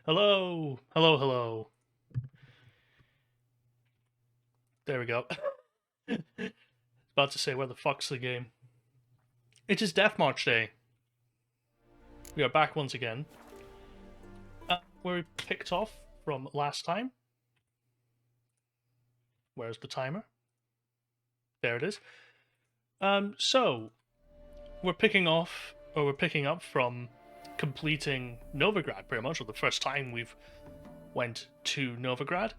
Hello, hello, hello. There we go. About to say, where the fuck's the game? It is Death March Day. We are back once again. Where we picked off from last time. Where's the timer? There it is. So we're picking up from completing Novigrad, pretty much, or the first time we've went to Novigrad.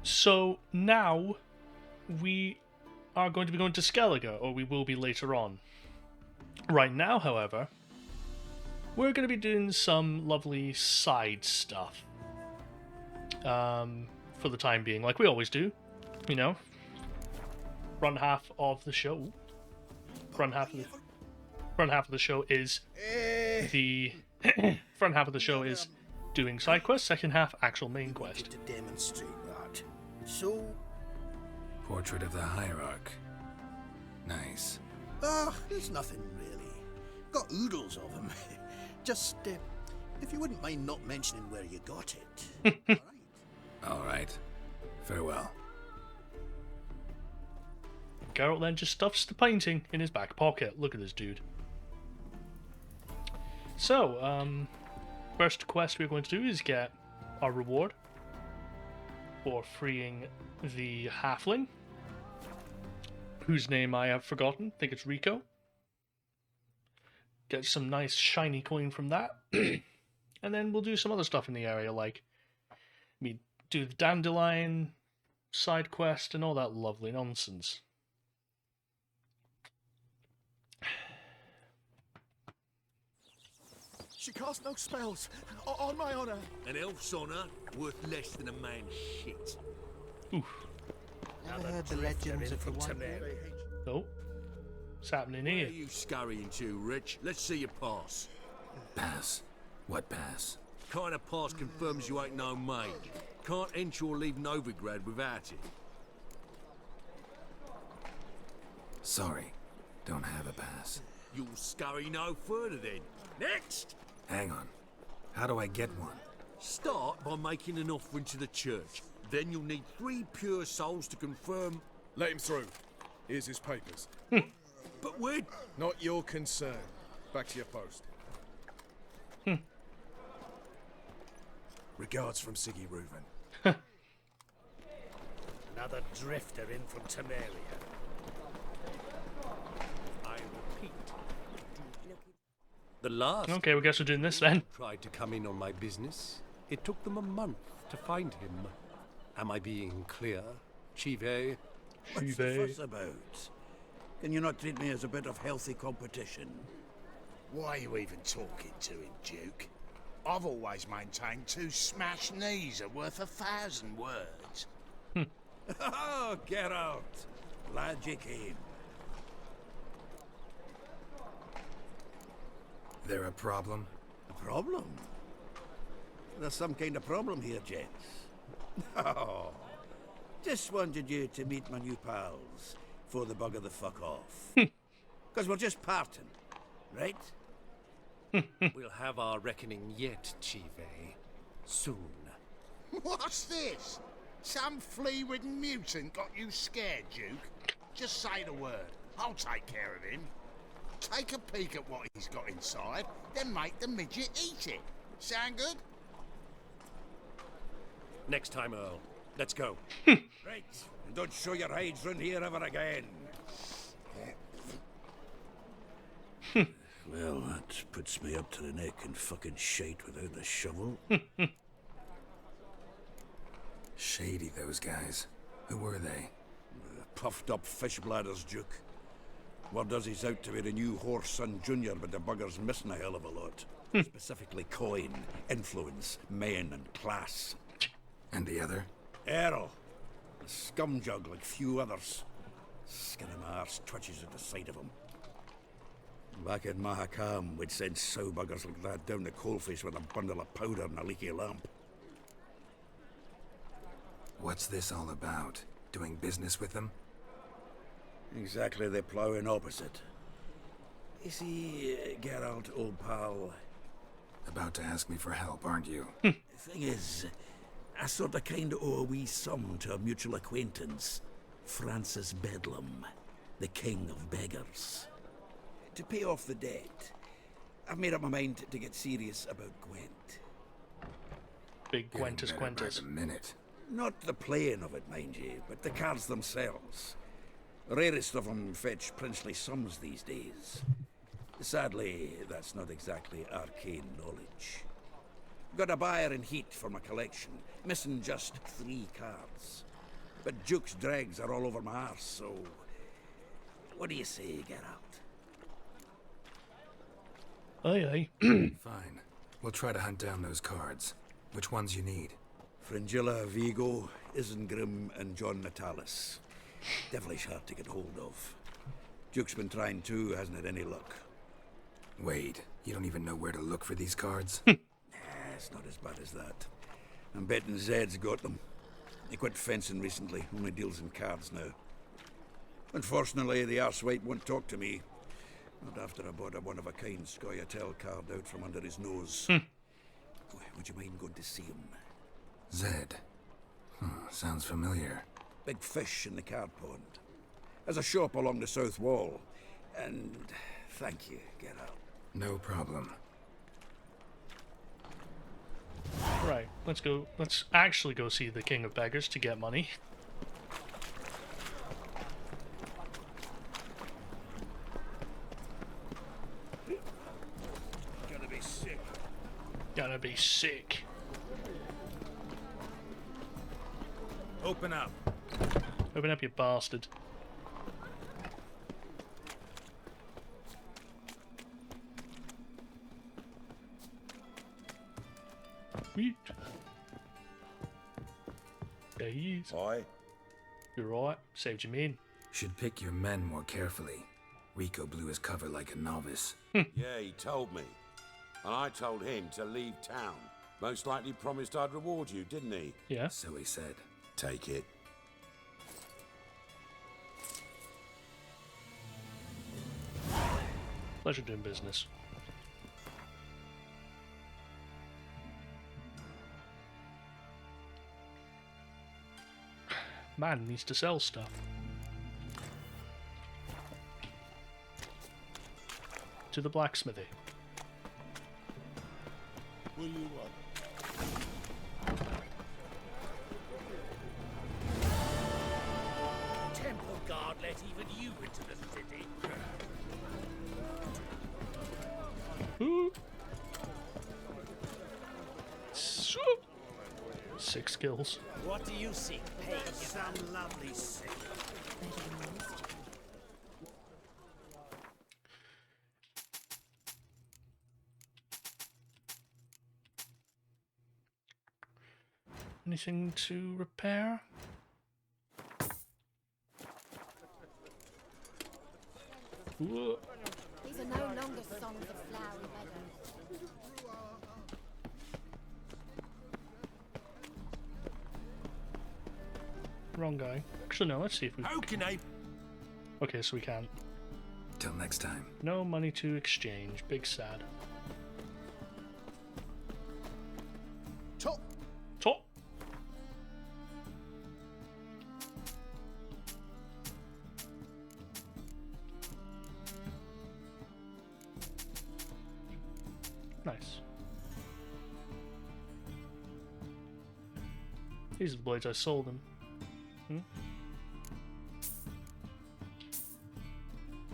So now we are going to be going to Skellige, or we will be later on. Right now, however, we're going to be doing some lovely side stuff. For the time being, like we always do, you know. Front half of the show. Front half of the show is the front half of the show is doing side quests. Second half, actual main quest. To demonstrate that. So, Portrait of the Hierarch. Nice. there's nothing really. Got oodles of them. Just, if you wouldn't mind not mentioning where you got it. All right. All right. Farewell. Geralt then just stuffs the painting in his back pocket. Look at this dude. So, first quest we're going to do is get our reward for freeing the halfling, whose name I have forgotten. I think it's Rico. Get some nice shiny coin from that. And then we'll do some other stuff in the area, like we do the Dandelion side quest and all that lovely nonsense. She casts no spells, on my honour. An elf's honour worth less than a man's shit. Oof. Never heard the legends of the one. Oh, what's happening Where here? are you scurrying to, Rich? Let's see your pass. Pass. What pass? Kind of pass confirms you ain't no maid. Can't enter or leave Novigrad without it. Sorry. Don't have a pass. You'll scurry no further then. Next! Hang on. How do I get one? Start by making an offering to the church. Then you'll need 3 pure souls to confirm... Let him through. Here's his papers. But we're... Not your concern. Back to your post. Regards from Siggy Reuven. Another drifter in from Temeria. I repeat. The last Okay, we guess we're doing this then. Tried to come in on my business. It took them a month to find him. Am I being clear, Chive? What's the fuss about? Can you not treat me as a bit of healthy competition? Why are you even talking to him, Duke? I've always maintained 2 smashed knees are worth 1,000 words. Oh, get out! Glad you came. There a problem? A problem? There's some kind of problem here, gents. Oh, just wanted you to meet my new pals before they bugger the fuck off. Because we're just parting, right? We'll have our reckoning yet, Chive. Soon. What's this? Some flea-ridden mutant got you scared, Duke? Just say the word. I'll take care of him. Take a peek at what he's got inside, then make the midget eat it. Sound good? Next time, Earl. Let's go. Right, and don't show your hides round here ever again. Well, that puts me up to the neck in fucking shite without the shovel. Shady, those guys. Who were they? Puffed up fish bladders, Duke. Word does he's out to be the new horse son junior, but the bugger's missing a hell of a lot. Specifically coin, influence, men, and class. And the other? Errol. A scumjug like few others. Skin of my arse twitches at the sight of him. Back in Mahakam, we'd send sow buggers like that down the coalface with a bundle of powder and a leaky lamp. What's this all about? Doing business with them? Exactly the ploughing opposite. You see, Geralt, old pal, About to ask me for help, aren't you? The thing is, I sort of kind of owe a wee sum to a mutual acquaintance, Francis Bedlam, the king of beggars. To pay off the debt, I've made up my mind to get serious about Gwent. Big Getting Gwentus better by Quentus. the minute. Not the playing of it, mind you, but the cards themselves. The rarest of them fetch princely sums these days. Sadly, that's not exactly arcane knowledge. Got a buyer in heat for my collection, missing just 3 cards. But Duke's dregs are all over my arse, so... What do you say, get out? Aye, aye. Fine. We'll try to hunt down those cards. Which ones you need? Fringilla, Vigo, Isengrim, and John Natalis. Devilish hard to get hold of. Duke's been trying too, hasn't had any luck. Wait, you don't even know where to look for these cards? It's not as bad as that. I'm betting Zed's got them. He quit fencing recently, only deals in cards now. Unfortunately, the arsewite won't talk to me. Not after I bought a one-of-a-kind Scoia'tael card out from under his nose. Would you mind going to see him? Zed. Sounds familiar. Big fish in the card pond. Has a shop along the south wall. And thank you, get out. No problem. Right, let's go. Let's actually go see the King of Beggars to get money. Gonna be sick. Gonna be sick. Open up. Open up, you bastard. Sweet. Days. Aye. You're right. Saved your mean. Should pick your men more carefully. Rico blew his cover like a novice. Yeah, he told me. And I told him to leave town. Most likely promised I'd reward you, didn't he? Yeah. So he said. Take it. Pleasure doing business. Man needs to sell stuff. To the blacksmithy. Will you Temple guard let even you into the city. Ooh. 6 kills. What do you seek? Hey, some lovely sick. Anything to repair? Ooh. These are no longer songs of flowery meadows. Wrong guy. Actually, no, let's see if we... How can I... Okay, so we can't. Till next time. No money to exchange. Big sad. top? Top. Nice. These are the blades I sold him.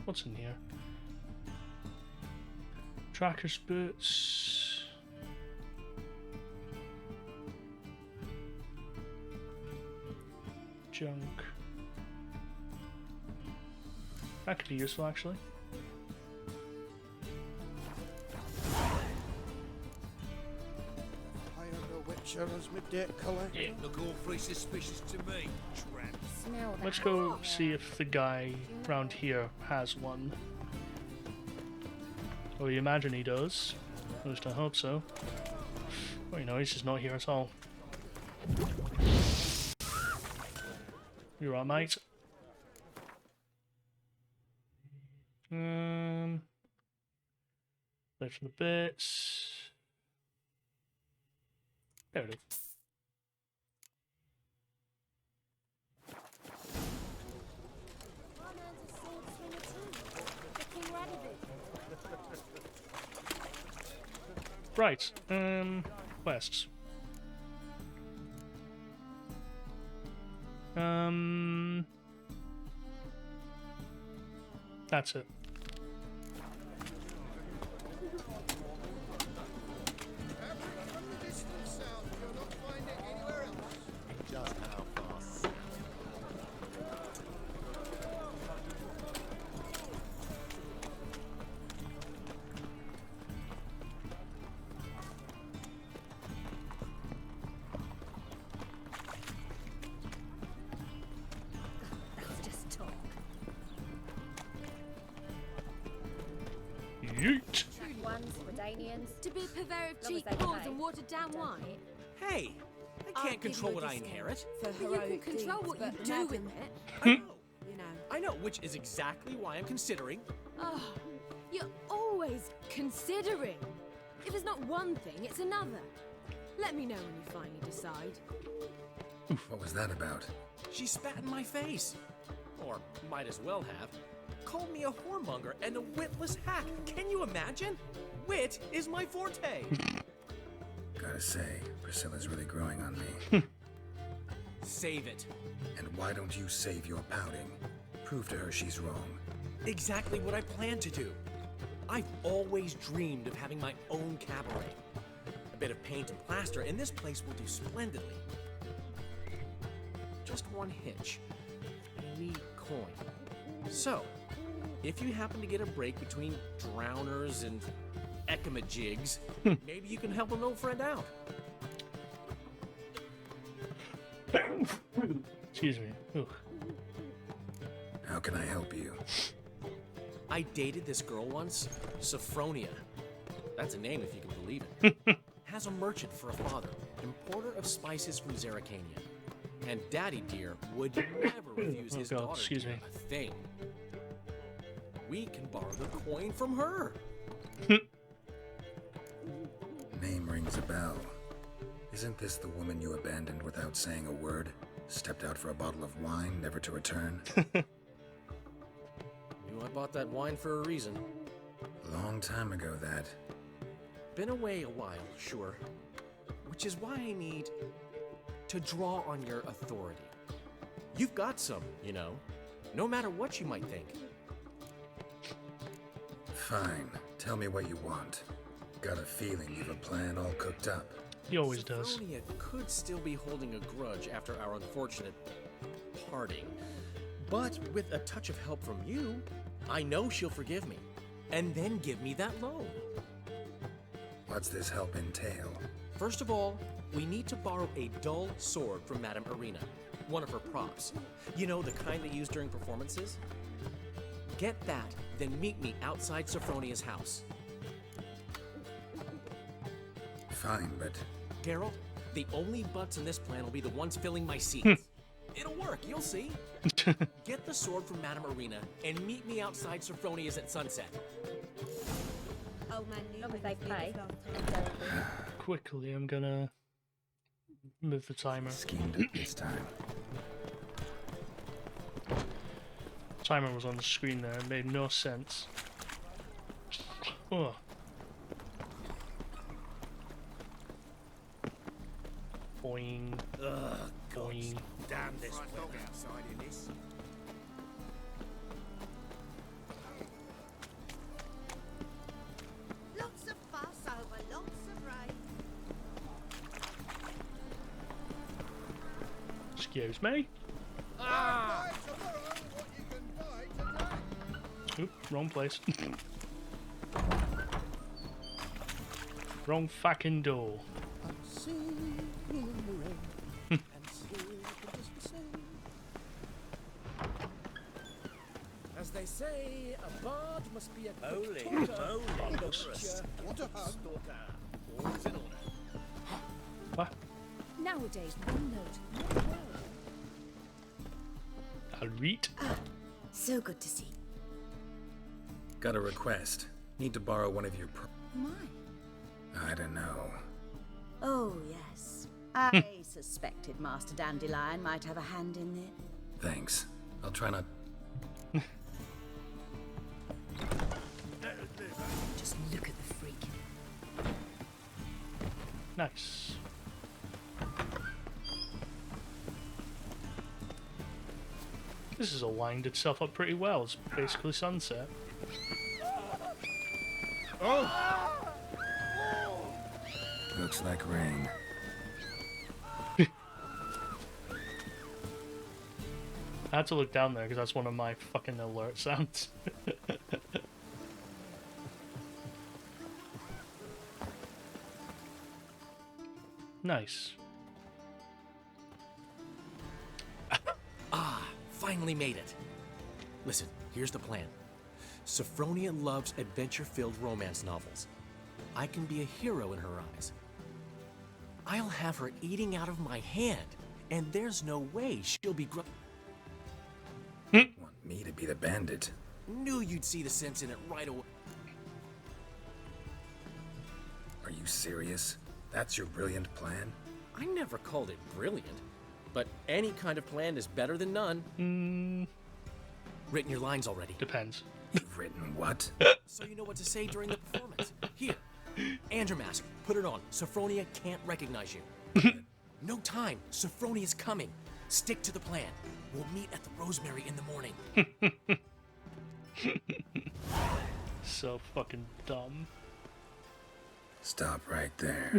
What's in here? Tracker's boots. Junk. That could be useful, actually. I am no witcher as my debt collector. Yeah. Look awfully suspicious to me, tramp. Smell that. Let's go see if the guy around here has one. Well, you imagine he does. At least I hope so. Well, you know, he's just not here at all. You right, mate? Play from the bits. There it is. My man's a sword swinger too. The King Radivit. Right, quests. That's it. That's just talk. Yeet. Ones, Redanians. To be a purveyor of Long as cheap they balls pay. and watered down wine. Hey, I can't control what I inherit. But you can control what you do with it. I know. You know. I know, which is exactly why I'm considering. Oh, you're always considering. If it's not one thing, it's another. Let me know when you finally decide. What was that about? She spat in my face. Or might as well have. Called me a whoremonger and a witless hack. Can you imagine? Wit is my forte. Gotta say, Priscilla's really growing on me. Save it. And why don't you save your pouting? Prove to her she's wrong. Exactly what I plan to do. I've always dreamed of having my own cabaret. A bit of paint and plaster, and this place will do splendidly. Just one hitch. I need coin. So, if you happen to get a break between drowners and ekamajigs, maybe you can help an old friend out. Excuse me. Ugh. How can I help you? I dated this girl once, Sophronia. That's a name if you can believe it. Has a merchant for a father, importer of spices from Zeracania. And Daddy Dear would never refuse his God, daughter excuse Dear me. a thing. We can borrow the coin from her. Name rings a bell. Isn't this the woman you abandoned without saying a word? Stepped out for a bottle of wine, never to return? Knew I bought that wine for a reason. Long time ago, that. Been away a while, sure. Which is why I need to draw on your authority. You've got some, you know, no matter what you might think. Fine. Tell me what you want. Got a feeling you've a plan all cooked up. He always does. Sophronia could still be holding a grudge after our unfortunate parting. But with a touch of help from you, I know she'll forgive me. And then give me that loan. What's this help entail? First of all, we need to borrow a dull sword from Madame Arena. One of her props. You know, the kind they use during performances? Get that, then meet me outside Sophronia's house. Fine, but Geralt, the only butts in this plan will be the ones filling my seats. It'll work, you'll see. Get the sword from Madame Arena and meet me outside Sophronia's at sunset. Old man knew they pay. Quickly, I'm gonna move the timer. schemed it this time. Timer was on the screen there. It made no sense. Oh. Boing. Ugh, God, Boing. damn this Right dog weather. outside in this. Lots of fuss over lots of rain. Excuse me. Buy tomorrow what you can buy today. Oop, wrong place. Wrong fucking door. As they say, a bard must be a Holy quick talker, moly, a Doris. preacher, Want a hug? stalker. All's in order. What? Nowadays, one note, one word. I'll read. So good to see. Got a request. Need to borrow one of your Mine. I don't know. Oh, yes. I suspected Master Dandelion might have a hand in this. Thanks. I'll try not. Just look at the freak. Nice. This has all lined itself up pretty well. It's basically sunset. Oh! Looks like rain. I had to look down there because that's one of my fucking alert sounds. Nice. Finally made it. Listen, here's the plan. Sophronia loves adventure-filled romance novels. I can be a hero in her eyes. I'll have her eating out of my hand, and there's no way she'll be Want me to be the bandit? Knew you'd see the sense in it right away. Are you serious? That's your brilliant plan? I never called it brilliant, but any kind of plan is better than none. Written your lines already. Depends. You've written what? So you know what to say during the performance. Here, and your mask. Put it on. Sophronia can't recognize you. No time. Sophronia's coming. Stick to the plan. We'll meet at the Rosemary in the morning. So fucking dumb. Stop right there.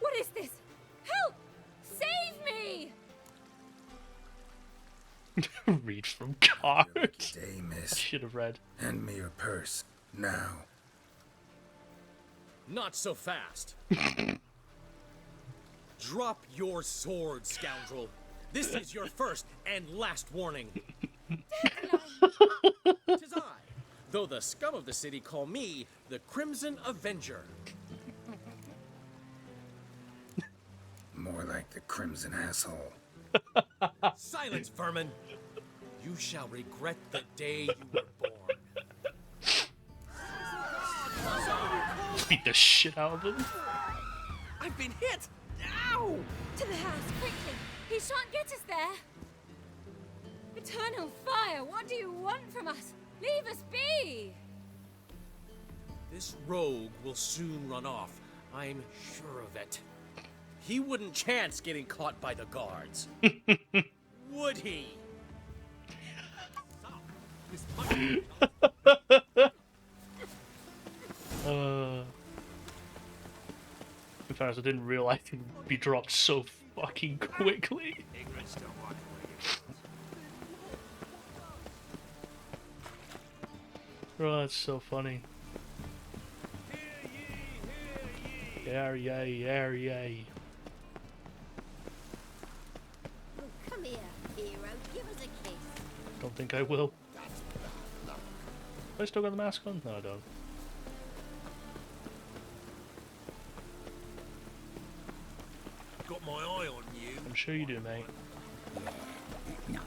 What is this? Help! Save me! Read from cards. Day, miss. Should have read. Hand me your purse. Now. Not so fast. Drop your sword, scoundrel. This is your first and last warning. 'Tis I, though the scum of the city call me the Crimson Avenger. More like the Crimson Asshole. Silence, vermin. You shall regret the day you were born. Beat the shit out of him. I've been hit! Ow! To the house, quickly! He shan't get us there! Eternal fire, what do you want from us? Leave us be! This rogue will soon run off. I'm sure of it. He wouldn't chance getting caught by the guards. Would he? In fact, I didn't realize it would be dropped so fucking quickly. Oh, that's so funny. Yeah, yay. Oh, come here, hero. Give us a kiss. Don't think I will. Have I still got the mask on? No, I don't. Got my eye on you. I'm sure you do, mate. No.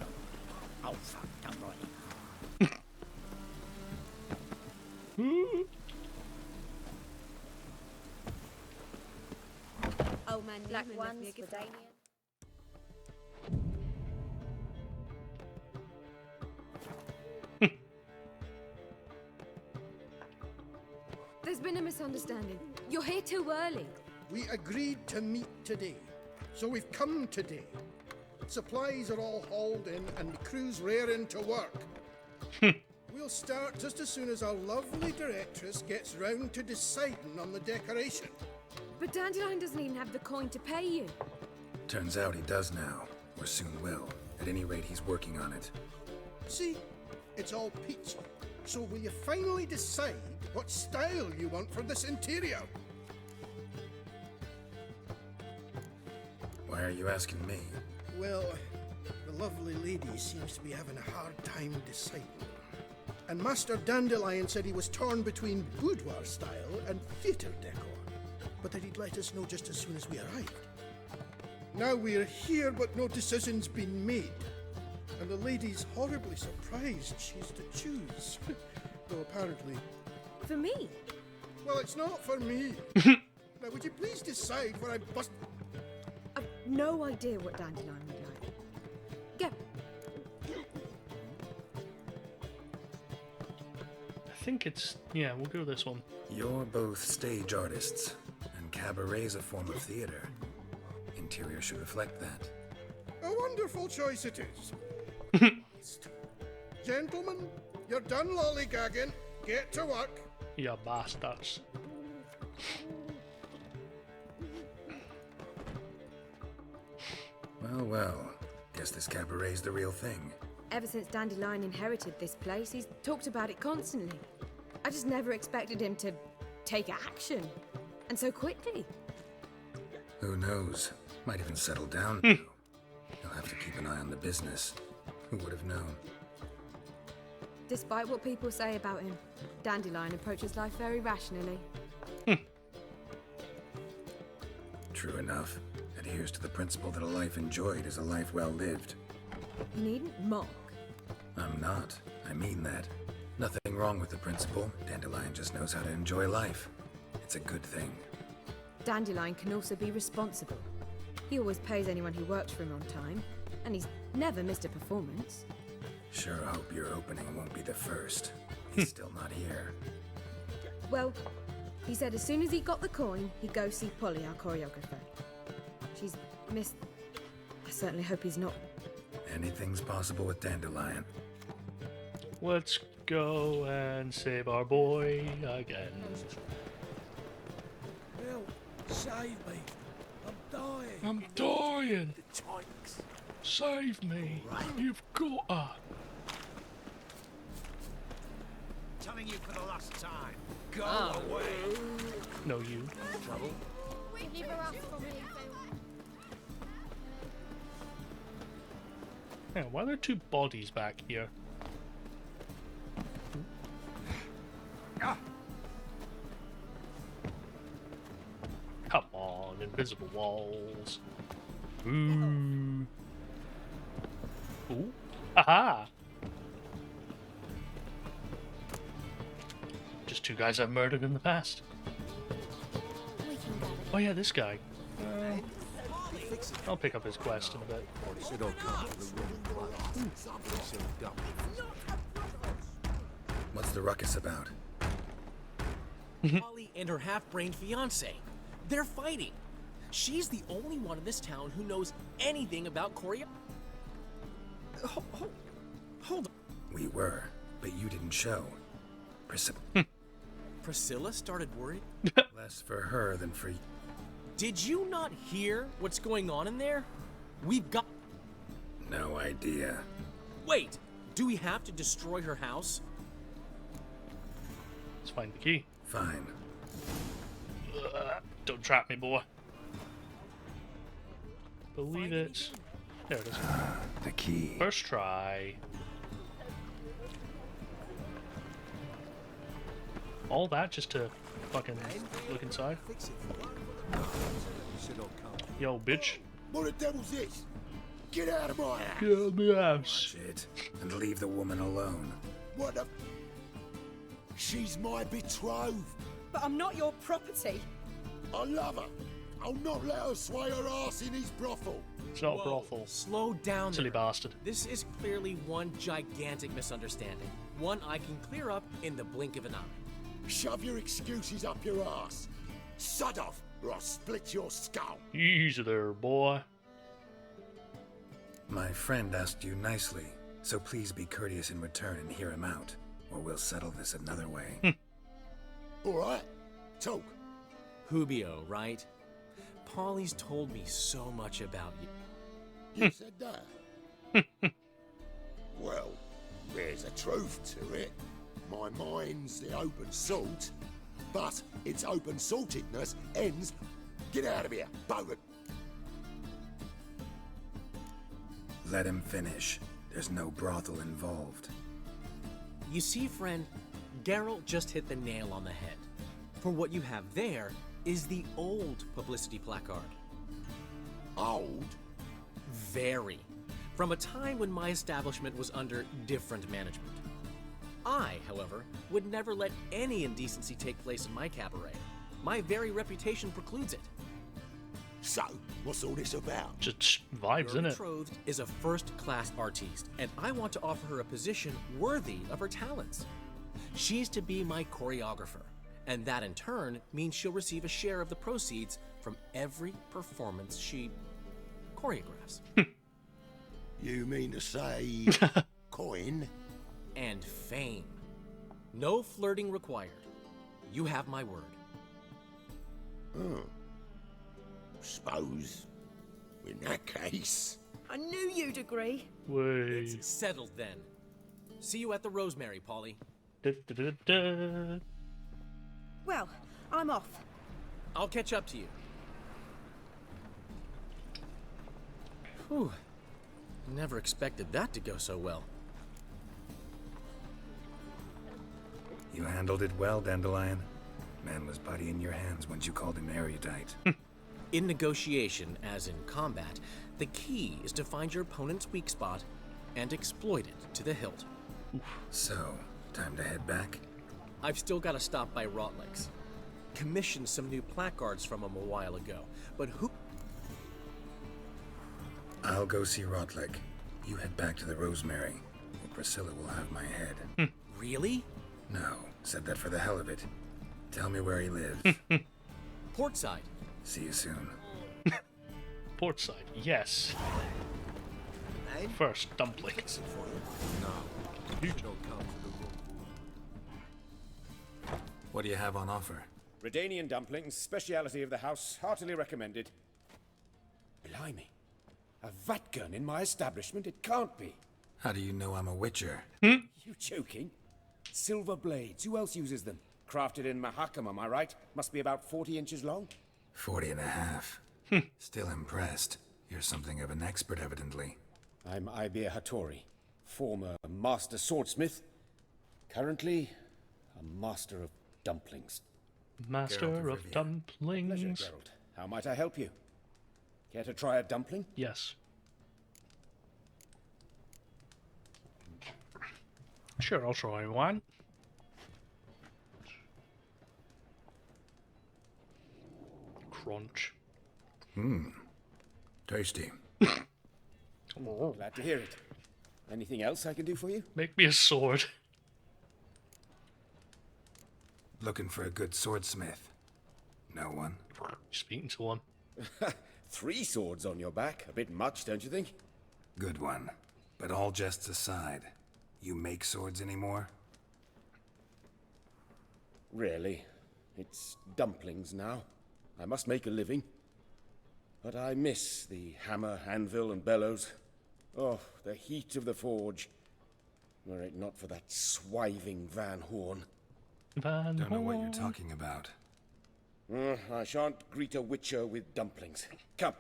Oh, fuck. Don't write it. Oh, man, Black Newman ones left me a for gift. Damien. There's been a misunderstanding. You're here too early. We agreed to meet today, so we've come today. Supplies are all hauled in and the crew's raring to work. We'll start just as soon as our lovely directress gets round to deciding on the decoration. But Dandelion doesn't even have the coin to pay you. Turns out he does now, or soon will. At any rate, he's working on it. See, it's all peachy. So will you finally decide what style you want for this interior? Why are you asking me? Well, the lovely lady seems to be having a hard time deciding. And Master Dandelion said he was torn between boudoir style and theatre decor, but that he'd let us know just as soon as we arrived. Now we're here, but no decision's been made. And the lady's horribly surprised she's to choose. Though apparently... For me? Well, it's not for me. Now, would you please decide where I bust... no idea what Dandelion would like. Go. I think it's... yeah, we'll go this one. You're both stage artists, and Cabaret's a form of theater. Interior should reflect that. A wonderful choice it is. Gentlemen, you're done lollygagging. Get to work. You bastards. Well, well. Guess this Cabaret's the real thing. Ever since Dandelion inherited this place, he's talked about it constantly. I just never expected him to take action. And so quickly. Who knows? Might even settle down. You'll have to keep an eye on the business. Who would have known? Despite what people say about him, Dandelion approaches life very rationally. True enough. Adheres to the principle that a life enjoyed is a life well lived. You needn't mock. I'm not. I mean that. Nothing wrong with the principle. Dandelion just knows how to enjoy life. It's a good thing. Dandelion can also be responsible. He always pays anyone who works for him on time, and he's never missed a performance. Sure hope your opening won't be the first. He's still not here. Well, he said as soon as he got the coin, he'd go see Polly, our choreographer. She's missed... I certainly hope he's not... Anything's possible with Dandelion. Let's go and save our boy again. Help! Save me! I'm dying! I'm dying! The tanks! Save me! You've got her! Telling you for the last time. Go Oh. away! No, you. Trouble? Give her up for me, Yeah, why are there two bodies back here? Come on, invisible walls. Ooh. Ooh. Aha! Just two guys I've murdered in the past. We can go. Oh yeah, this guy. I'll pick up his quest in a bit. What's the ruckus about? Polly and her half-brained fiancé. They're fighting. She's the only one in this town who knows anything about choreo... Hold on. We were, but you didn't show. Priscilla started worrying? Less for her than for you. Did you not hear what's going on in there? We've got... No idea. Wait! Do we have to destroy her house? Let's find the key. Fine. Don't trap me, boy. Believe it. There it is. The key. First try. All that just to fucking look inside? Yo, bitch. What the devil's this? Get out of my house! Get out of my house. Watch it, and leave the woman alone. What the... She's my betrothed. But I'm not your property. I love her. I'll not let her sway her ass in his brothel. It's not a Whoa, brothel. Slow down Silly there. bastard. This is clearly one gigantic misunderstanding. One I can clear up in the blink of an eye. Shove your excuses up your ass. Sod off, or I'll split your skull. Easy there, boy. My friend asked you nicely, so please be courteous in return and hear him out, or we'll settle this another way. All right, talk. Hubio, right? Polly's told me so much about you. You said that? Well, there's a truth to it. My mind's the open salt, but its open saltedness ends... Get out of here, bogan. Let him finish. There's no brothel involved. You see, friend, Geralt just hit the nail on the head. For what you have there is the old publicity placard. Old? Very. From a time when my establishment was under different management. I, however, would never let any indecency take place in my cabaret. My very reputation precludes it. So, What's all this about? Just vibes, Your innit? betrothed is a first-class artiste, and I want to offer her a position worthy of her talents. She's to be my choreographer, and that in turn means she'll receive a share of the proceeds from every performance she choreographs. You mean to say coin? And fame. No flirting required. You have my word. Oh. Suppose, in that case... I knew you'd agree. Way. It's settled then. See you at the Rosemary, Polly. Da-da-da-da. Well, I'm off. I'll catch up to you. Whew. Never expected that to go so well. You handled it well, Dandelion. Man was body in your hands once you called him erudite. In negotiation, as in combat, the key is to find your opponent's weak spot and exploit it to the hilt. So, time to head back? I've still got to stop by Rotlick's. Commissioned some new placards from him a while ago, but who... I'll go see Rotlick. You head back to the Rosemary, or Priscilla will have my head. Really? No, said that for the hell of it. Tell me where he lives. Portside. See you soon. Portside, yes. First, dumplings. What do you have on offer? Redanian dumplings, speciality of the house, heartily recommended. Blimey. A vat gun in my establishment? It can't be. How do you know I'm a witcher? You joking? Silver blades. Who else uses them? Crafted in Mahakam, am I right? Must be about 40 inches long. 40 and a half. Still impressed. You're something of an expert, evidently. I'm Ibir Hattori, former master swordsmith. Currently, a master of dumplings. Master of Pleasure, dumplings. Geralt. How might I help you? Care to try a dumpling? Yes. Sure, I'll try one. Crunch. Tasty. Glad to hear it. Anything else I can do for you? Make me a sword. Looking for a good swordsmith. No one? Speaking to one. 3 swords on your back. A bit much, don't you think? Good one. But all jests aside, you make swords anymore? Really. It's dumplings now. I must make a living. But I miss the hammer, anvil, and bellows. Oh, the heat of the forge. Were it not for that swiving Van Horn. Van Don't know what you're Horn. talking about. I shan't greet a witcher with dumplings. Come.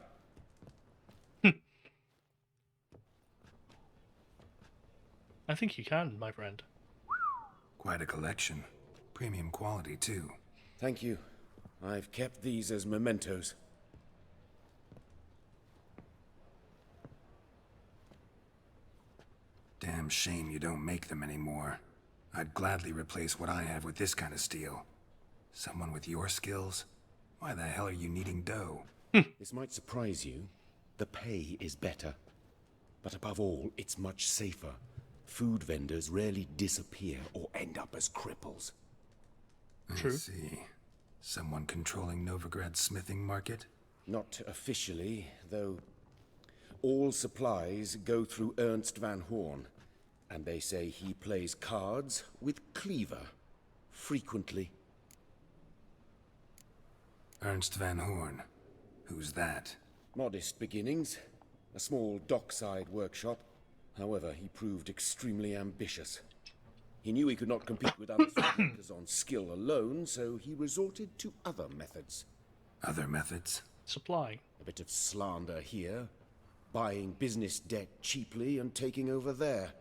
I think you can, my friend. Quite a collection. Premium quality, too. Thank you. I've kept these as mementos. Damn shame you don't make them anymore. I'd gladly replace what I have with this kind of steel. Someone with your skills? Why the hell are you needing dough? This might surprise you. The pay is better. But above all, it's much safer. Food vendors rarely disappear or end up as cripples. I see. Someone controlling Novigrad's smithing market? Not officially, though all supplies go through Ernst Van Horn. And they say he plays cards with Cleaver. Frequently. Ernst Van Horn. Who's that? Modest beginnings. A small dockside workshop. However, he proved extremely ambitious. He knew he could not compete with other workers on skill alone, so he resorted to other methods. Other methods? Supply. A bit of slander here. Buying business debt cheaply and taking over there.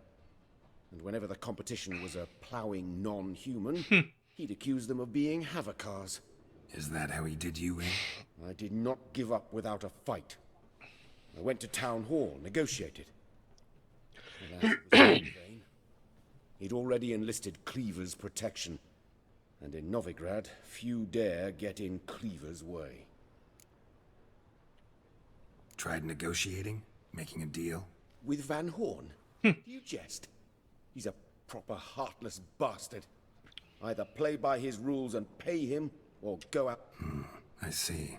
And whenever the competition was a ploughing non-human, he'd accuse them of being Havocars. Is that how he did you in? I did not give up without a fight. I went to Town Hall, negotiated. And as it was in vain, he'd already enlisted Cleaver's protection. And in Novigrad, few dare get in Cleaver's way. Tried negotiating? Making a deal? With Van Horn? Do you jest? He's a proper heartless bastard. Either play by his rules and pay him, or go out. I see.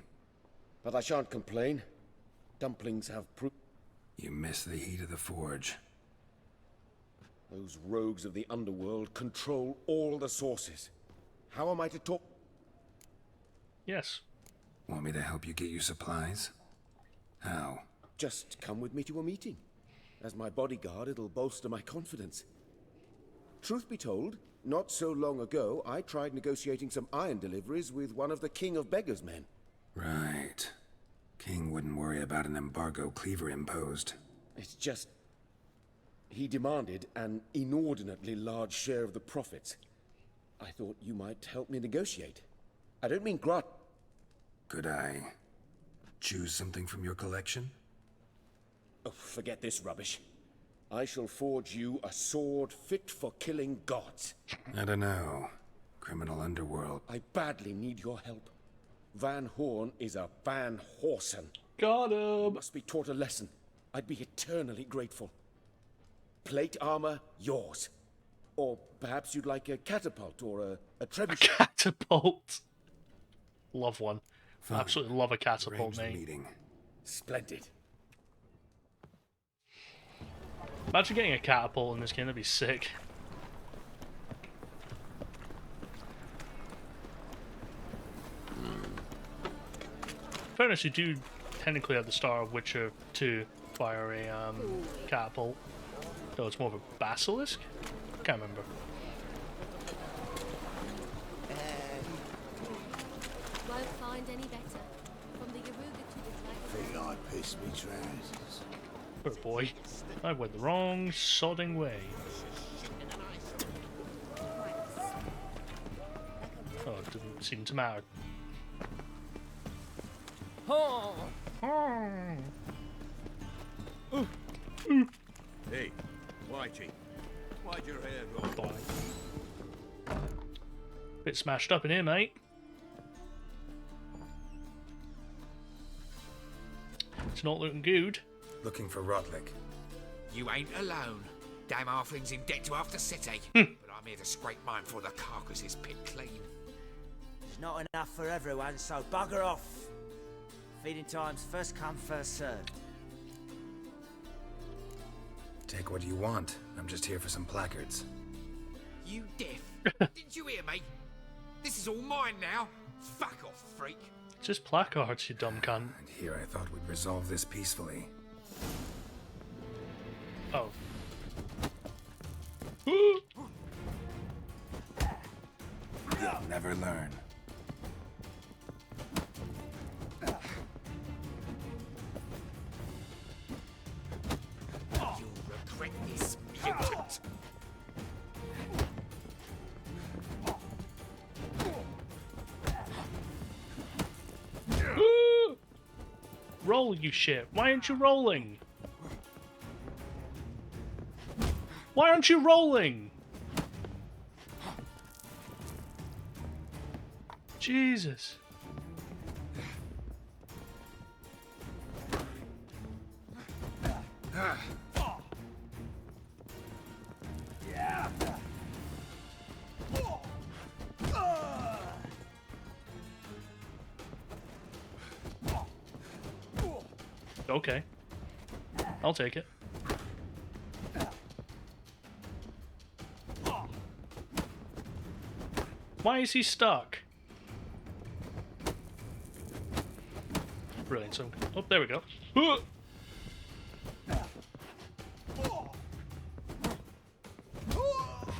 But I shan't complain. Dumplings have proof. You miss the heat of the forge. Those rogues of the underworld control all the sources. How am I to talk? Yes. Want me to help you get you supplies? How? Just come with me to a meeting. As my bodyguard, it'll bolster my confidence. Truth be told, not so long ago, I tried negotiating some iron deliveries with one of the King of Beggars' men. Right. King wouldn't worry about an embargo Cleaver imposed. It's just... he demanded an inordinately large share of the profits. I thought you might help me negotiate. I don't mean grat... Could I choose something from your collection? Oh, forget this rubbish. I shall forge you a sword fit for killing gods. I don't know. Criminal underworld. I badly need your help. Van Horn is a Van Horsen. Got him. Must be taught a lesson. I'd be eternally grateful. Plate armor, yours. Or perhaps you'd like a catapult or a trebuchet. Catapult. Love one. Fine. Absolutely love a catapult, Arrange the mate. meeting. Splendid. Imagine getting a catapult in this game, that'd be sick. In fairness, you do technically at the start of Witcher 2 fire a catapult. Though it's more of a basilisk? Can't remember. Won't find any better. From the Yaruga to the Think I pissed me trousers. Oh boy, I went the wrong sodding way. Oh, it didn't seem to matter. Hey, Whitey, why'd your hair go? Bye. Bit smashed up in here, mate. It's not looking good. Looking for Rotlick. You ain't alone. Damn halfling's in debt to half the city. But I'm here to scrape mine before the carcass is picked clean. There's not enough for everyone, so bugger off. Feeding time's first come, first served. Take what you want. I'm just here for some placards. You deaf? Didn't you hear me? This is all mine now. Fuck off, freak. Just placards, you dumb cunt. And here I thought we'd resolve this peacefully. Oh. You'll never learn. You'll regret this, mutant. Roll, you shit. Why aren't you rolling? Why aren't you rolling? Jesus. Okay. I'll take it. Why is he stuck? Brilliant. So, oh, there we go.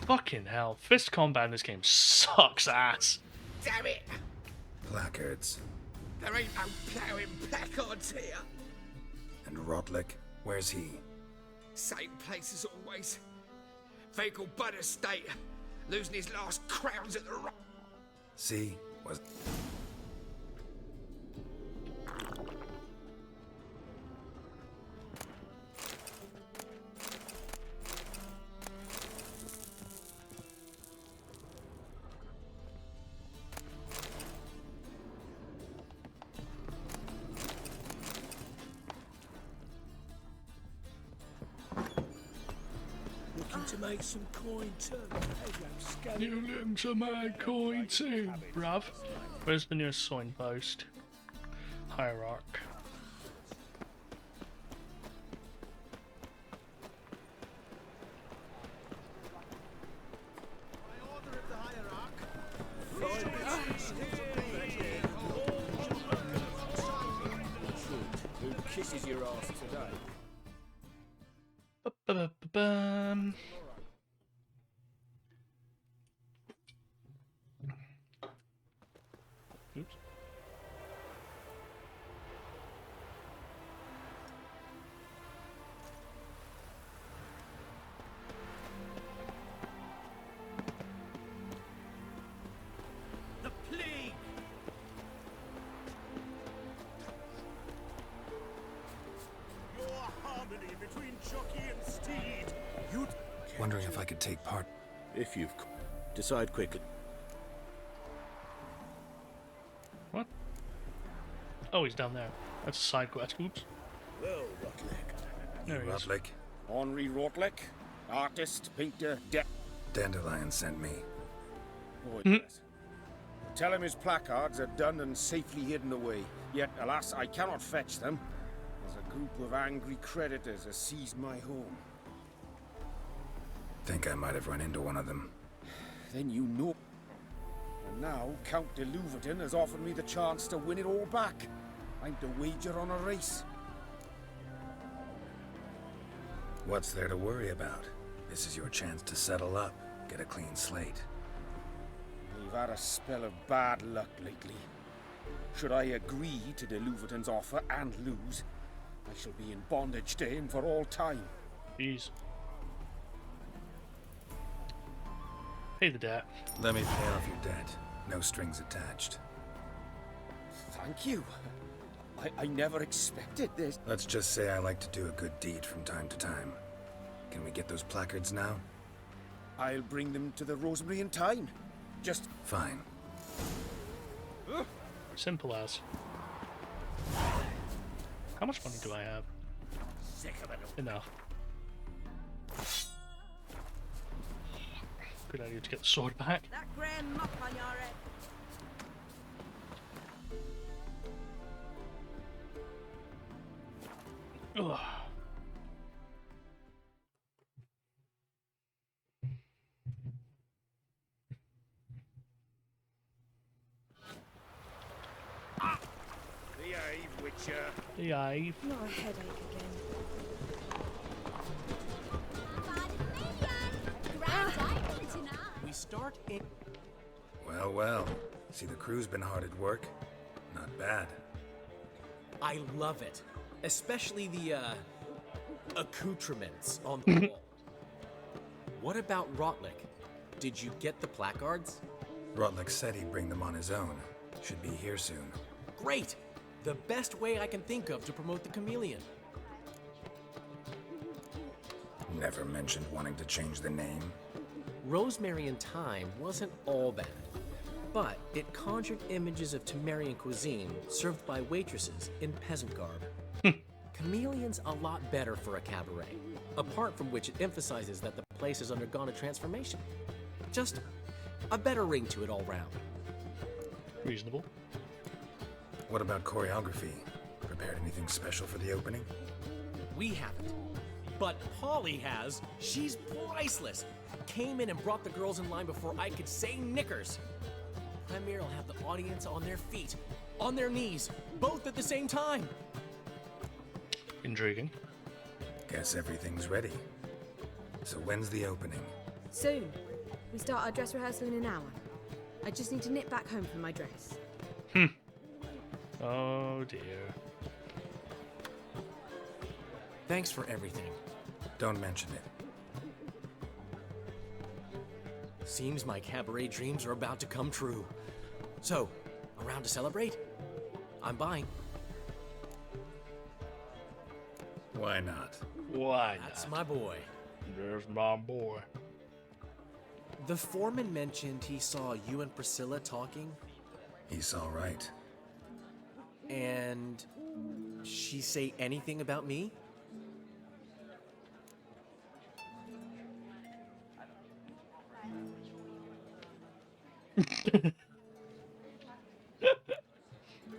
Fucking hell. Fist combat in this game sucks ass. Damn it! Placards. There ain't no ploughing placards here. And Rotlick, where's he? Same place as always. Vehicle Bud Estate. Losing his last crowns at the rock. See? Was... to make some coin too. You looking to make coin too, bruv. Where's the nearest signpost? Hierarch. Who kisses your ass today? Ba-ba-ba-bum. Oops. The plague! Your harmony between jockey and steed. You'd... Wondering if I could take part. If you've... Decide quickly. What? Oh, he's down there. That's a side quest. Oops. Well, Rotlick. There he is. Rotlick. Henri Rotlick, artist, painter, Dandelion sent me. Oh, yes. Tell him his placards are done and safely hidden away. Yet, alas, I cannot fetch them, as a group of angry creditors has seized my home. Think I might have run into one of them. Then you know. And now, Count de Louverton has offered me the chance to win it all back. I'm to wager on a race. What's there to worry about? This is your chance to settle up, get a clean slate. We've had a spell of bad luck lately. Should I agree to de Louverton's offer and lose, I shall be in bondage to him for all time. Jeez. Pay the debt. Let me pay off your debt. No strings attached. Thank you. I never expected this. Let's just say I like to do a good deed from time to time. Can we get those placards now? I'll bring them to the Rosemary in time. Just... Fine. Simple as. How much money do I have? Enough. Good idea to get the sword back. That grand mop on your head. Ugh. Behave, Witcher. Behave. Not a headache again. We start in. Well, well. See, the crew's been hard at work. Not bad. I love it. Especially the, accoutrements on the wall. What about Rotlick? Did you get the placards? Rotlick said he'd bring them on his own. Should be here soon. Great! The best way I can think of to promote the chameleon. Never mentioned wanting to change the name. Rosemary in Time wasn't all bad, but it conjured images of Temerian cuisine served by waitresses in peasant garb. Chameleon's a lot better for a cabaret, apart from which it emphasizes that the place has undergone a transformation. Just a better ring to it all round. Reasonable. What about choreography? Prepared anything special for the opening? We haven't. But Polly has. She's priceless. Came in and brought the girls in line before I could say knickers. Premier will have the audience on their feet, on their knees, both at the same time. Intriguing. Guess everything's ready. So when's the opening? Soon. We start our dress rehearsal in an hour. I just need to nip back home for my dress. Oh dear. Thanks for everything. Don't mention it. Seems my cabaret dreams are about to come true. So, around to celebrate? I'm buying. Why not? Why That's not? my boy. There's my boy. The foreman mentioned he saw you and Priscilla talking. He's all right. And she say anything about me?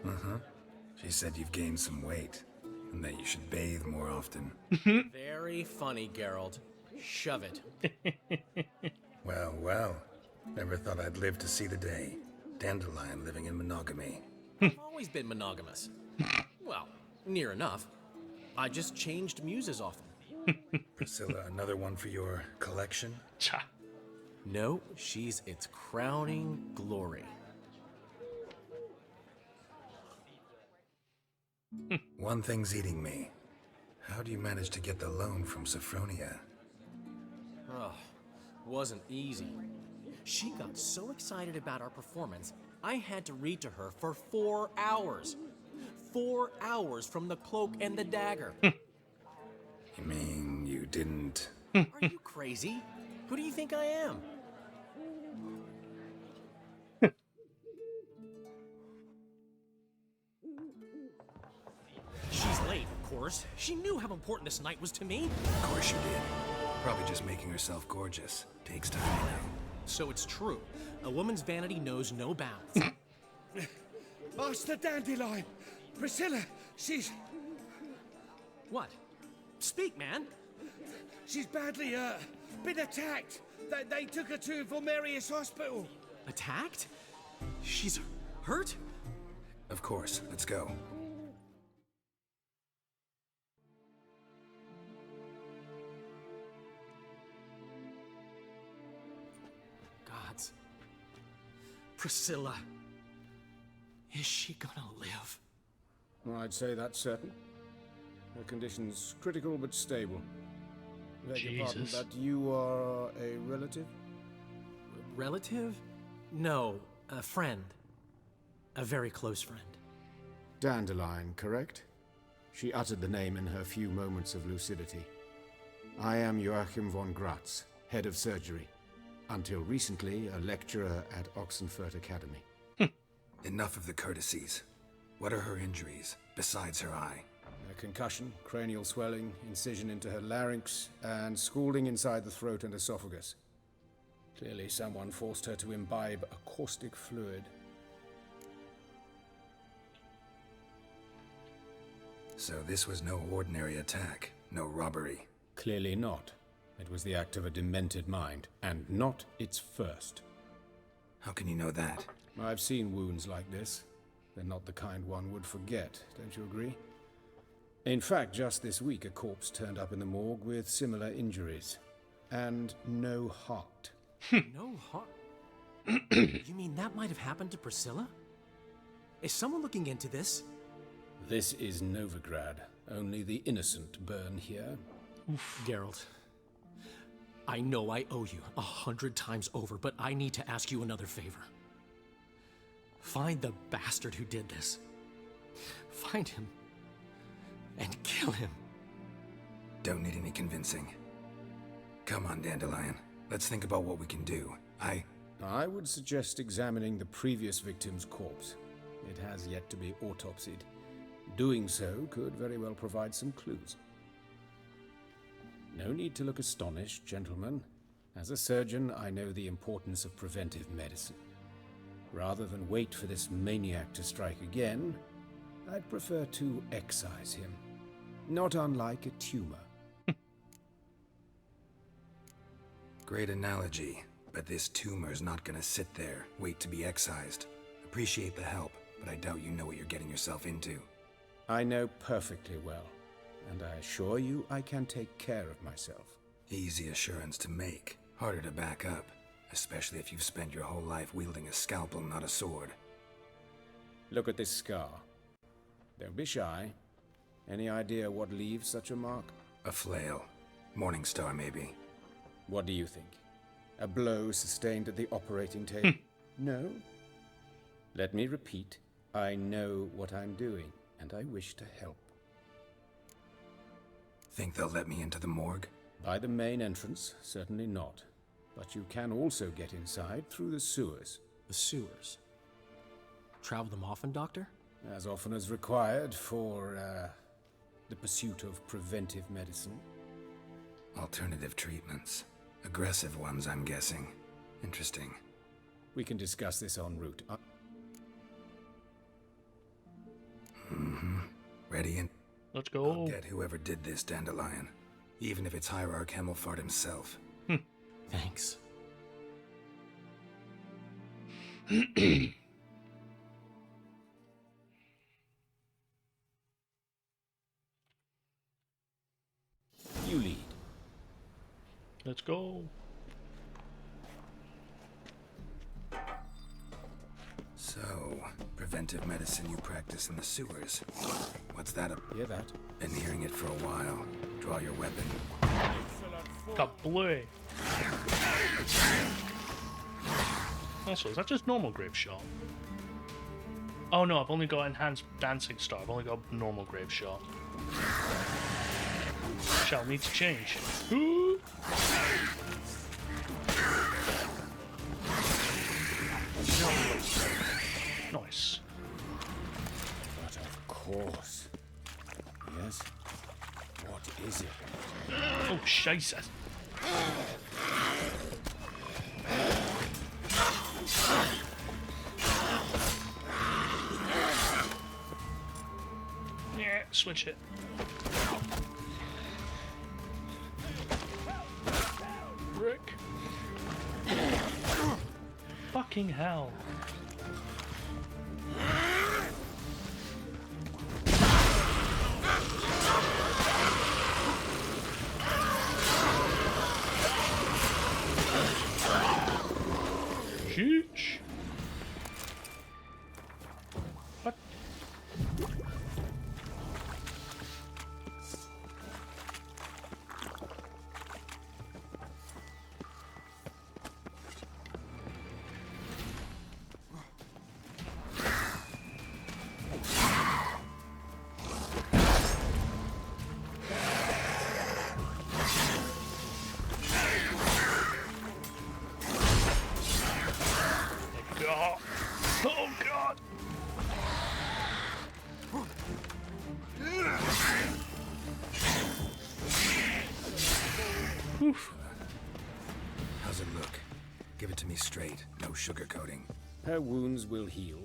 Uh-huh. She said you've gained some weight, and that you should bathe more often. Very funny, Geralt. Shove it. Well, well. Never thought I'd live to see the day. Dandelion living in monogamy. I've always been monogamous. Well, near enough. I just changed muses often. Priscilla, another one for your collection? Cha. No, she's its crowning glory. One thing's eating me. How do you manage to get the loan from Sophronia? Oh, wasn't easy. She got so excited about our performance, I had to read to her for 4 hours. 4 hours from the cloak and the dagger. You mean you didn't... Are you crazy? Who do you think I am? She's late, of course. She knew how important this night was to me. Of course she did. Probably just making herself gorgeous. Takes time, you know. So it's true. A woman's vanity knows no bounds. Master Dandelion! Priscilla, she's... What? Speak, man. She's badly, been attacked. They took her to Vulmerius Hospital. Attacked? She's hurt? Of course. Let's go. Gods. Priscilla. Is she gonna live? I'd say that's certain. Her condition's critical but stable. Beg your pardon, Jesus. but you are a relative? Relative? No, a friend. A very close friend. Dandelion, correct? She uttered the name in her few moments of lucidity. I am Joachim von Gratz, head of surgery. Until recently, a lecturer at Oxenfurt Academy. Enough of the courtesies. What are her injuries, besides her eye? A concussion, cranial swelling, incision into her larynx, and scalding inside the throat and esophagus. Clearly someone forced her to imbibe a caustic fluid. So this was no ordinary attack, no robbery. Clearly not. It was the act of a demented mind, and not its first. How can you know that? I've seen wounds like this. They're not the kind one would forget, don't you agree? In fact, just this week a corpse turned up in the morgue with similar injuries. And no heart. No heart? You mean that might have happened to Priscilla? Is someone looking into this? This is Novigrad. Only the innocent burn here. Oof. Geralt, I know I owe you 100 times over, but I need to ask you another favor. Find the bastard who did this. Find him and kill him. Don't need any convincing. Come on, Dandelion. Let's think about what we can do. I would suggest examining the previous victim's corpse. It has yet to be autopsied. Doing so could very well provide some clues. No need to look astonished, gentlemen. As a surgeon, I know the importance of preventive medicine. Rather than wait for this maniac to strike again, I'd prefer to excise him. Not unlike a tumor. Great analogy, but this tumor's not gonna sit there, wait to be excised. Appreciate the help, but I doubt you know what you're getting yourself into. I know perfectly well, and I assure you I can take care of myself. Easy assurance to make, harder to back up, especially if you've spent your whole life wielding a scalpel, not a sword. Look at this scar. Don't be shy. Any idea what leaves such a mark? A flail. Morning star, maybe. What do you think? A blow sustained at the operating table? No? Let me repeat. I know what I'm doing, and I wish to help. Think they'll let me into the morgue? By the main entrance, certainly not. But you can also get inside through the sewers. The sewers? Travel them often, Doctor? As often as required for, the pursuit of preventive medicine. Alternative treatments. Aggressive ones, I'm guessing. Interesting. We can discuss this en route. Ready and... Let's go. I'll get whoever did this, Dandelion. Even if it's Hierarch Hemmelfart himself. Thanks. You lead. Let's go. So, preventive medicine you practice in the sewers. What's that? Hear that? Been hearing it for a while. Draw your weapon. Cabaret. Also, is that just normal grave shot? Oh no, I've only got enhanced dancing star. I've only got normal grave shot. Shall need to change. Ooh. Nice. But of course. Yes? What is it? Oh, Jesus. Yeah, switch it. Rick. Fucking hell. Sheesh. What? God. Oh God. Oof. How's it look? Give it to me straight. No sugarcoating. Her wounds will heal,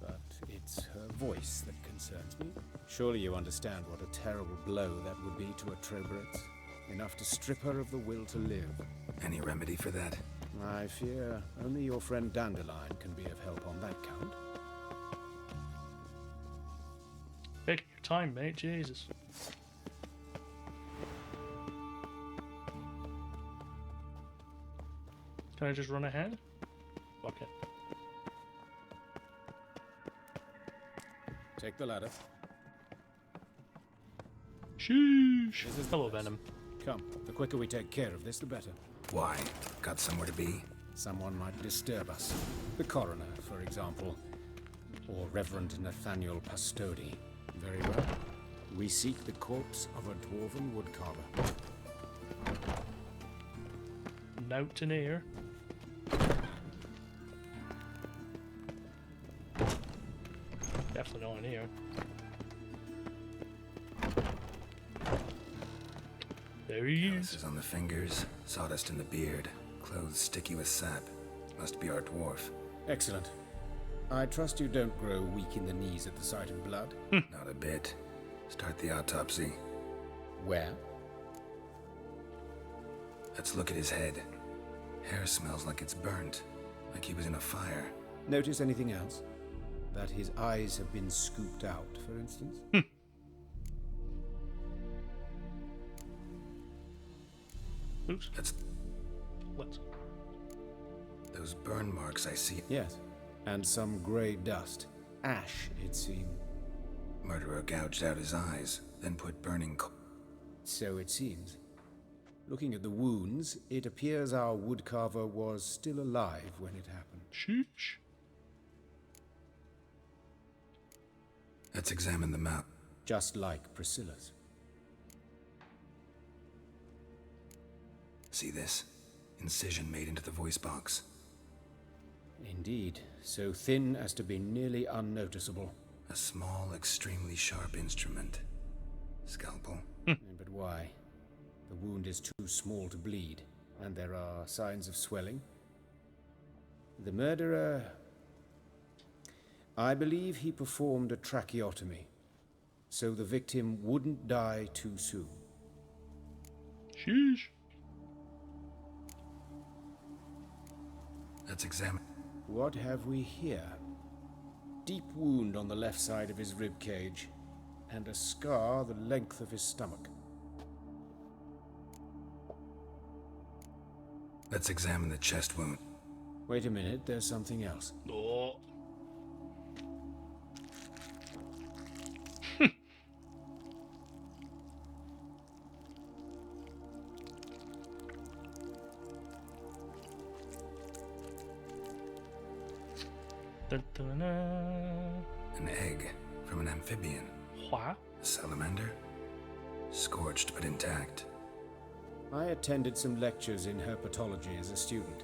but it's her voice that concerns me. Surely you understand what a terrible blow that would be to a Troberet. Enough to strip her of the will to live. Any remedy for that? I fear only your friend Dandelion can be of help on that count. Take your time, mate. Jesus. Can I just run ahead? Fuck it. Take the ladder. Sheesh. Hello, Venom. Come, the quicker we take care of this, the better. Why? Got somewhere to be? Someone might disturb us. The coroner, for example. Or Reverend Nathaniel Pastodi. Very well. We seek the corpse of a dwarven woodcarver. Note to near. Definitely no one here. There he is. Calluses on the fingers, sawdust in the beard, clothes sticky with sap. Must be our dwarf. Excellent. I trust you don't grow weak in the knees at the sight of blood. Not a bit. Start the autopsy. Where? Let's look at his head. Hair smells like it's burnt, like he was in a fire. Notice anything else? That his eyes have been scooped out, for instance? Oops. That's... What? Those burn marks I see. Yes. And some grey dust. Ash, it seemed. Murderer gouged out his eyes, then put burning So it seems. Looking at the wounds, it appears our woodcarver was still alive when it happened. Sheesh. Let's examine the map. Just like Priscilla's. See this? Incision made into the voice box. Indeed, so thin as to be nearly unnoticeable. A small, extremely sharp instrument. Scalpel. But why? The wound is too small to bleed, and there are signs of swelling. The murderer... I believe he performed a tracheotomy, so the victim wouldn't die too soon. Sheesh. Let's examine. What have we here? Deep wound on the left side of his rib cage, and a scar the length of his stomach. Let's examine the chest wound. Wait a minute, there's something else. Oh. An egg from an amphibian. What? A salamander? Scorched but intact. I attended some lectures in herpetology as a student.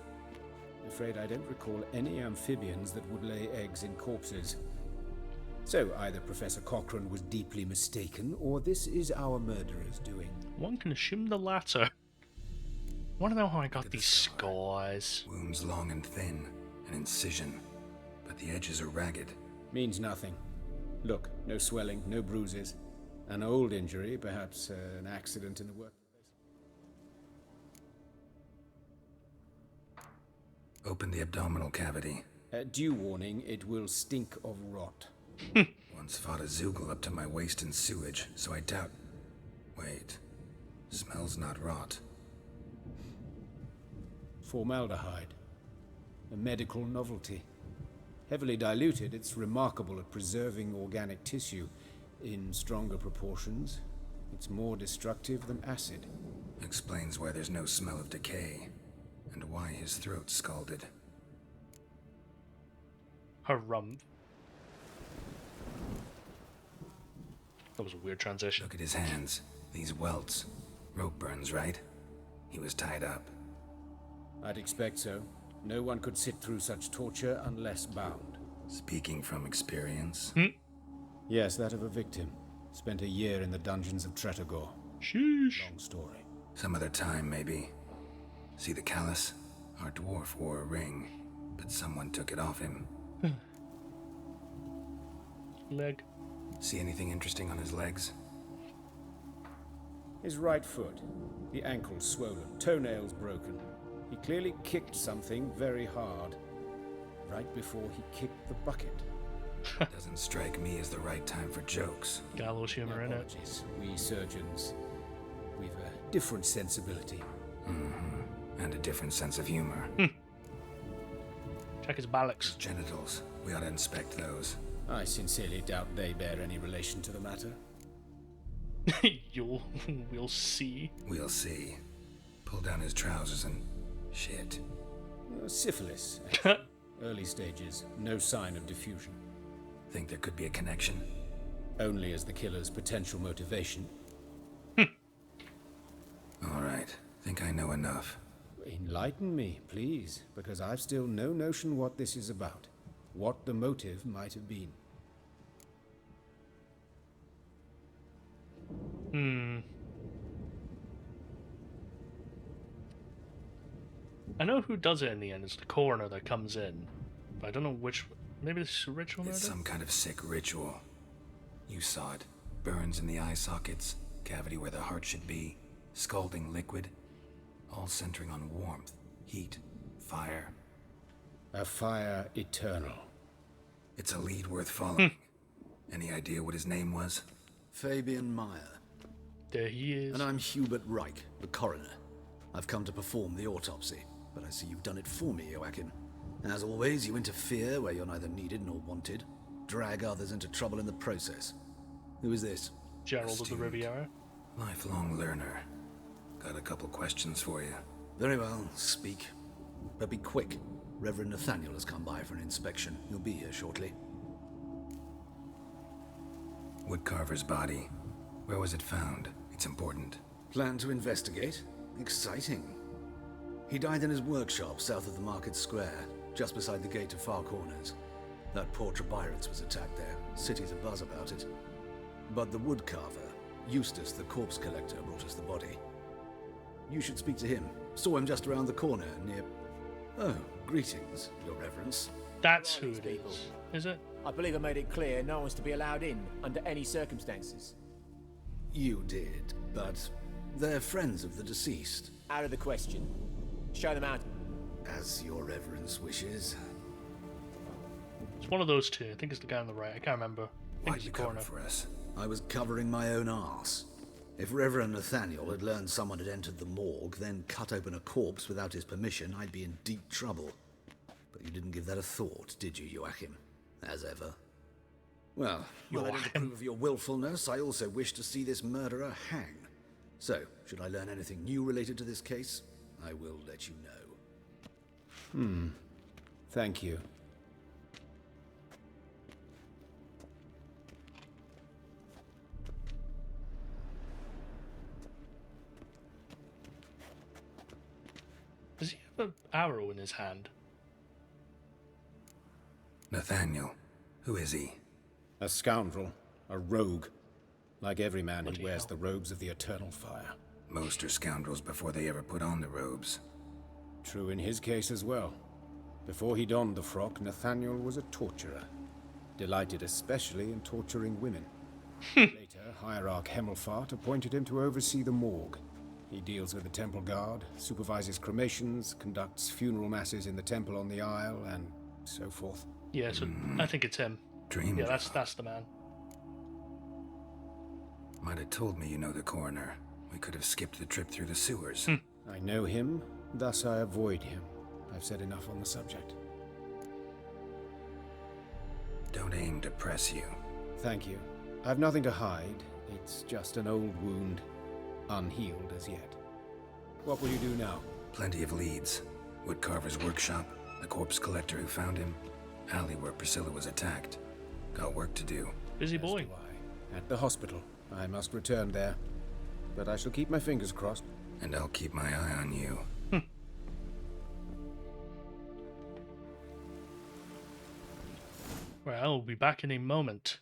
Afraid I don't recall any amphibians that would lay eggs in corpses. So either Professor Cochrane was deeply mistaken, or this is our murderer's doing. One can assume the latter. I want to know how I got these scars. Wounds long and thin, an incision, but the edges are ragged. Means nothing. Look, no swelling, no bruises. An old injury, perhaps an accident in the workplace. Open the abdominal cavity. Due warning, it will stink of rot. Once fought a Zoogle up to my waist in sewage, so I doubt... Wait. Smells not rot. Formaldehyde. A medical novelty. Heavily diluted, it's remarkable at preserving organic tissue. In stronger proportions, it's more destructive than acid. Explains why there's no smell of decay, and why his throat's scalded. Harumph. That was a weird transition. Look at his hands. These welts. Rope burns, right? He was tied up. I'd expect so. No one could sit through such torture unless bound. Speaking from experience? Yes, that of a victim. Spent a year in the dungeons of Tretogor. Sheesh. Long story. Some other time, maybe. See the callus? Our dwarf wore a ring, but someone took it off him. Leg. See anything interesting on his legs? His right foot. The ankle swollen, toenails broken. He clearly kicked something very hard. Right before he kicked the bucket. Doesn't strike me as the right time for jokes. Gallows humor in it. We surgeons, we've a different sensibility. Mm-hmm. And a different sense of humor. Check his ballocks. His genitals. We ought to inspect those. I sincerely doubt they bear any relation to the matter. We'll see. We'll see. Pull down his trousers and... shit. Syphilis. Early stages. No sign of diffusion. Think there could be a connection? Only as the killer's potential motivation. All right. Think I know enough. Enlighten me, please, because I've still no notion what this is about. What the motive might have been. I know who does it in the end. It's the coroner that comes in. But I don't know which... Maybe it's ritual murder? It's some kind of sick ritual. You saw it. Burns in the eye sockets, cavity where the heart should be, scalding liquid, all centering on warmth, heat, fire. A fire eternal. It's a lead worth following. Any idea what his name was? Fabian Meyer. There he is. And I'm Hubert Reich, the coroner. I've come to perform the autopsy, but I see you've done it for me, Joachim. As always, you interfere where you're neither needed nor wanted. Drag others into trouble in the process. Who is this? Gerald of the Riviera. Lifelong learner. Got a couple questions for you. Very well, speak. But be quick. Reverend Nathaniel has come by for an inspection. He'll be here shortly. Woodcarver's body. Where was it found? It's important. Plan to investigate? Exciting. He died in his workshop south of the Market Square, just beside the gate to Far Corners. That poor Trebirates was attacked there. City's abuzz about it. But the woodcarver, Eustace the corpse collector, brought us the body. You should speak to him. Saw him just around the corner near... Oh, greetings, Your Reverence. That's who it is it? I believe I made it clear no one's to be allowed in under any circumstances. You did, but they're friends of the deceased. Out of the question. Show them out. As Your Reverence wishes. It's one of those two. I think it's the guy on the right. I can't remember. I think it's the corner. For us? I was covering my own arse. If Reverend Nathaniel had learned someone had entered the morgue, then cut open a corpse without his permission, I'd be in deep trouble. But you didn't give that a thought, did you, Joachim? As ever. Well, whether to prove of your willfulness, I also wish to see this murderer hang. So, should I learn anything new related to this case, I will let you know. Thank you. Does he have an arrow in his hand? Nathaniel. Who is he? A scoundrel. A rogue. Like every man who wears the robes of the eternal fire. Most are scoundrels before they ever put on the robes. True in his case as well. Before he donned the frock, Nathaniel was a torturer. Delighted especially in torturing women. Later, Hierarch Hemmelfart appointed him to oversee the morgue. He deals with the temple guard, supervises cremations, conducts funeral masses in the temple on the Isle, and so forth. Yeah, so I think it's him. Dream Yeah, that's the man. Might have told me you know the coroner. We could have skipped the trip through the sewers. I know him, thus I avoid him. I've said enough on the subject. Don't aim to press you. Thank you. I've nothing to hide. It's just an old wound, unhealed as yet. What will you do now? Plenty of leads. Woodcarver's workshop, the corpse collector who found him, alley where Priscilla was attacked. Got work to do. Busy boy. At the hospital. I must return there. But I shall keep my fingers crossed. And I'll keep my eye on you. Well, I'll be back in a moment.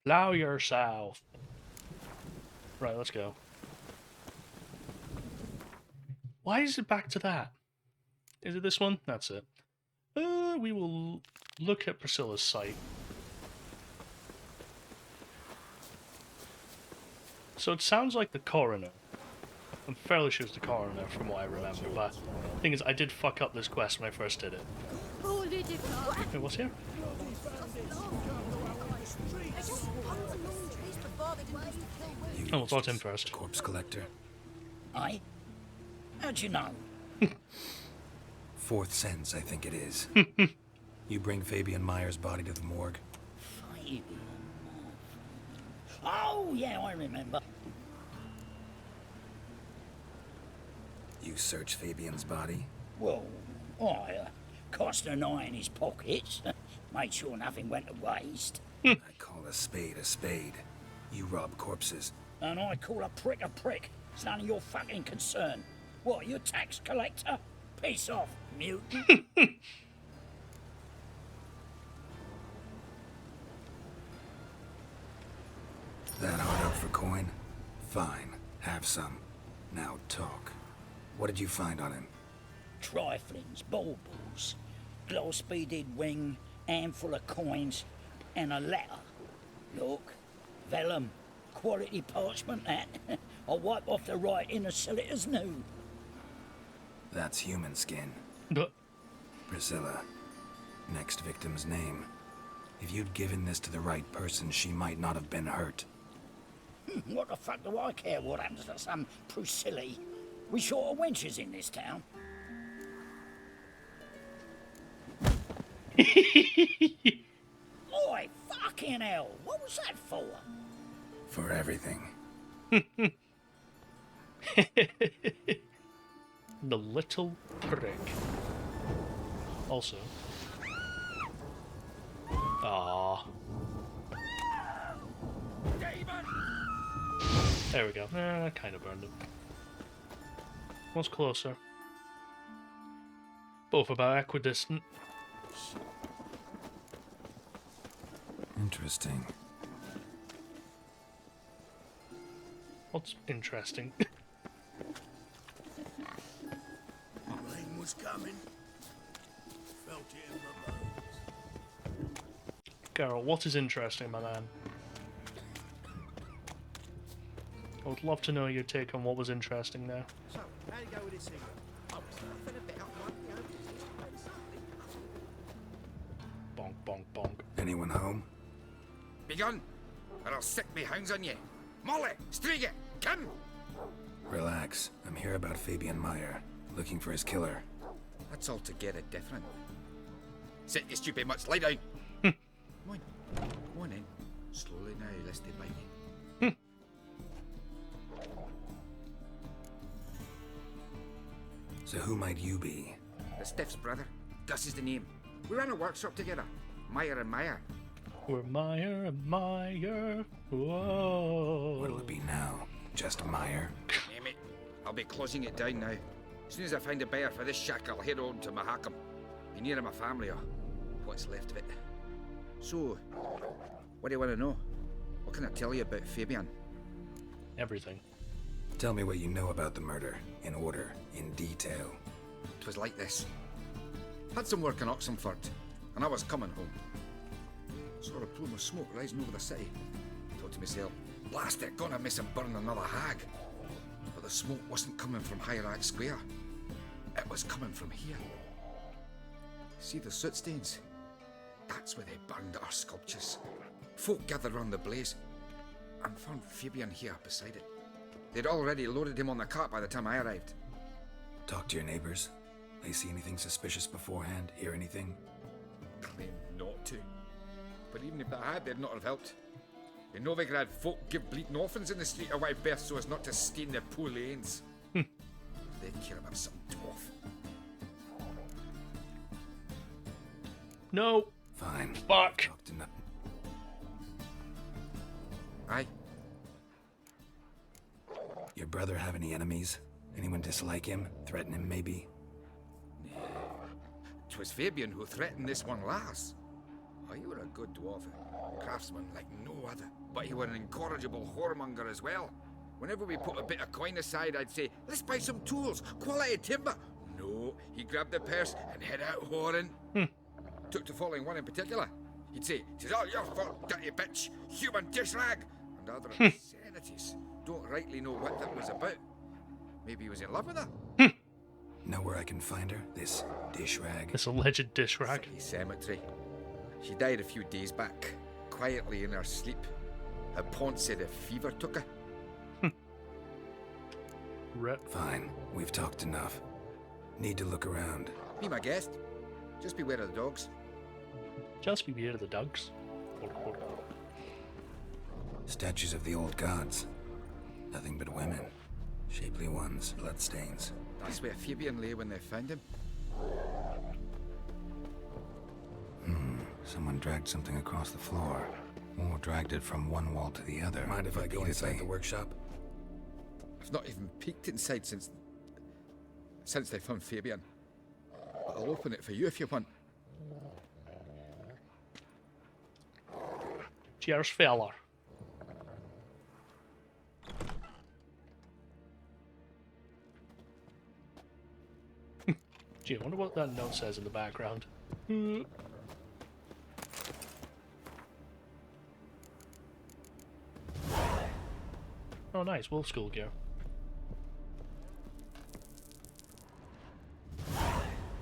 Allow yourself. Right, let's go. Why is it back to that? Is it this one? That's it. We will look at Priscilla's site. So it sounds like the coroner. I'm fairly sure it's the coroner from what I remember, but the thing is, I did fuck up this quest when I first did it. Wait, what's here? Oh, we'll talk to him first. Corpse collector. Aye? How'd you know? Fourth sense, I think it is. You bring Fabian Meyer's body to the morgue. Fabian. Oh, yeah, I remember. You search Fabian's body? Well, I cast an eye in his pockets. Made sure nothing went to waste. I call a spade a spade. You rob corpses. And I call a prick a prick. It's none of your fucking concern. What, you a tax collector? Peace off, mutant. That hard up for coin? Fine, have some. Now talk. What did you find on him? Triflings, baubles, glass-beaded wing, handful of coins, and a letter. Look, vellum, quality parchment that. I'll wipe off the writing and sell it as new. That's human skin. Priscilla. Next victim's name. If you'd given this to the right person, she might not have been hurt. What the fuck do I care what happens to some Priscilla? We short of wenches in this town. Oi, fucking hell! What was that for? For everything. The little prick. Also. Ah. There we go. I kind of burned it. What's closer? Both about equidistant. Interesting. What's interesting? Rain was coming. Felt it in my bones. Garrel, what is interesting, my man? I would love to know your take on what was interesting there. So, how do you go with this thing? I was laughing a bit up my own business. Bonk, bonk, bonk. Anyone home? Begun, or I'll sick me hounds on you. Molly, Striga, come! Relax. I'm here about Fabian Meyer, looking for his killer. That's altogether different. Sit, you stupid much, lie down. Come on, go on in. Slowly now, lest they bite you. So who might you be? The Stiff's brother. Gus is the name. We ran a workshop together. Meyer and Meyer. We're Meyer and Meyer. Whoa. What'll it be now? Just Meyer? Name it. I'll be closing it down now. As soon as I find a buyer for this shack, I'll head on to Mahakam. Be near my family, or what's left of it. So, what do you want to know? What can I tell you about Fabian? Everything. Tell me what you know about the murder, in order, in detail. It was like this. Had some work in Oxenford, and I was coming home. Saw a plume of smoke rising over the city. Thought to myself, blast it, gonna miss and burn another hag. But the smoke wasn't coming from Hierarch Square. It was coming from here. See the soot stains? That's where they burned our sculptures. Folk gathered round the blaze, and found Fabian here beside it. They'd already loaded him on the cart by the time I arrived. Talk to your neighbors. They see anything suspicious beforehand? Hear anything? Claim not to. But even if they had, they'd not have helped. In Novigrad, folk give bleating orphans in the street a wide berth so as not to stain their poor lanes. They'd care about some dwarf. No. Fine. Fuck. Aye. Your brother have any enemies? Anyone dislike him? Threaten him, maybe? 'Twas Fabian who threatened this one last. Oh, you were a good dwarf, a craftsman like no other. But you were an incorrigible whoremonger as well. Whenever we put a bit of coin aside, I'd say, let's buy some tools, quality timber. No, he grabbed the purse and head out whoring. Took to following one in particular. He'd say, "'Tis all your fault, dirty bitch, human dish rag," and other obscenities. Don't rightly know what that was about. Maybe he was in love with her. Know where I can find her? This dish rag? This alleged dish rag. City cemetery. She died a few days back, quietly in her sleep. Her paunch said a fever took her. Rip. Fine, we've talked enough. Need to look around. Be my guest. Just beware of the dogs. Just beware of the dogs. Statues of the old gods. Nothing but women. Shapely ones, bloodstains. That's where Fabian lay when they found him. Someone dragged something across the floor. Or dragged it from one wall to the other. Mind if I go inside the workshop? I've not even peeked inside since they found Fabian. But I'll open it for you if you want. Cheers, fella. Gee, I wonder what that note says in the background. Oh, nice. Wolf school gear.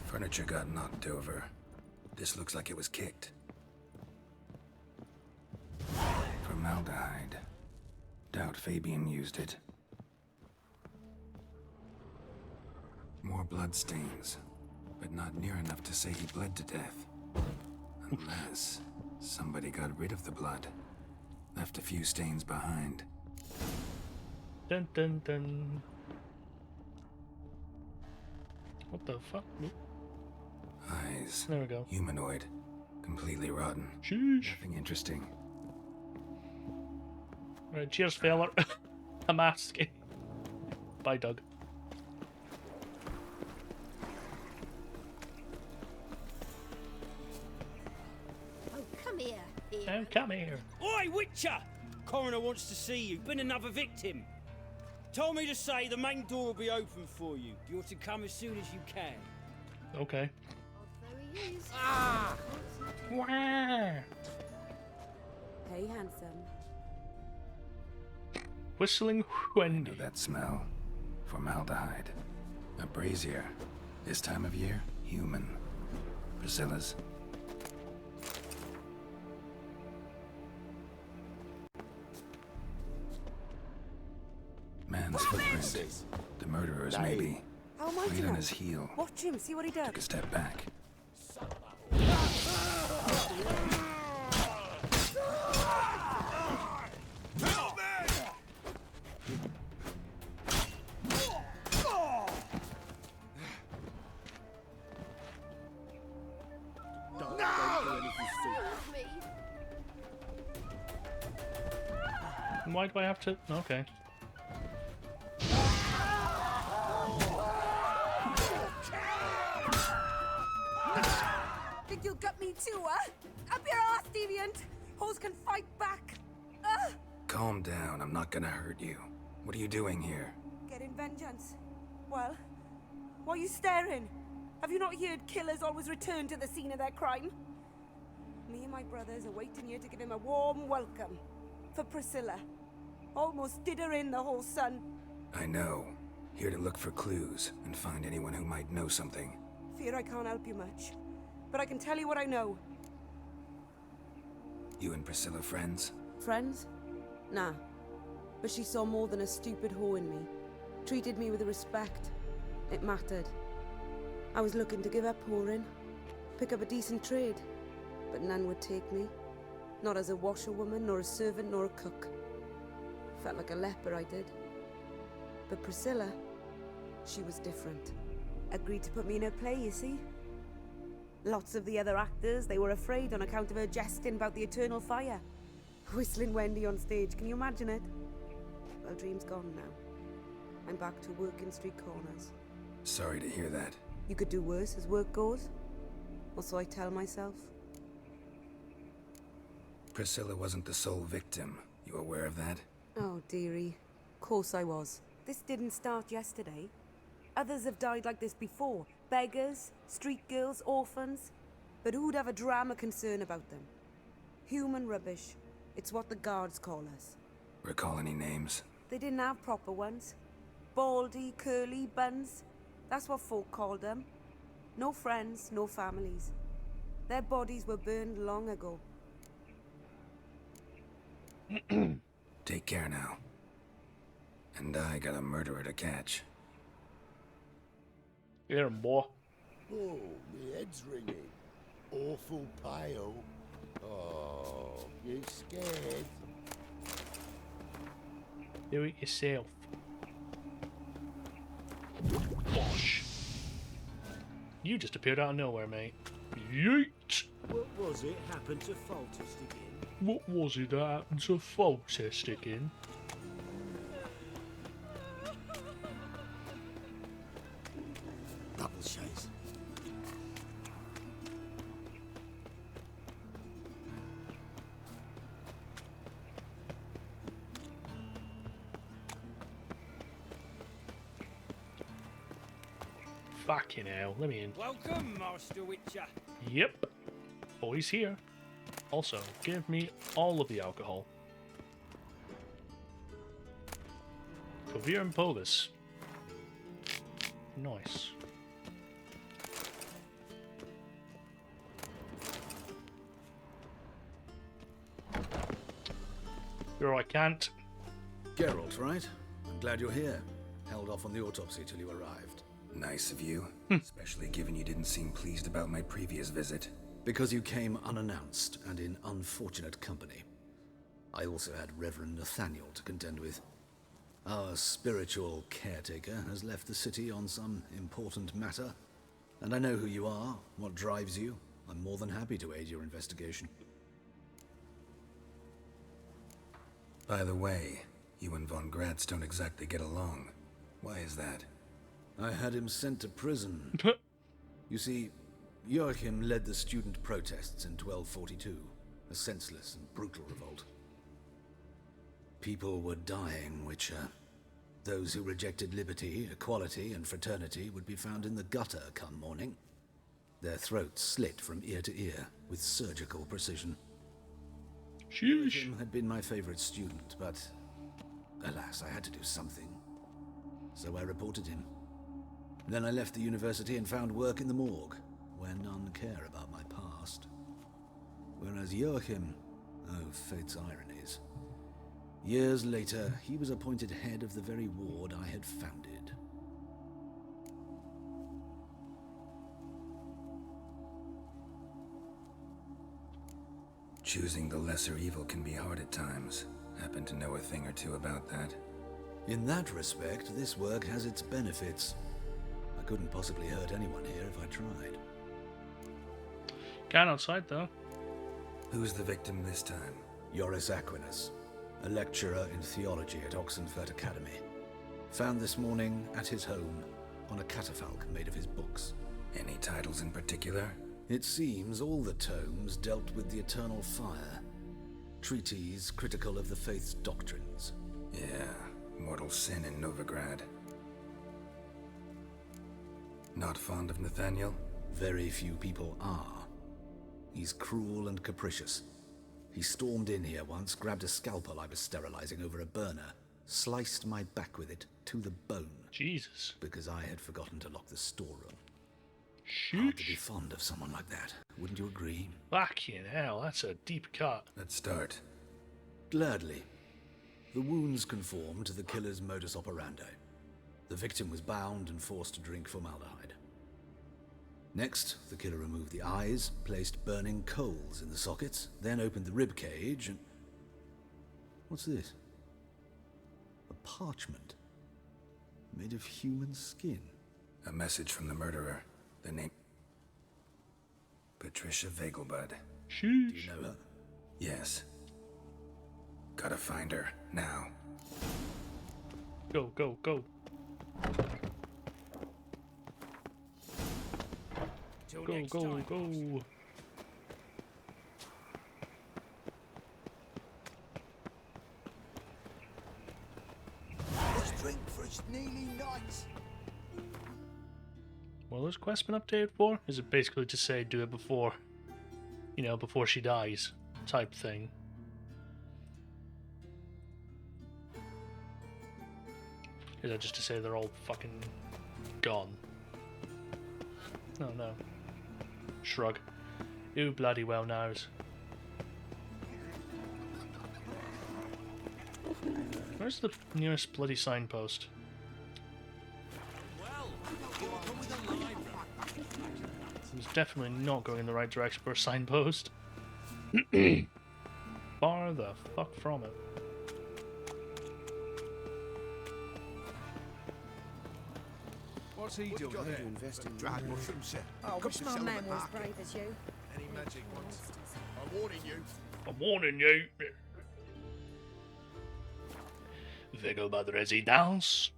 Furniture got knocked over. This looks like it was kicked. Formaldehyde. Doubt Fabian used it. More blood stains, but not near enough to say he bled to death. Unless somebody got rid of the blood. Left a few stains behind. Dun dun dun. What the fuck? Nope. Eyes. There we go. Humanoid. Completely rotten. Sheesh. Nothing interesting. Right, cheers, fella. A mask. Bye, Doug. Oh, come here. Oh, come here. Oi, Witcher! Coroner wants to see you. Been another victim. Told me to say the main door will be open for you. You're to come as soon as you can. Okay. There he is. Ah! Wah. Hey, handsome. Whistling Wendy. Know that smell? Formaldehyde. A brazier. This time of year, human. Priscilla's. Man's footprint. The murderer's, maybe. How am I Weight to on know? his heel. Watch him, see what he does. Took a step back. Why do I have to? Okay. Think you'll gut me too, huh? Up your ass, deviant! Hoes can fight back! Calm down, I'm not gonna hurt you. What are you doing here? Getting vengeance. Well, why are you staring? Have you not heard killers always return to the scene of their crime? Me and my brothers are waiting here to give him a warm welcome. For Priscilla. Almost did her in, the whole son. I know. Here to look for clues and find anyone who might know something. Fear I can't help you much. But I can tell you what I know. You and Priscilla friends? Friends? Nah. But she saw more than a stupid whore in me. Treated me with respect. It mattered. I was looking to give up whoring. Pick up a decent trade. But none would take me. Not as a washerwoman, nor a servant, nor a cook. Felt like a leper, I did. But Priscilla, she was different. Agreed to put me in her play, you see? Lots of the other actors, they were afraid on account of her jesting about the eternal fire. Whistling Wendy on stage, can you imagine it? Well, dream's gone now. I'm back to working street corners. Sorry to hear that. You could do worse as work goes. Or so I tell myself. Priscilla wasn't the sole victim. You aware of that? Oh, dearie. Course I was. This didn't start yesterday. Others have died like this before. Beggars, street girls, orphans. But who'd have a drama concern about them? Human rubbish. It's what the guards call us. Recall any names? They didn't have proper ones. Baldy, curly, buns. That's what folk called them. No friends, no families. Their bodies were burned long ago. Take care now. And I got a murderer to catch. Get him, boy. Oh, my head's ringing. Awful pale. Oh, you scared? Do it yourself. Bosh. You just appeared out of nowhere, mate. Yeet! What was it happened to falter sticking? What was it that happened to falter sticking? Double chase. Fucking hell, let me in. Welcome, Master Witcher. Yep. Boys here. Also, give me all of the alcohol. Kovir and Povis. Nice. Sure, I can't. Geralt, right? I'm glad you're here. Held off on the autopsy till you arrived. Nice of you, especially given you didn't seem pleased about my previous visit. Because you came unannounced and in unfortunate company. I also had Reverend Nathaniel to contend with. Our spiritual caretaker has left the city on some important matter, and I know who you are, what drives you. I'm more than happy to aid your investigation. By the way, you and von Gratz don't exactly get along. Why is that? I had him sent to prison. You see, Joachim led the student protests in 1242, a senseless and brutal revolt. People were dying, Witcher. Those who rejected liberty, equality, and fraternity would be found in the gutter come morning. Their throats slit from ear to ear with surgical precision. Joachim had been my favorite student, but alas, I had to do something. So I reported him. Then I left the university and found work in the morgue, where none care about my past. Whereas Joachim, oh, fate's ironies. Years later, he was appointed head of the very ward I had founded. Choosing the lesser evil can be hard at times. Happen to know a thing or two about that. In that respect, this work has its benefits. I couldn't possibly hurt anyone here if I tried. Can outside, though. Who's the victim this time? Joris Aquinas, a lecturer in theology at Oxenfurt Academy. Found this morning at his home on a catafalque made of his books. Any titles in particular? It seems all the tomes dealt with the eternal fire. Treatises critical of the faith's doctrines. Yeah, mortal sin in Novigrad. Not fond of Nathaniel? Very few people are. He's cruel and capricious. He stormed in here once, grabbed a scalpel I was sterilizing over a burner, sliced my back with it to the bone. Jesus. Because I had forgotten to lock the storeroom. Sheesh. Hard to be fond of someone like that, wouldn't you agree? Fucking hell, that's a deep cut. Let's start. Gladly. The wounds conform to the killer's modus operandi. The victim was bound and forced to drink formaldehyde. Next, the killer removed the eyes, placed burning coals in the sockets, then opened the rib cage and... What's this? A parchment. Made of human skin. A message from the murderer. The name... Patricia Vegelbud. Sheesh. Do you know her? Yes. Gotta find her, now. Go, go, go. Go, go, go. Let's drink for it's nearly night. Well, has quest been updated for? Is it basically to say do it before, you know, before she dies type thing? Is that just to say they're all fucking gone? No, no. Shrug. Who bloody well knows. Where's the nearest bloody signpost? It's definitely not going in the right direction for a signpost. Far the fuck from it. What's he doing there? Dried mushrooms, sir. I wish my man was brave as you. Any magic ones? I'm warning you. I'm warning you. Vegelbud Residence.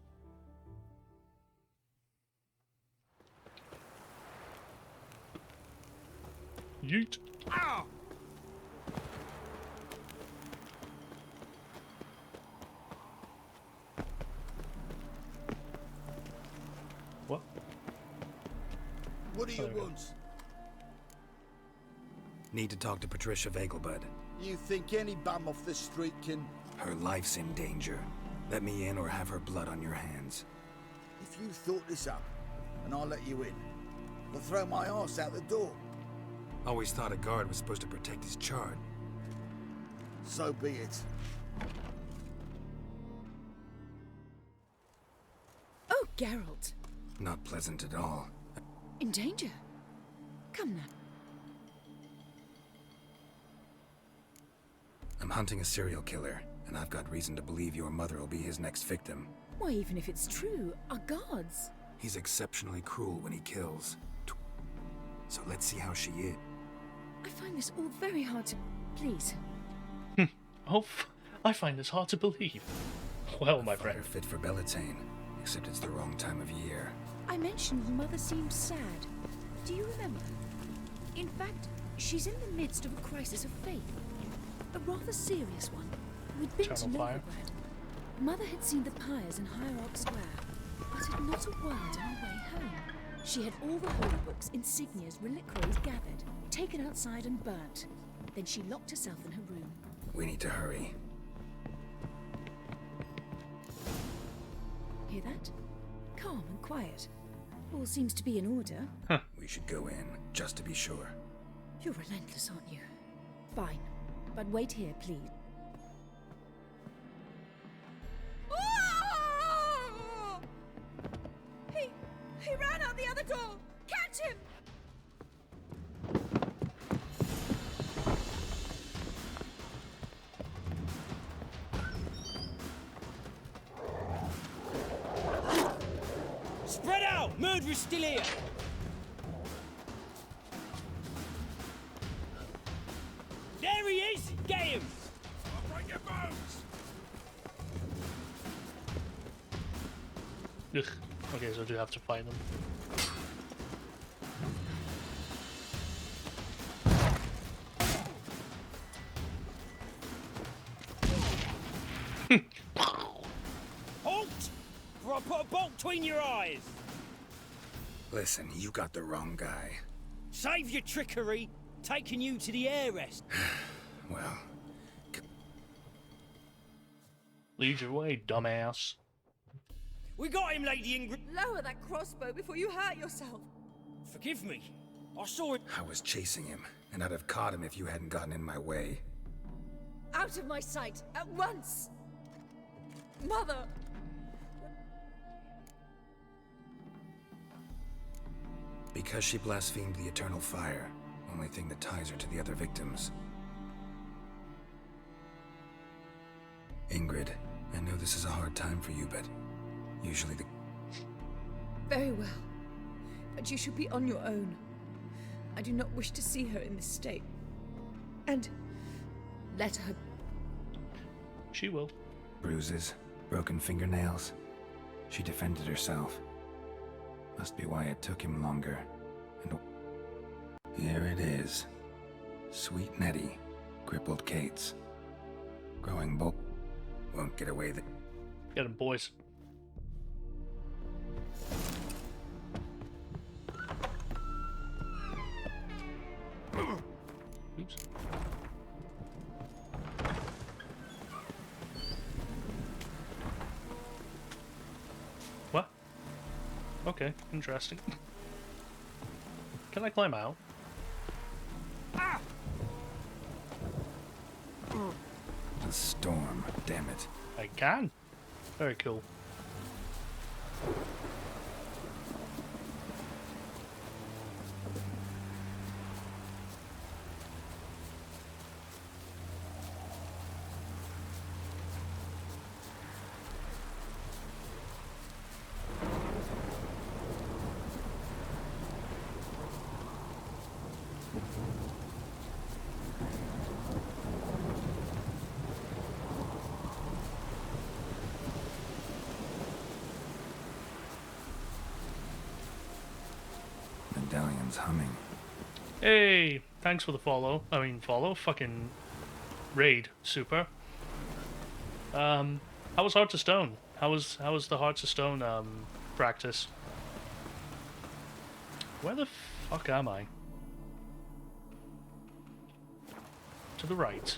Yeet. Ow! What? What do you want? Need to talk to Patricia Vegelbud. You think any bum off the street can... Her life's in danger. Let me in or have her blood on your hands. If you thought this up, and I'll let you in, I'll throw my arse out the door. Always thought a guard was supposed to protect his chard. So be it. Oh, Geralt. Not pleasant at all. In danger? Come now. I'm hunting a serial killer, and I've got reason to believe your mother will be his next victim. Why, even if it's true, our guards. He's exceptionally cruel when he kills. So let's see how she is. I find this all very hard to... Please. I find this hard to believe. Well, my friend. Fit for Bellatane, except it's the wrong time of year. I mentioned Mother seemed sad. Do you remember? In fact, she's in the midst of a crisis of faith. A rather serious one. We'd been to Novigrad. Mother had seen the pyres in Hierarch Square, but had not a word on her way home. She had all the holy books, insignias, reliquaries gathered, taken outside and burnt. Then she locked herself in her room. We need to hurry. Hear that? Calm and quiet. All seems to be in order. We should go in, just to be sure. You're relentless, aren't you? Fine. But wait here, please. Oh! He ran out the other door! Catch him! Spread out! Murderer's still here! There he is! Get him! I'll break your bones! Ugh. Okay, so I do have to find them. Halt! Or I'll put a bolt between your eyes! Listen, you got the wrong guy. Save your trickery! Taking you to the heiress. Well... Lead your way, dumbass. We got him, Lady Ingrid. Lower that crossbow before you hurt yourself. Forgive me. I saw it. I was chasing him, and I'd have caught him if you hadn't gotten in my way. Out of my sight, at once! Mother! Because she blasphemed the eternal fire. Only thing that ties her to the other victims. Ingrid, I know this is a hard time for you, but usually the... Very well. But you should be on your own. I do not wish to see her in this state. And let her... She will. Bruises, broken fingernails. She defended herself. Must be why it took him longer. And here it is. Sweet Nettie, crippled Kate's. Growing bull won't get away that. Get him, boys. Oops. What? Okay, interesting. Can I climb out? Ah! The storm, damn it. I can. Very cool. Dandelions humming. Hey, thanks for the follow. I mean, follow? Fucking raid. Super. How was Hearts of Stone? How was the Hearts of Stone practice? Where the fuck am I? To the right.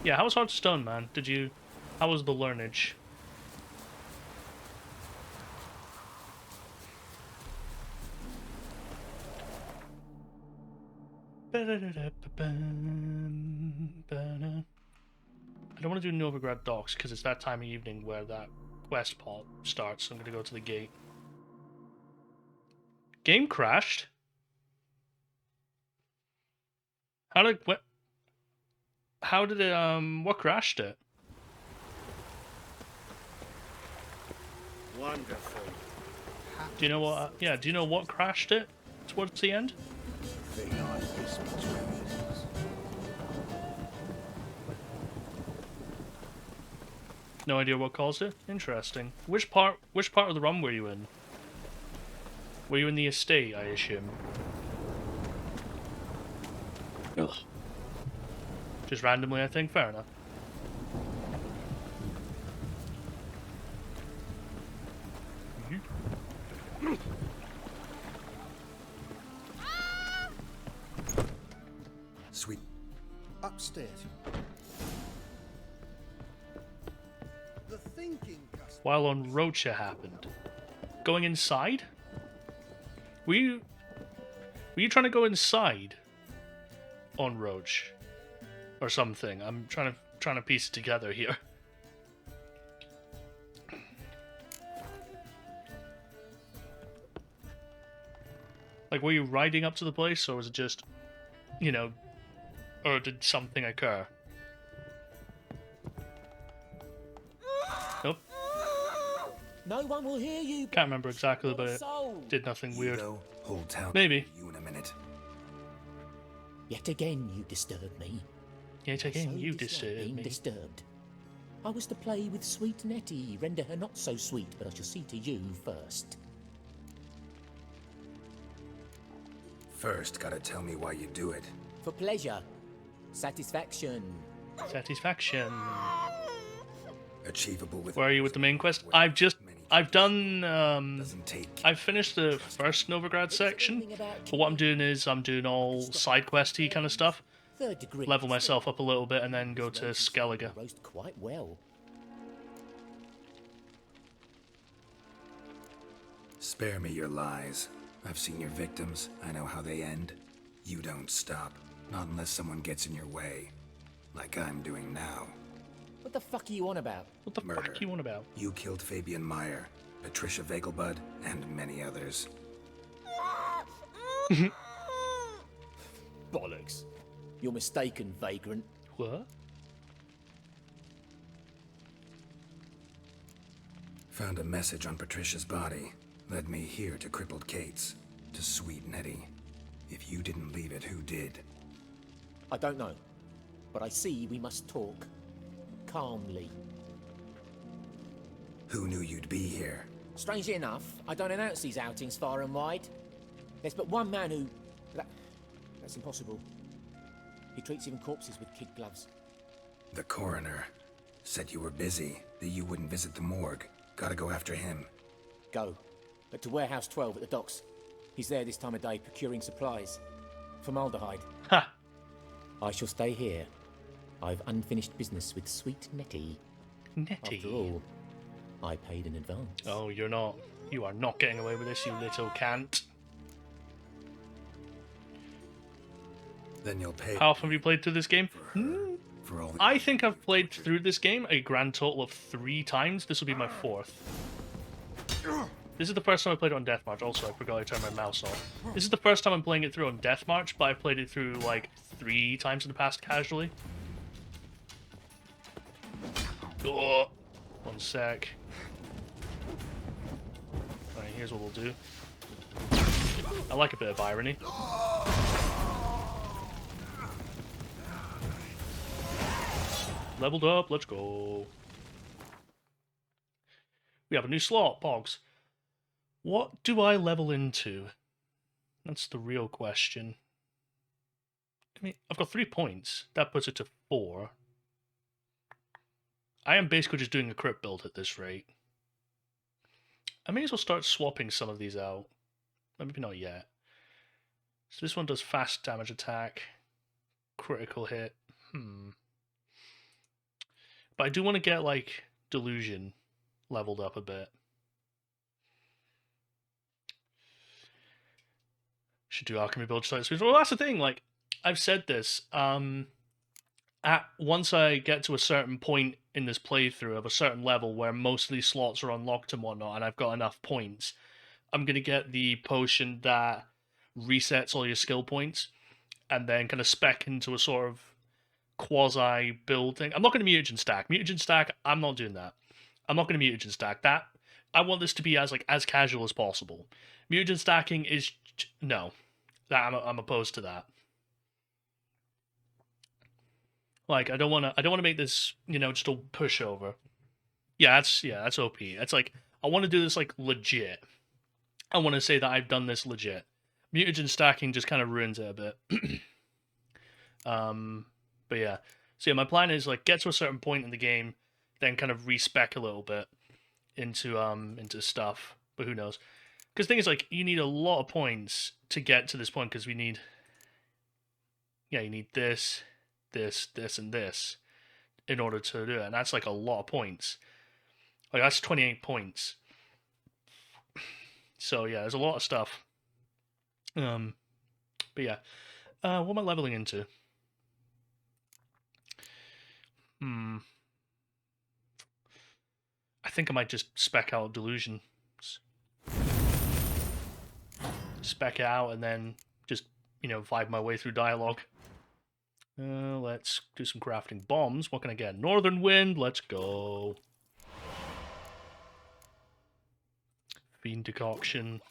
Yeah, how was Hearthstone, man? How was the learnage? I don't want to do Novigrad Docks because it's that time of evening where that quest pot starts. So I'm going to go to the gate. Game crashed? How did it, what crashed it? Wonderful. Do you know what, do you know what crashed it towards the end? No idea what caused it? Interesting. Which part of the run were you in? Were you in the estate, I assume? Ugh. Just randomly, I think. Fair enough. Sweet. Upstairs. The thinking customer. While on Rocha happened. Going inside? Were you trying to go inside on Roach or something? I'm trying to piece it together here. Like, were you riding up to the place, or was it just, you know, or did something occur? Nope. No one will hear you. Can't remember exactly, but it did nothing weird. Hold town. Maybe. You in a minute. Yet again you disturb me. Yet again you disturb me. Disturbed. I was to play with sweet Nettie, render her not so sweet, but I shall see to you first. First, gotta tell me why you do it. For pleasure. Satisfaction. Satisfaction. Achievable with. Where are you with the main quest? I've done, I've finished the first Novigrad section, but what I'm doing is I'm doing all side questy kind of stuff. Level myself up a little bit and then go to Skellige. Roast quite well. Spare me your lies. I've seen your victims. I know how they end. You don't stop. Not unless someone gets in your way. Like I'm doing now. What the fuck are you on about? What the fuck are you on about? You killed Fabian Meyer, Patricia Vegelbud, and many others. Bollocks. You're mistaken, vagrant. What? Found a message on Patricia's body. Led me here to crippled Kate's. To sweet Nettie. If you didn't leave it, who did? I don't know. But I see we must talk. Calmly. Who knew you'd be here? Strangely enough, I don't announce these outings far and wide. There's but one man who... That's impossible. He treats even corpses with kid gloves. The coroner. Said you were busy, that you wouldn't visit the morgue. Gotta go after him. Go. But to Warehouse 12 at the docks. He's there this time of day procuring supplies. Formaldehyde. Ha! I shall stay here. I've unfinished business with sweet Nettie. Nettie? After all, I paid in advance. Oh, you're not. You are not getting away with this, you little cant. Then you'll pay. How often have you played through this game? For all I think I've played through this game a grand total of 3 times. This will be my 4th. This is the first time I played it on Death March. Also, I forgot I turned my mouse off. This is the first time I'm playing it through on Death March, but I've played it through like 3 times in the past casually. Oh, one sec. Alright, here's what we'll do. I like a bit of irony. Leveled up, let's go. We have a new slot, Pogs. What do I level into? That's the real question. I mean, I've got 3 points. That puts it to 4. I am basically just doing a crit build at this rate. I may as well start swapping some of these out. Maybe not yet. So this one does fast damage attack, critical hit. But I do want to get, like, Delusion leveled up a bit. Should do alchemy build slightly speed. Well, that's the thing. Like, I've said this. Once I get to a certain point in this playthrough of a certain level where most of these slots are unlocked and whatnot, and I've got enough points, I'm gonna get the potion that resets all your skill points, and then kind of spec into a sort of quasi build thing. I'm not going to mutagen stack. Mutagen stack, I'm not doing that. I'm not going to mutagen stack that. I want this to be as casual as possible. Mutagen stacking is no. That I'm opposed to that. Like, I don't want to make this, just a pushover. Yeah, that's OP. It's like, I want to do this like legit. I want to say that I've done this legit. Mutagen stacking just kind of ruins it a bit. But yeah, so yeah, my plan is like get to a certain point in the game, then kind of respec a little bit into stuff. But who knows? Because the thing is, like, you need a lot of points to get to this point. Because you need this, and this in order to do it, and that's like a lot of points. Like that's 28 points. So yeah, there's a lot of stuff. But yeah, what am I leveling into? I think I might just spec out Delusions. Spec it out and then just, vibe my way through dialogue. Let's do some crafting bombs. What can I get? Northern Wind, let's go. Fiend Decoction.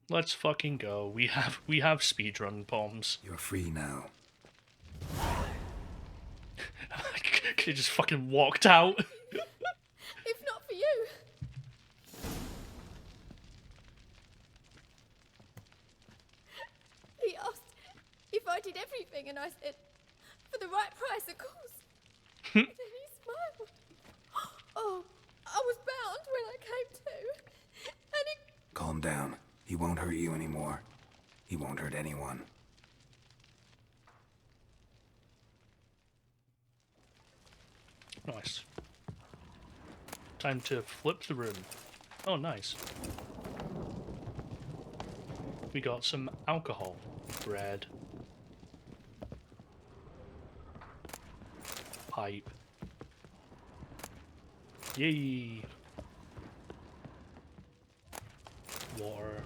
Let's fucking go. We have speedrun bombs. You're free now. He just fucking walked out. If not for you. He asked if I did everything, and I said, for the right price, of course. And then he smiled. Oh, I was bound when I came to. And he... Calm down. He won't hurt you anymore. He won't hurt anyone. Nice. Time to flip the room. Oh, nice. We got some alcohol. Bread. Pipe. Yay! Water.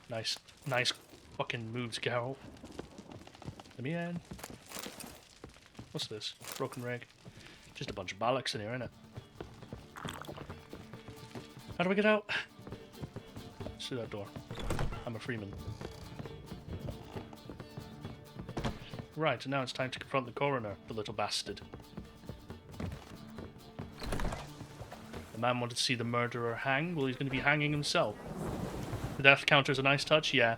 Nice fucking moves, Carol. Let me in. What's this? Broken rig. Just a bunch of bollocks in here, innit? How do I get out? Let's do that door. I'm a freeman. Right, and now it's time to confront the coroner, the little bastard. The man wanted to see the murderer hang. Well, he's going to be hanging himself. The death counter is a nice touch, yeah.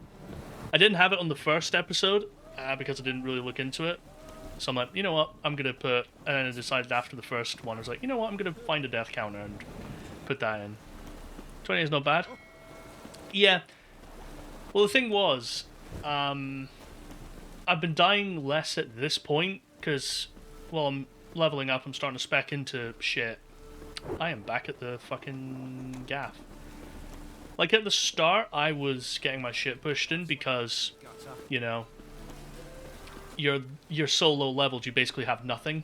I didn't have it on the first episode, because I didn't really look into it. So I'm like, you know what, I'm going to put... And then I decided after the first one, I was like, you know what, I'm going to find a death counter and put that in. 20 is not bad. Yeah. Well, the thing was, I've been dying less at this point, because, well, I'm leveling up, I'm starting to spec into shit. I am back at the fucking gaff. Like, at the start, I was getting my shit pushed in because, you know, you're so low leveled, you basically have nothing.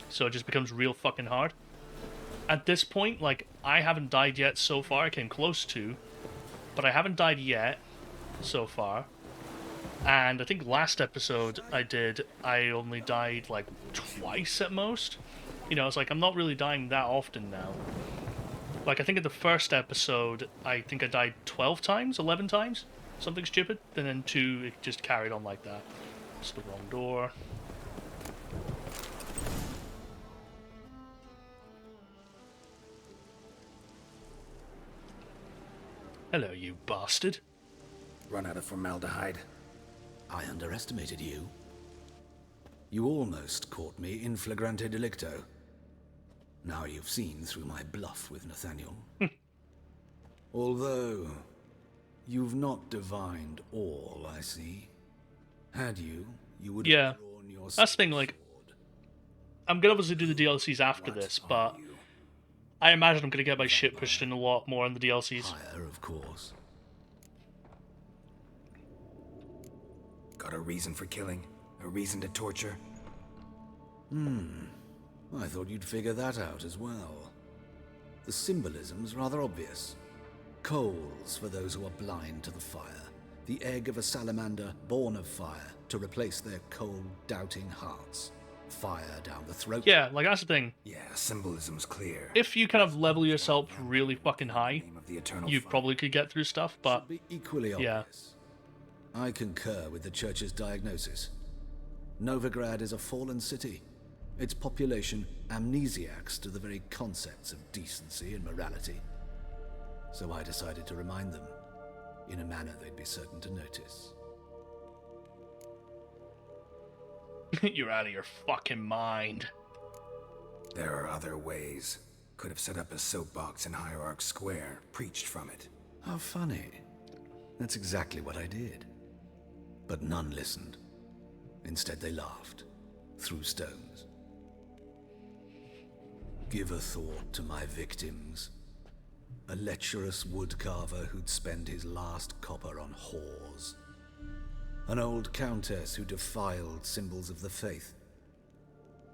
So it just becomes real fucking hard. At this point, like, I haven't died yet so far. I came close to, but I haven't died yet so far. And I think last episode I only died, like, twice at most. You know, it's like, I'm not really dying that often now. Like, I think in the first episode, I think I died 12 times, 11 times? Something stupid. And then 2, it just carried on like that. It's the wrong door. Hello, you bastard. Run out of formaldehyde. I underestimated you. You almost caught me in flagrante delicto. Now you've seen through my bluff with Nathaniel. Although, you've not divined all, I see. Had you, you would have drawn your that's the thing, like, I'm gonna obviously do the DLCs after this, but I imagine I'm gonna get my shit pushed in a lot more in the DLCs. Higher, of course. Got a reason for killing? A reason to torture? I thought you'd figure that out as well. The symbolism's rather obvious. Coals for those who are blind to the fire. The egg of a salamander born of fire to replace their cold, doubting hearts. Fire down the throat. Yeah, like, that's the thing. Yeah, symbolism's clear. If you kind of level yourself really fucking high, you fire. probably could get through stuff, but... Be equally obvious. I concur with the Church's diagnosis. Novigrad is a fallen city. Its population amnesiacs to the very concepts of decency and morality. So I decided to remind them, in a manner they'd be certain to notice. You're out of your fucking mind. There are other ways. Could have set up a soapbox in Hierarch Square, preached from it. How funny. That's exactly what I did. But none listened. Instead they laughed, threw stones. Give a thought to my victims. A lecherous woodcarver who'd spend his last copper on whores. An old countess who defiled symbols of the faith.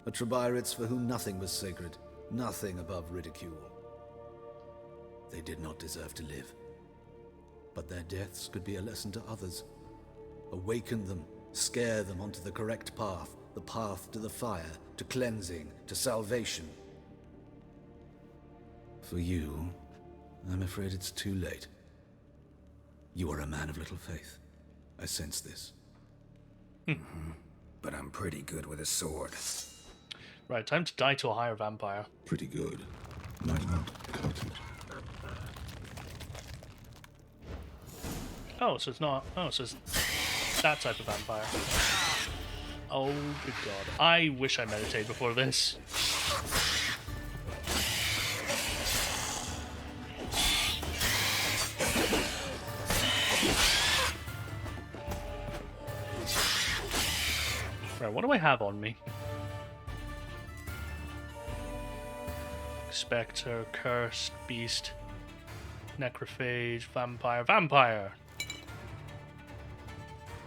A Trebirates for whom nothing was sacred, nothing above ridicule. They did not deserve to live. But their deaths could be a lesson to others. Awaken them, scare them onto the correct path, the path to the fire, to cleansing, to salvation. For you, I'm afraid it's too late. You are a man of little faith. I sense this. But I'm pretty good with a sword. Right, time to die to a higher vampire. Pretty good. Might not cut it. Oh, so it's not... Oh, so it's that type of vampire. Oh, good god. I wish I meditated before this. Right, what do I have on me? Spectre, Cursed, Beast, Necrophage, Vampire, Vampire!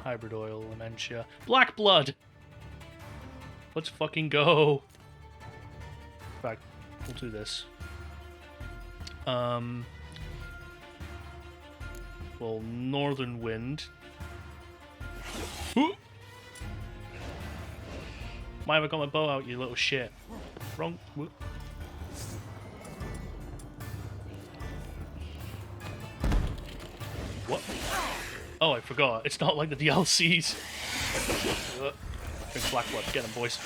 Hybrid Oil, Dementia, Black Blood! Let's fucking go! In fact, we'll do this. Well, Northern Wind. Ooh. Why have I got my bow out, you little shit? Wrong. Whoop. What? Oh, I forgot. It's not like the DLCs. Drink black blood. Get them, boys.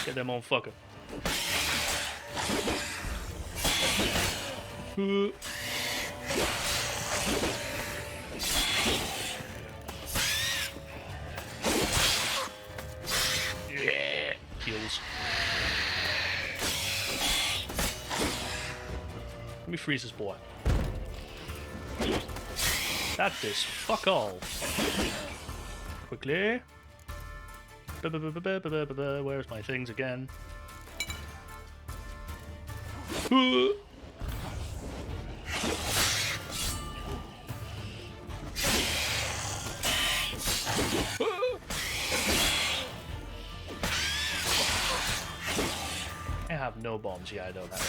Get them on fucker. Yeah, heals. Let me freeze this boy. That is fuck all. Quickly. Where's my things again? I have no bombs. Yeah, I don't have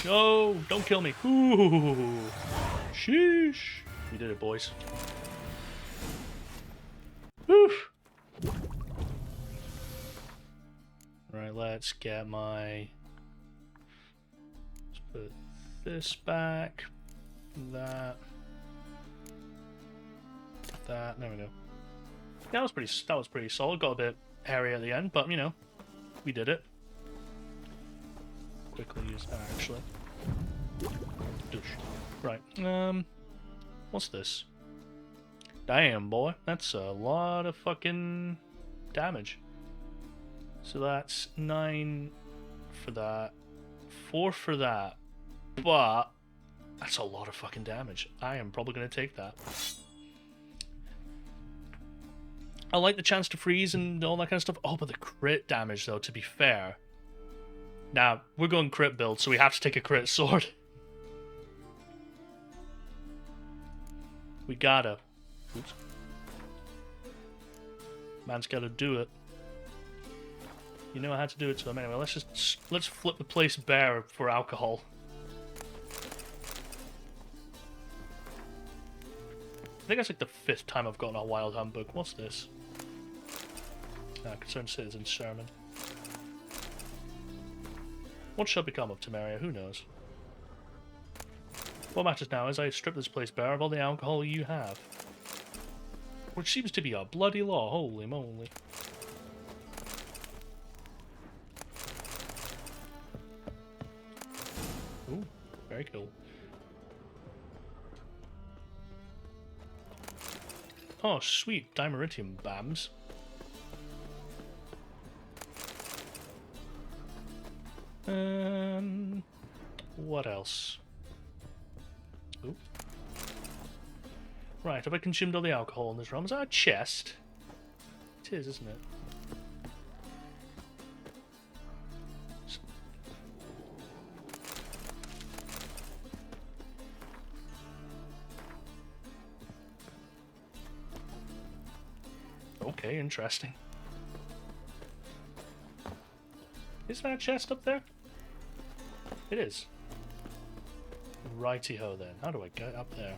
No, don't kill me. Ooh. Sheesh. We did it, boys. Oof. Right, let's get my... Let's put this back. That. There we go. Yeah, that was pretty solid. Got a bit area at the end, but you know, we did it. Quickly use that actually. Douche. Right. What's this? Damn, boy, that's a lot of fucking damage. So that's 9 for that, 4 for that, but that's a lot of fucking damage. I am probably gonna take that. I like the chance to freeze and all that kind of stuff. Oh, but the crit damage, though, to be fair. Now, we're going crit build, so we have to take a crit sword. We gotta. Oops. Man's gotta do it. You know I had to do it to him anyway. Let's flip the place bare for alcohol. I think that's like the 5th time I've gotten a wild handbook. What's this? Concerned citizen sermon. What shall become of Temeria? Who knows? What matters now is I strip this place bare of all the alcohol you have. Which seems to be a bloody law, holy moly. Ooh, very cool. Oh, sweet, Dimeritium BAMs. What else? Ooh. Right, have I consumed all the alcohol in this realm? Is that a chest? It is, isn't it? Okay, interesting. Is that a chest up there? It is. Righty-ho then. How do I get up there?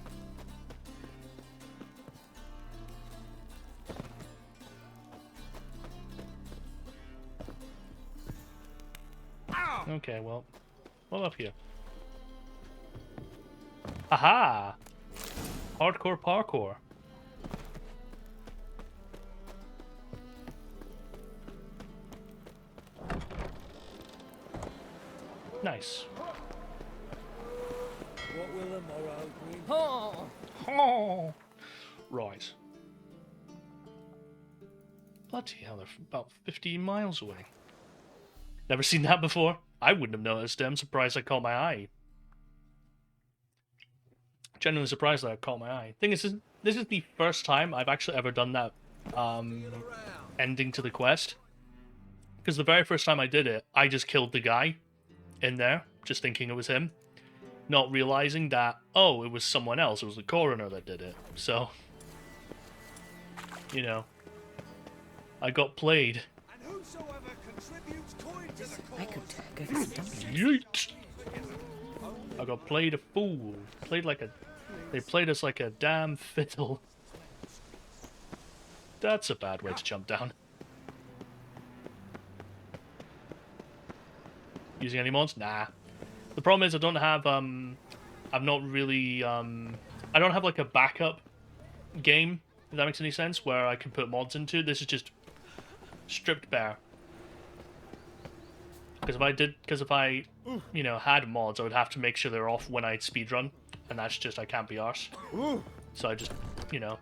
Okay, well, what up here? Aha! Hardcore parkour. Nice. What will the morrow bring? Oh. Oh. Right. Bloody hell, they're about 15 miles away. Never seen that before. I wouldn't have noticed it. I'm surprised I caught my eye. Genuinely surprised that I caught my eye. Thing is, this is the first time I've actually ever done that ending to the quest. Because the very first time I did it, I just killed the guy in there, just thinking it was him. Not realizing that, oh, it was someone else. It was the coroner that did it. So, you know, I got played. I could go for some dumplings. Yeet! I got played a fool. Played like a... They played us like a damn fiddle. That's a bad way to jump down. Using any mods? Nah. The problem is I don't have, I'm not really, I don't have like a backup game, if that makes any sense, where I can put mods into. This is just stripped bare. Because if I, you know, had mods, I would have to make sure they're off when I speedrun, and that's just, I can't be arsed. So I just, you know,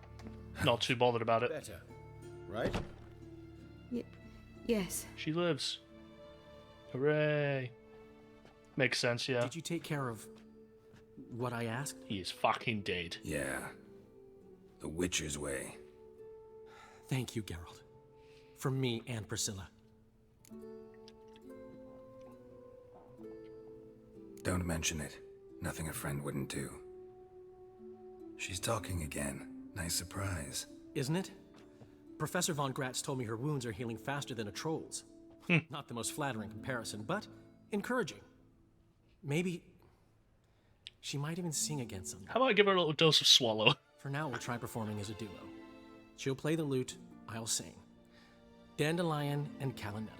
not too bothered about it. Better, right? Yes. She lives. Hooray. Makes sense, yeah. Did you take care of what I asked? He is fucking dead. Yeah. The Witcher's way. Thank you, Geralt. From me and Priscilla. Don't mention it. Nothing a friend wouldn't do. She's talking again. Nice surprise. Isn't it? Professor von Gratz told me her wounds are healing faster than a troll's. Not the most flattering comparison, but encouraging. Maybe she might even sing again someday. How about I give her a little dose of swallow? For now, we'll try performing as a duo. She'll play the lute, I'll sing. Dandelion and Calinetta.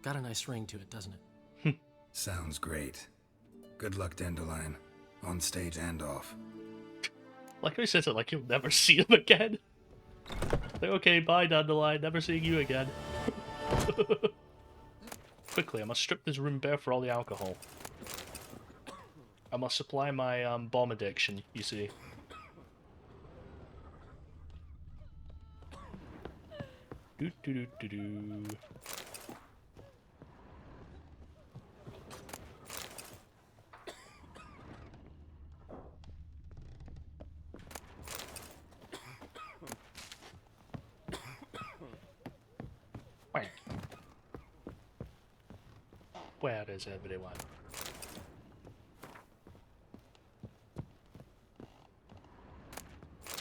Got a nice ring to it, doesn't it? Sounds great. Good luck, Dandelion. On stage and off. Like I said, like you'll never see him again. Like, okay, bye, Dandelion. Never seeing you again. Quickly, I must strip this room bare for all the alcohol. I must supply my bomb addiction, you see. Do do do do do. Where is everyone?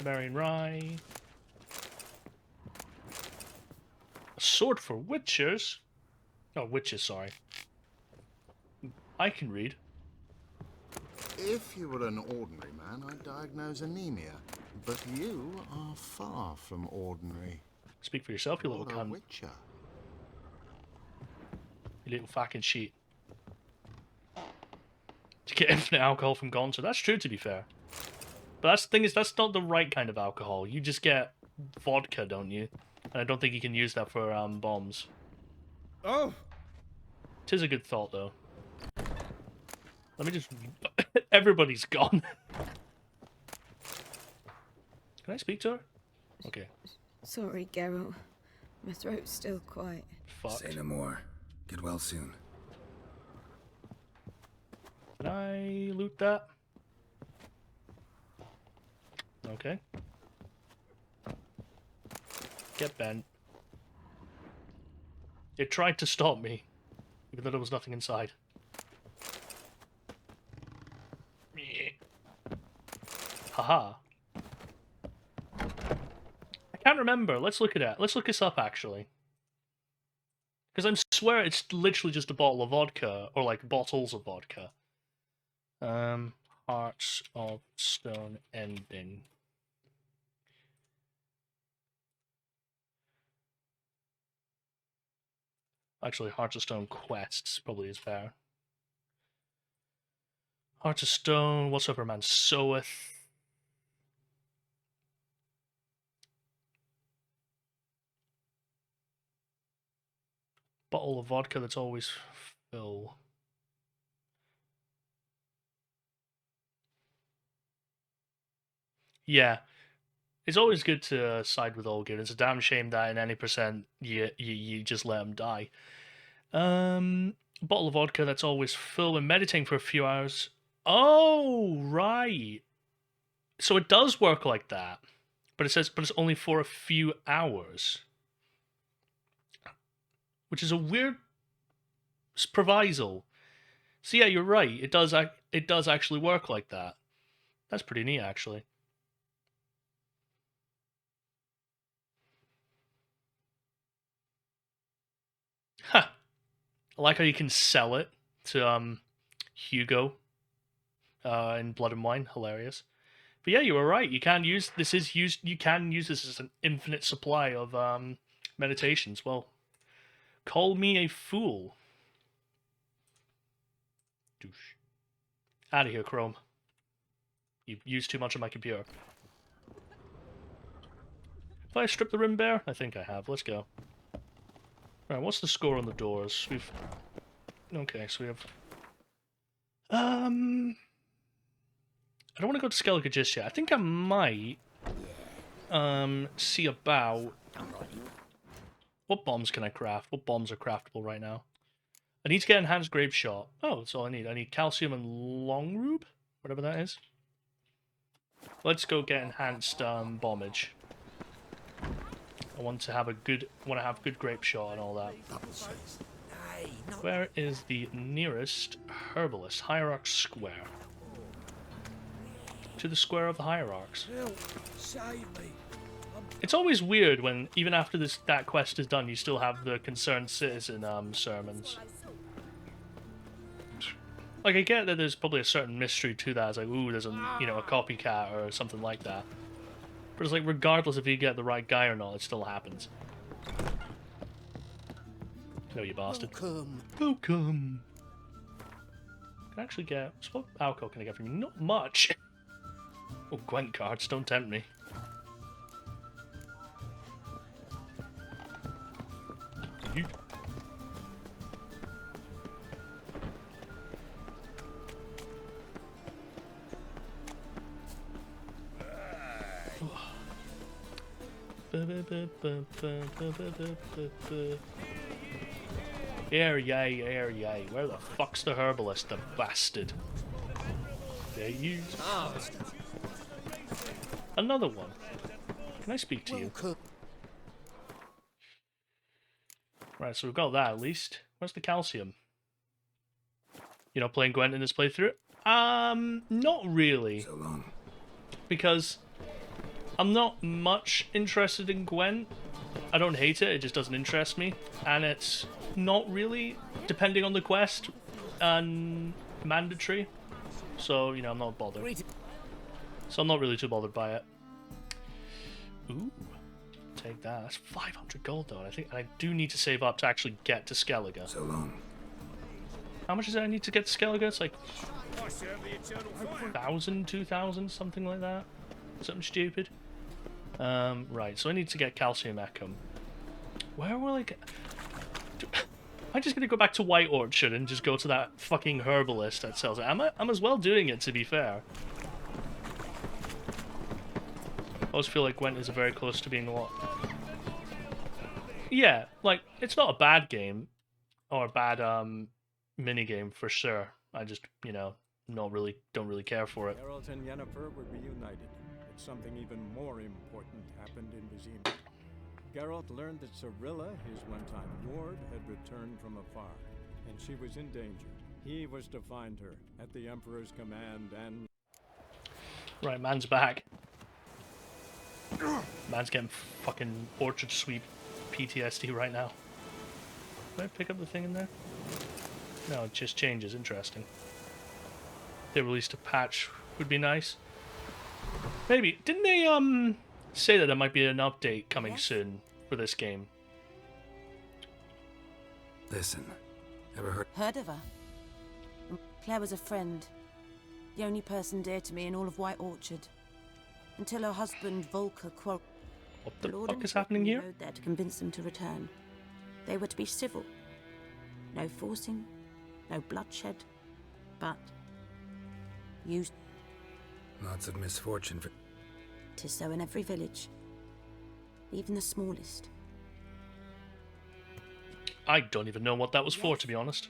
Marion Rye. A sword for witchers? Oh, witches, sorry. I can read. If you were an ordinary man, I'd diagnose anemia. But you are far from ordinary. Speak for yourself, you little You're a cunt. witcher. You little fucking shit. To get infinite alcohol from Gonzo. That's true, to be fair. But that's the thing is, that's not the right kind of alcohol. You just get vodka, don't you? And I don't think you can use that for bombs. Oh! Tis a good thought, though. Let me just... Everybody's gone. Can I speak to her? Okay. Sorry, Geralt. My throat's still quite... Fuck. Say no more. Get well soon. Can I loot that? Okay. Get bent. It tried to stop me, even though there was nothing inside. Haha. I can't remember. Let's look at it. Let's look this up, actually. Because I swear it's literally just a bottle of vodka, or like bottles of vodka. Hearts of Stone ending. Actually, Hearts of Stone quests probably is better. Hearts of Stone, whatsoever man soweth. Bottle of vodka that's always full. Yeah. It's always good to side with Olga. It's a damn shame that in any percent you just let him die. Bottle of vodka that's always full when meditating for a few hours. Oh, right. So it does work like that. But it says, but it's only for a few hours. Which is a weird proviso. So yeah, you're right. It does actually work like that. That's pretty neat, actually. Huh. I like how you can sell it to Hugo in Blood and Wine. Hilarious. But yeah, you were right. You can use this you can use this as an infinite supply of meditations. Well, call me a fool. Douche. Out of here, Chrome. You've used too much of my computer. Have I stripped the rim bare? I think I have. Let's go. Right, what's the score on the doors? We've... Okay, so we have... I don't want to go to Skellige just yet. I think I might... see about... What bombs can I craft? What bombs are craftable right now? I need to get enhanced grave shot. Oh, that's all I need. I need calcium and long rube? Whatever that is. Let's go get enhanced bombage. I want to have good grape shot and all that. Where is the nearest herbalist? Hierarch Square. To the square of the hierarchs. It's always weird when, even after that quest is done, you still have the concerned citizen sermons. Like, I get that there's probably a certain mystery to that. It's like, ooh, there's a copycat or something like that. But it's like, regardless if you get the right guy or not, it still happens. No, you bastard. Welcome. Can I actually get... What alcohol can I get from you? Not much. Oh, Gwent cards, don't tempt me. you. Air yay, air yay. Where the fuck's the herbalist, the bastard? There you. Another one. Can I speak to you? Right, so we've got that at least. Where's the calcium? You know, playing Gwent in this playthrough? Not really. So long. Because I'm not much interested in Gwent. I don't hate it, it just doesn't interest me. And it's not really, depending on the quest, and mandatory. So, you know, I'm not bothered. So I'm not really too bothered by it. Ooh. Take that. That's 500 gold though. I think I do need to save up to actually get to Skellige. So long. How much does I need to get to Skellige? It's like 1,000, 2,000, something like that. Something stupid. Right, so I need to get calcium echo. Where will I get... I'm just gonna go back to White Orchard and just go to that fucking herbalist that sells it. I'm as well doing it, to be fair. I always feel like Gwent is very close to being a lot. Yeah, like, it's not a bad game. Or a bad, minigame for sure. I just, you know, don't really care for it. Geralt and Yennefer were reunited, but something even more important happened in Vizima. Geralt learned that Cirilla, his one-time ward, had returned from afar, and she was in danger. He was to find her at the Emperor's command and... Right, man's back. Man's getting fucking Orchard Sweep PTSD right now. Did I pick up the thing in there? No, it just changes. Interesting. They released a patch. Would be nice. Maybe. Didn't they say that there might be an update coming soon for this game? Listen, ever heard? Heard of her? Claire was a friend. The only person dear to me in all of White Orchard. Until her husband, Volker, What the fuck is happening here? There to convince them to return. They were to be civil. No forcing, no bloodshed, but used. Lots of misfortune for... Tis so in every village, even the smallest. I don't even know what that was for, to be honest.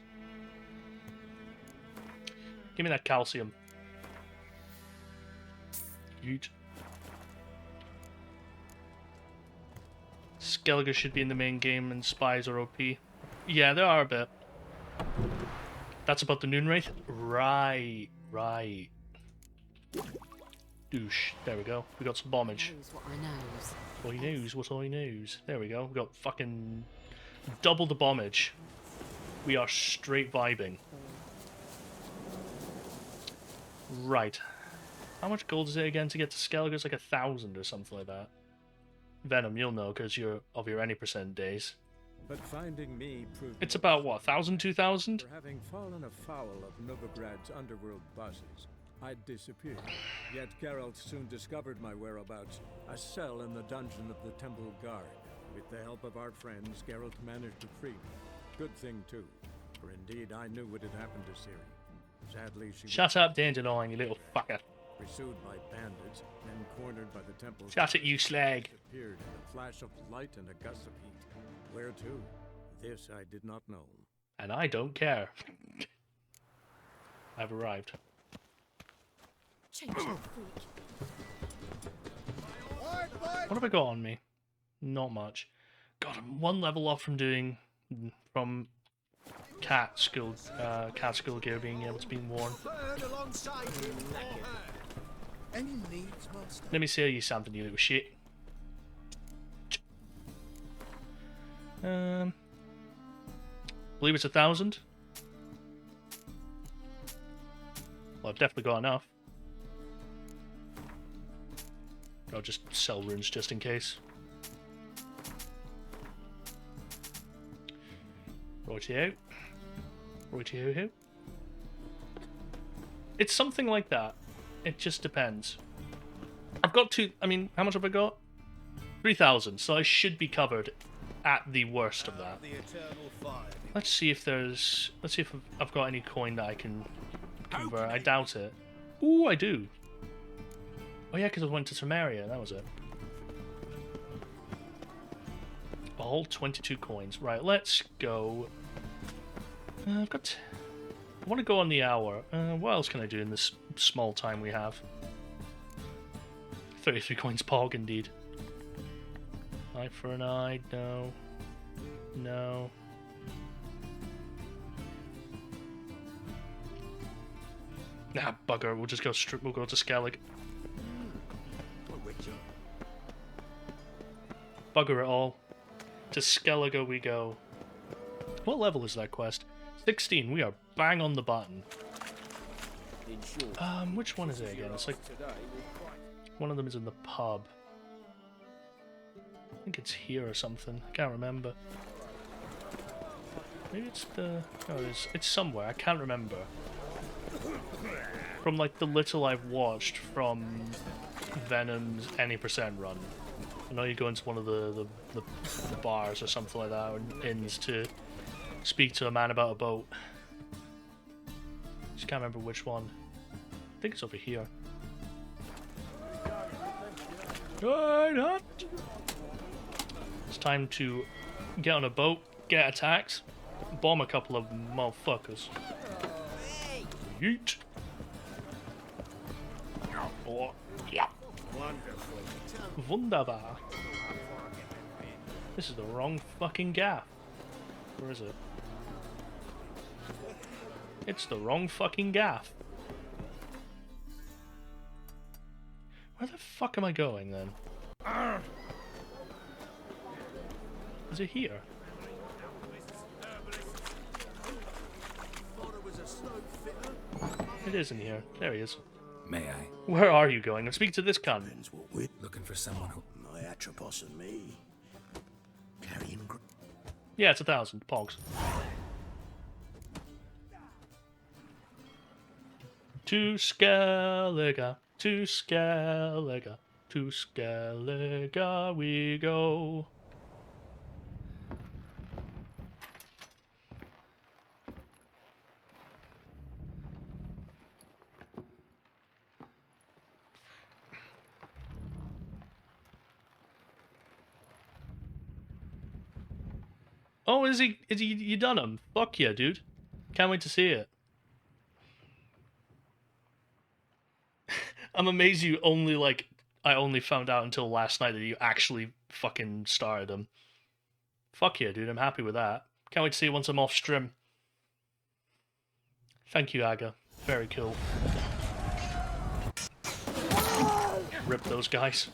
Give me that calcium. Huge. Skellige should be in the main game and spies are OP. Yeah, they are a bit. That's about the Noon Wraith? Right, right. Douche. There we go. We got some bombage. What he knows, what I knows. There we go. We got fucking double the bombage. We are straight vibing. Right. How much gold is it again to get to Skellige? It's like 1,000 or something like that. Venom, you'll know because you're of your any % days. But finding me proved it's about what, 1,000, 2,000? For having fallen afoul of Novigrad's underworld bosses, I'd disappeared. Yet Geralt soon discovered my whereabouts, a cell in the dungeon of the Temple Guard. With the help of our friends, Geralt managed to free me. Good thing too, for indeed I knew what had happened to Ciri. Sadly, she Shut up, Dandelion, you little fucker. Pursued by bandits, then cornered by the temple. Shut it, you slag. Appeared in a flash of light and a gust of heat. Where to? This I did not know. And I don't care. I've arrived. What have I got on me? Not much. God, I'm one level off from doing cat school gear being able to be worn. Let me say you something, you little shit. Believe it's 1,000. Well, I've definitely got enough. I'll just sell runes just in case. Righty-o. Righty-o-ho. It's something like that. It just depends. I've got I mean, how much have I got? 3,000, so I should be covered at the worst of that. Let's see if there's... Let's see if I've got any coin that I can convert. I doubt it. Ooh, I do. Oh yeah, because I went to Temeria, that was it. A whole 22 coins. Right, let's go. I've got... I want to go on the hour. What else can I do in this small time we have? 33 coins pog, indeed. Eye for an eye, no. No. Nah, bugger, we'll just go we'll go to Skellige. Bugger it all. To Skellige we go. What level is that quest? 16, we are bang on the button. Which one is it again? It's like... One of them is in the pub. I think it's here or something. I can't remember. Maybe it's the... Oh, it's somewhere. I can't remember. From like the little I've watched from Venom's any % run. I know you go into one of the bars or something like that, or inns to speak to a man about a boat. Just can't remember which one. I think it's over here. It's time to get on a boat, get attacked, bomb a couple of motherfuckers. Yeet. Oh, yeah. Wunderbar. This is the wrong fucking gaff. Where is it? It's the wrong fucking gaff. Where the fuck am I going then? Is it here? It isn't here. There he is. May I? Where are you going? I'm speaking to this cunt. Looking for someone who... My Atropos and me. Carrying... Yeah, it's 1,000. Pogs. To Skellige. To Skellige. To Skellige we go. Oh, is he? You done him? Fuck yeah, dude! Can't wait to see it. I'm amazed you only I only found out until last night that you actually fucking started him. Fuck yeah, dude! I'm happy with that. Can't wait to see it once I'm off stream. Thank you, Aga. Very cool. Rip those guys.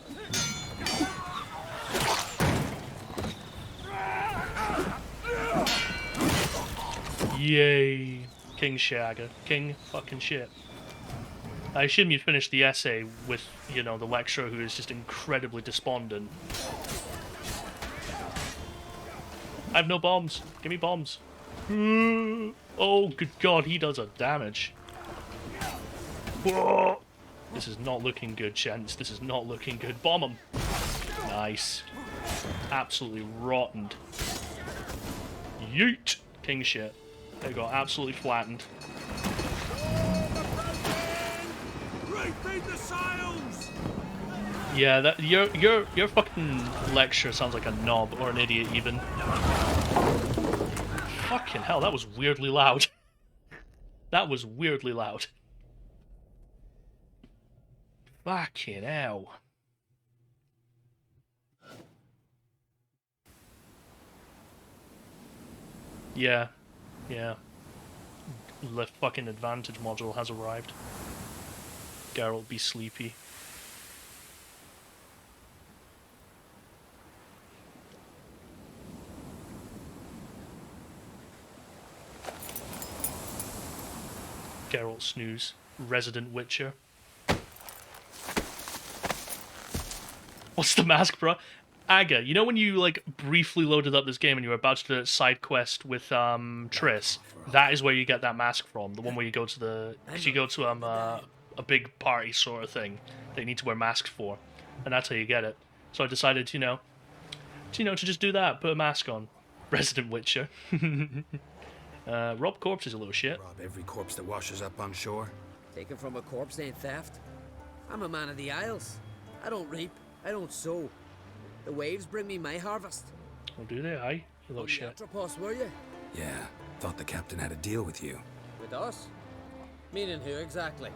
Yay. King Shagger. King fucking shit. I assume you finished the essay with, you know, the lecturer who is just incredibly despondent. I have no bombs. Give me bombs. Oh, good god, he does a damage. Whoa. This is not looking good, gents. This is not looking good. Bomb him. Nice. Absolutely rotten. Yeet. King shit. There you go. Absolutely flattened. Yeah, that your fucking lecture sounds like a knob or an idiot even. Fucking hell, that was weirdly loud. That was weirdly loud. Fucking hell. Yeah. Yeah. The fucking advantage module has arrived. Geralt be sleepy. Geralt snooze. Resident Witcher. What's the mask, bro? Aga, you know when you like briefly loaded up this game and you were about to do a side quest with Triss? That is where you get that mask from. The one where you go to the... Because you go to a big party sort of thing that you need to wear masks for. And that's how you get it. So I decided, you know, you know, to just do that, put a mask on. Resident Witcher. Rob corpses a little shit. Rob every corpse that washes up on shore. Taken from a corpse ain't theft. I'm a man of the Isles. I don't reap, I don't sow. The waves bring me my harvest. Well, do they, aye? You little shit. Atropos, were you? Yeah, thought the captain had a deal with you. With us? Meaning who exactly?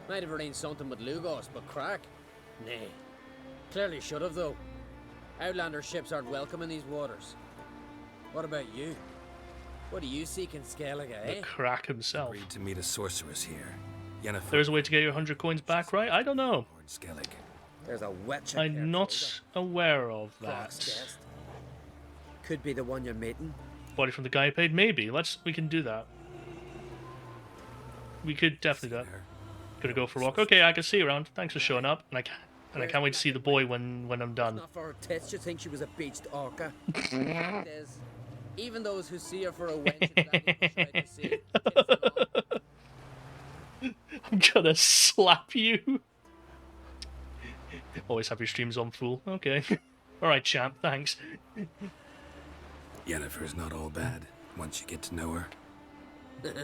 Might have arranged something with Lugos, but crack? Nay. Clearly should have, though. Outlander ships aren't welcome in these waters. What about you? What do you seek in Skellige, eh? The crack himself. Agreed to meet a sorceress here. Yennefer. There's a way to get your 100 coins back, right? I don't know. Skellige. There's a witch. I'm not aware of that. Could be the one you're meeting. Body from the guy who paid? Maybe. We can do that. We could definitely do that. Gonna go for a walk. Okay, I can see you around. Thanks for showing up. And I can't wait to see the boy when I'm done. Not for her tits, you think she was a beached orca. There's even those who see her for a wench. I'm gonna slap you. Always have your streams on, fool. Okay. Alright, champ, thanks. Yennefer's not all bad, once you get to know her.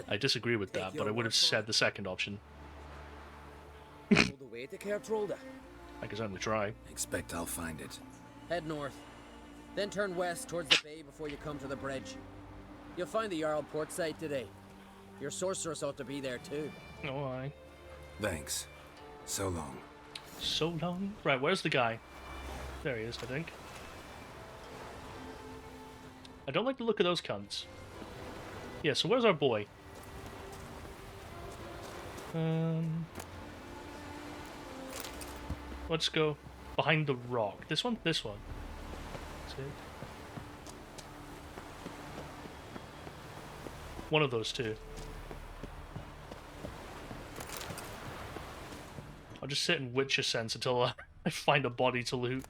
I disagree with that, but I would have said the second option. All the way to Kear Morhen. I can certainly try. Expect I'll find it. Head north. Then turn west towards the bay before you come to the bridge. You'll find the Jarl port site today. Your sorceress ought to be there too. Oh, aye. Thanks. So long. So long? Right, where's the guy? There he is, I think. I don't like the look of those cunts. Yeah, so where's our boy? Let's go behind the rock. This one? This one. That's it. One of those two. I'll just sit in Witcher sense until I find a body to loot.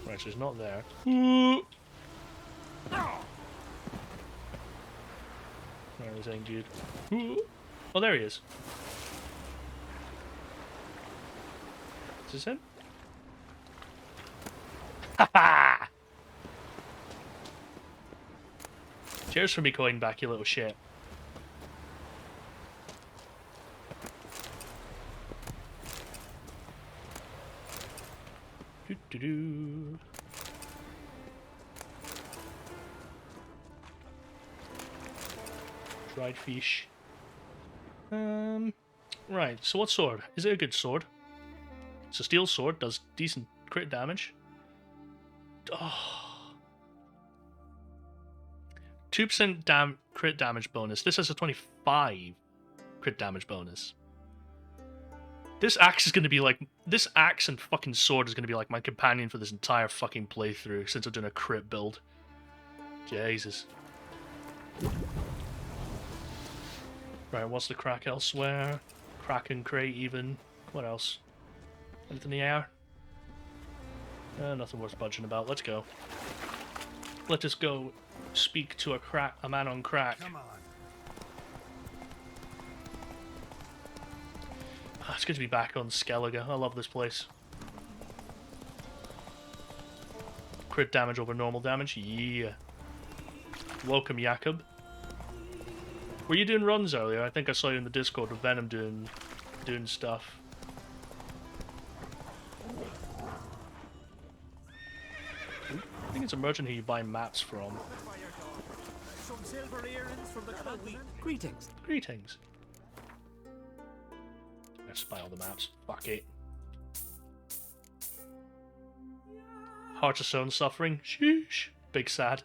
Right, so he's not there. Where is he, dude? Oh, there he is. Is this him? Haha! Cheers for me coin back, you little shit. Doo-doo-doo. Dried fish. Right, so what sword? Is it a good sword? It's a steel sword, does decent crit damage. Oh. 2% crit damage bonus. This has a 25 crit damage bonus. This axe is going to be like... This axe and fucking sword is going to be like my companion for this entire fucking playthrough since I've done a crit build. Jesus. Right, what's the crack elsewhere? Crack and crate even. What else? Anything in the air? Nothing worth budging about. Let's go. Let us go speak to a man on crack. Come on. It's good to be back on Skellige. I love this place. Crit damage over normal damage? Yeah. Welcome, Jakob. Were you doing runs earlier? I think I saw you in the Discord with Venom doing stuff. I think it's a merchant who you buy maps from. Some silver earrings from the continent. Greetings. Greetings. Let's buy all the maps. Fuck it. Heart of Stone suffering. Sheesh. Big sad.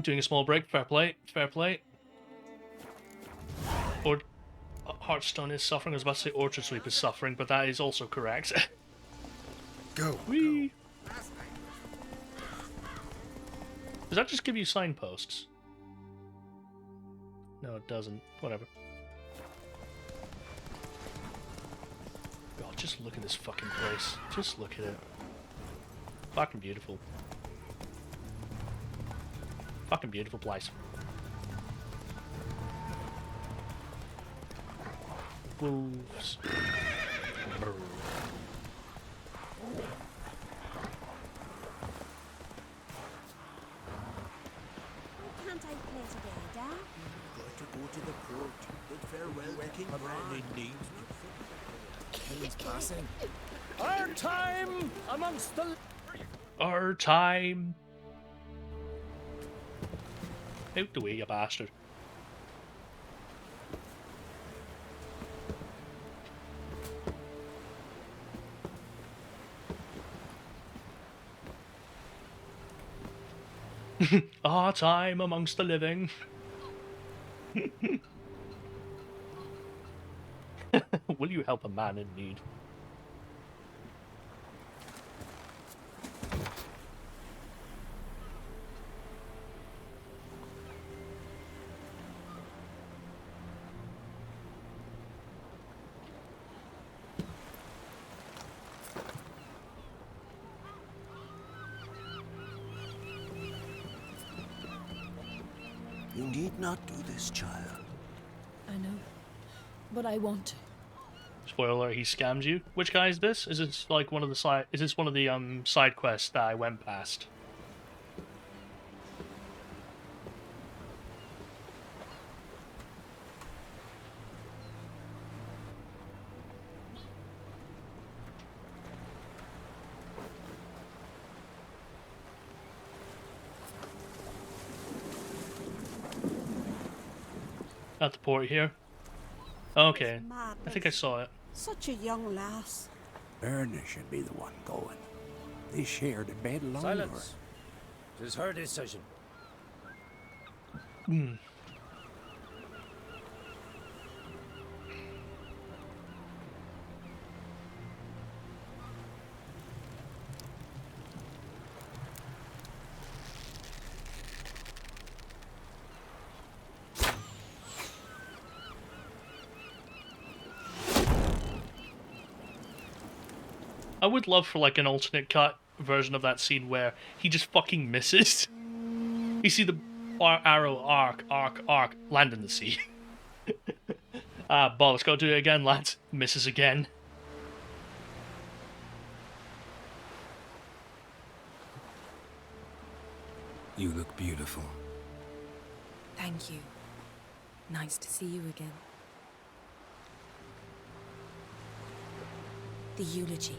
Doing a small break. Fair play. Fair play. Or Hearthstone is suffering. I was about to say Orchard Sweep is suffering, but that is also correct. Go. Whee. Does that just give you signposts? No, it doesn't. Whatever. God, just look at this fucking place. Just look at it. Fucking beautiful. Fucking beautiful place. wolves. Brr. Can't I play today, Dad? Got to go to the port. Bid farewell to King Brian. King's passing. Our time amongst the... Our time. Out the way, you bastard. Our time amongst the living. Will you help a man in need? You need not do this, child. I know, but I want to. Spoiler alert, he scams you. Which guy is this? Is this like one of the side? Is this one of the side quests that I went past? At the port here. Okay, I think I saw it. Such a young lass. Erna should be the one going. They shared a bed along Silence. It is her decision. Hmm. I would love for like an alternate cut version of that scene where he just fucking misses. You see the arrow arc land in the sea. Bollocks, gotta do it again, lads. Misses again. You look beautiful. Thank you. Nice to see you again. The eulogy.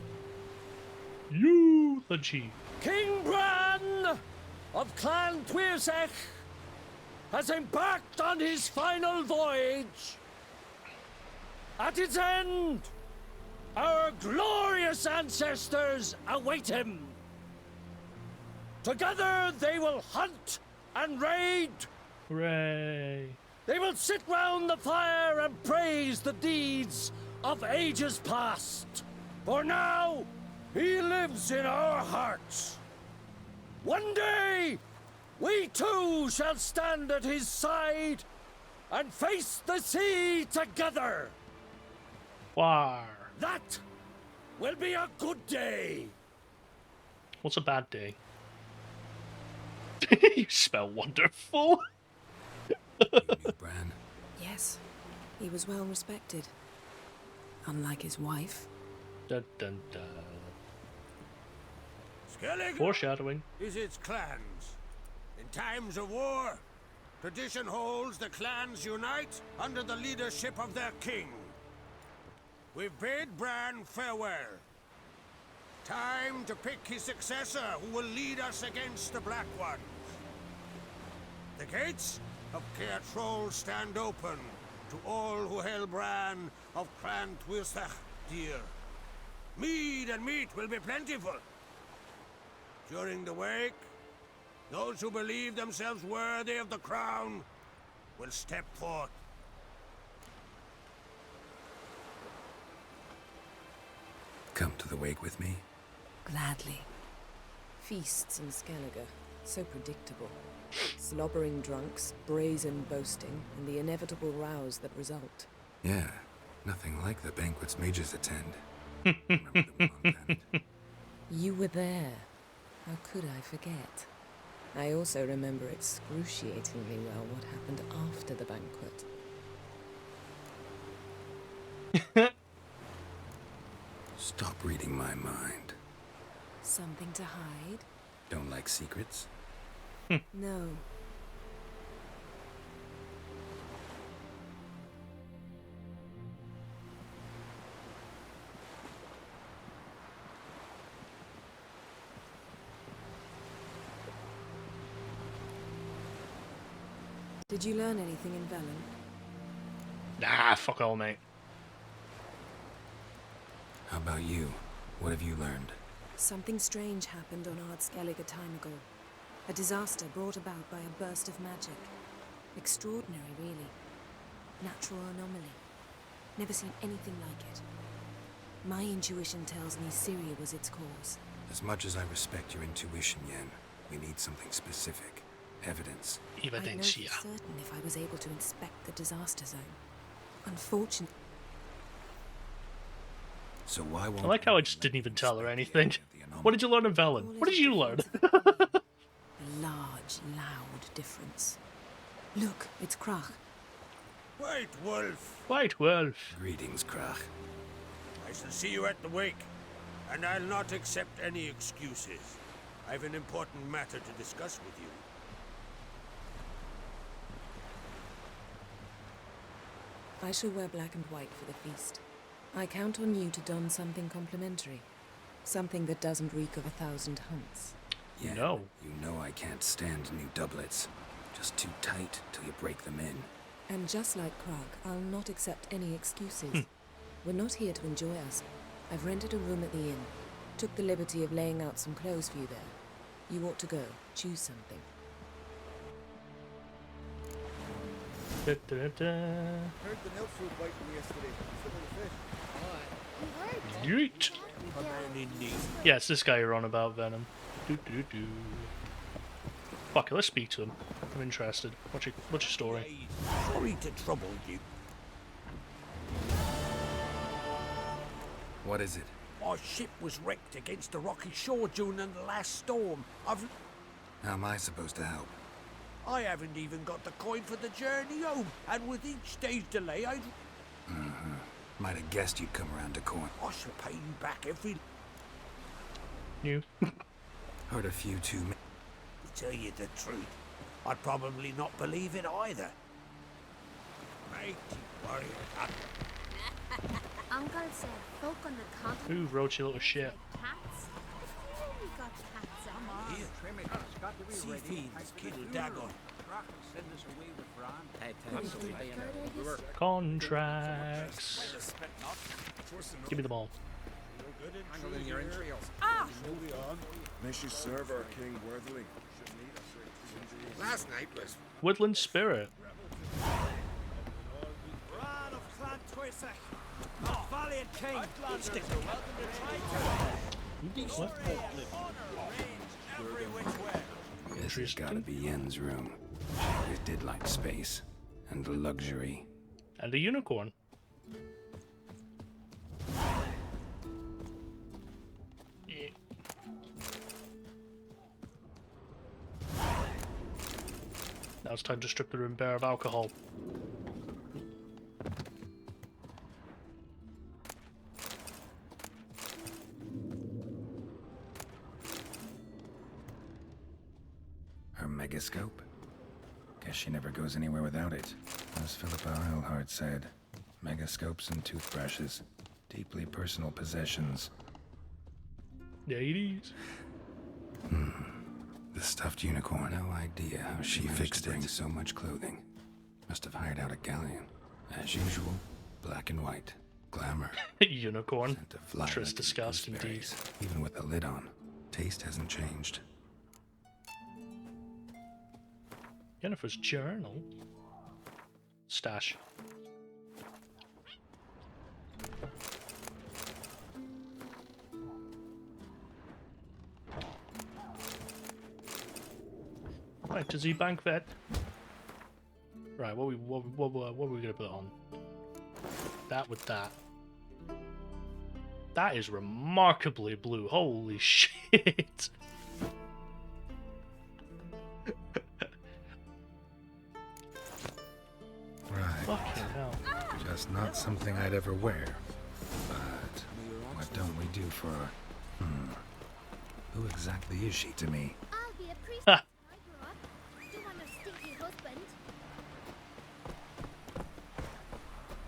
Eulogy. King Bran of Clan Tuirsech has embarked on his final voyage. At its end, our glorious ancestors await him. Together they will hunt and raid. Hooray. They will sit round the fire and praise the deeds of ages past. For now, he lives in our hearts. One day, we too shall stand at his side and face the sea together. War. That will be a good day. What's a bad day? You smell wonderful. Bran. Yes, he was well respected. Unlike his wife. Dun dun dun. Skellige Foreshadowing. is its clans. In times of war, tradition holds the clans unite under the leadership of their king. We've bid Bran farewell. Time to pick his successor who will lead us against the Black Ones. The gates of Kear stand open to all who hail Bran of Clan Tuirsech dear. Mead and meat will be plentiful. During the wake, those who believe themselves worthy of the crown will step forth. Come to the wake with me. Gladly. Feasts in Skellige, so predictable. Slobbering drunks, brazen boasting, and the inevitable rows that result. Yeah, nothing like the banquets mages attend. Remember the one on Bennett? You were there. How could I forget? I also remember excruciatingly well what happened after the banquet. Stop reading my mind. Something to hide? Don't like secrets? No. Did you learn anything in Velen? Nah, fuck all, mate. How about you? What have you learned? Something strange happened on Ard Skellige a time ago. A disaster brought about by a burst of magic. Extraordinary, really. Natural anomaly. Never seen anything like it. My intuition tells me Ciri was its cause. As much as I respect your intuition, Yen, we need something specific. Evidence. I'd know for certain if I was able to inspect the disaster zone. Unfortunately. So why won't I like how I just didn't even tell her anything. What did you learn in Velen? What did you learn? A large, loud difference. Look, it's Krach. White Wolf. White Wolf. Greetings, Krach. I shall see you at the wake, and I'll not accept any excuses. I've an important matter to discuss with you. I shall wear black and white for the feast. I count on you to don something complimentary. Something that doesn't reek of 1,000 hunts. Yeah, no. You know I can't stand new doublets. Just too tight till you break them in. And just like Krach, I'll not accept any excuses. We're not here to enjoy us. I've rented a room at the inn. Took the liberty of laying out some clothes for you there. You ought to go. Choose something. Da, da, da, da. Heard the Nilf food biting yesterday. Yeet. Yeah, it's this guy you're on about, Venom. Fuck it, let's speak to him. I'm interested. What's your story? Sorry to trouble you. What is it? Our ship was wrecked against the rocky shore during the last storm. How am I supposed to help? I haven't even got the coin for the journey home, and with each day's delay, I'd... Might have guessed you'd come around to coin. I shall pay you back every... You? Heard a few too many. To tell you the truth, I'd probably not believe it either. Mighty warrior. Uncle said folk on the continent Who wrote you little shit? cats. If you only got cats on Here, sea fiends killed Dagon. Contracts. Give me the ball. Ah! May she serve our king worthily. Last night was... Woodland Spirit. Valiant king! Stick This has gotta be Yen's room. It did like space. And luxury. And a unicorn. Yeah. Now it's time to strip the room bare of alcohol. Her megascope? Guess she never goes anywhere without it. As Philippa Eilhart said, megascopes and toothbrushes. Deeply personal possessions. Ladies. The stuffed unicorn. No idea how she fixed it. So much clothing. Must have hired out a galleon. As usual, black and white. Glamour. Unicorn. Tris disgust indeed. Even with the lid on. Taste hasn't changed. Jennifer's journal. Stash. Right, to the bank vet. Right, what we gonna put on? That with that. That is remarkably blue. Holy shit. Right. Fucking hell. That's not something I'd ever wear. But what don't we do for her? Who exactly is she to me? I'll be a priest when I grow up. Don't want no stinky husband.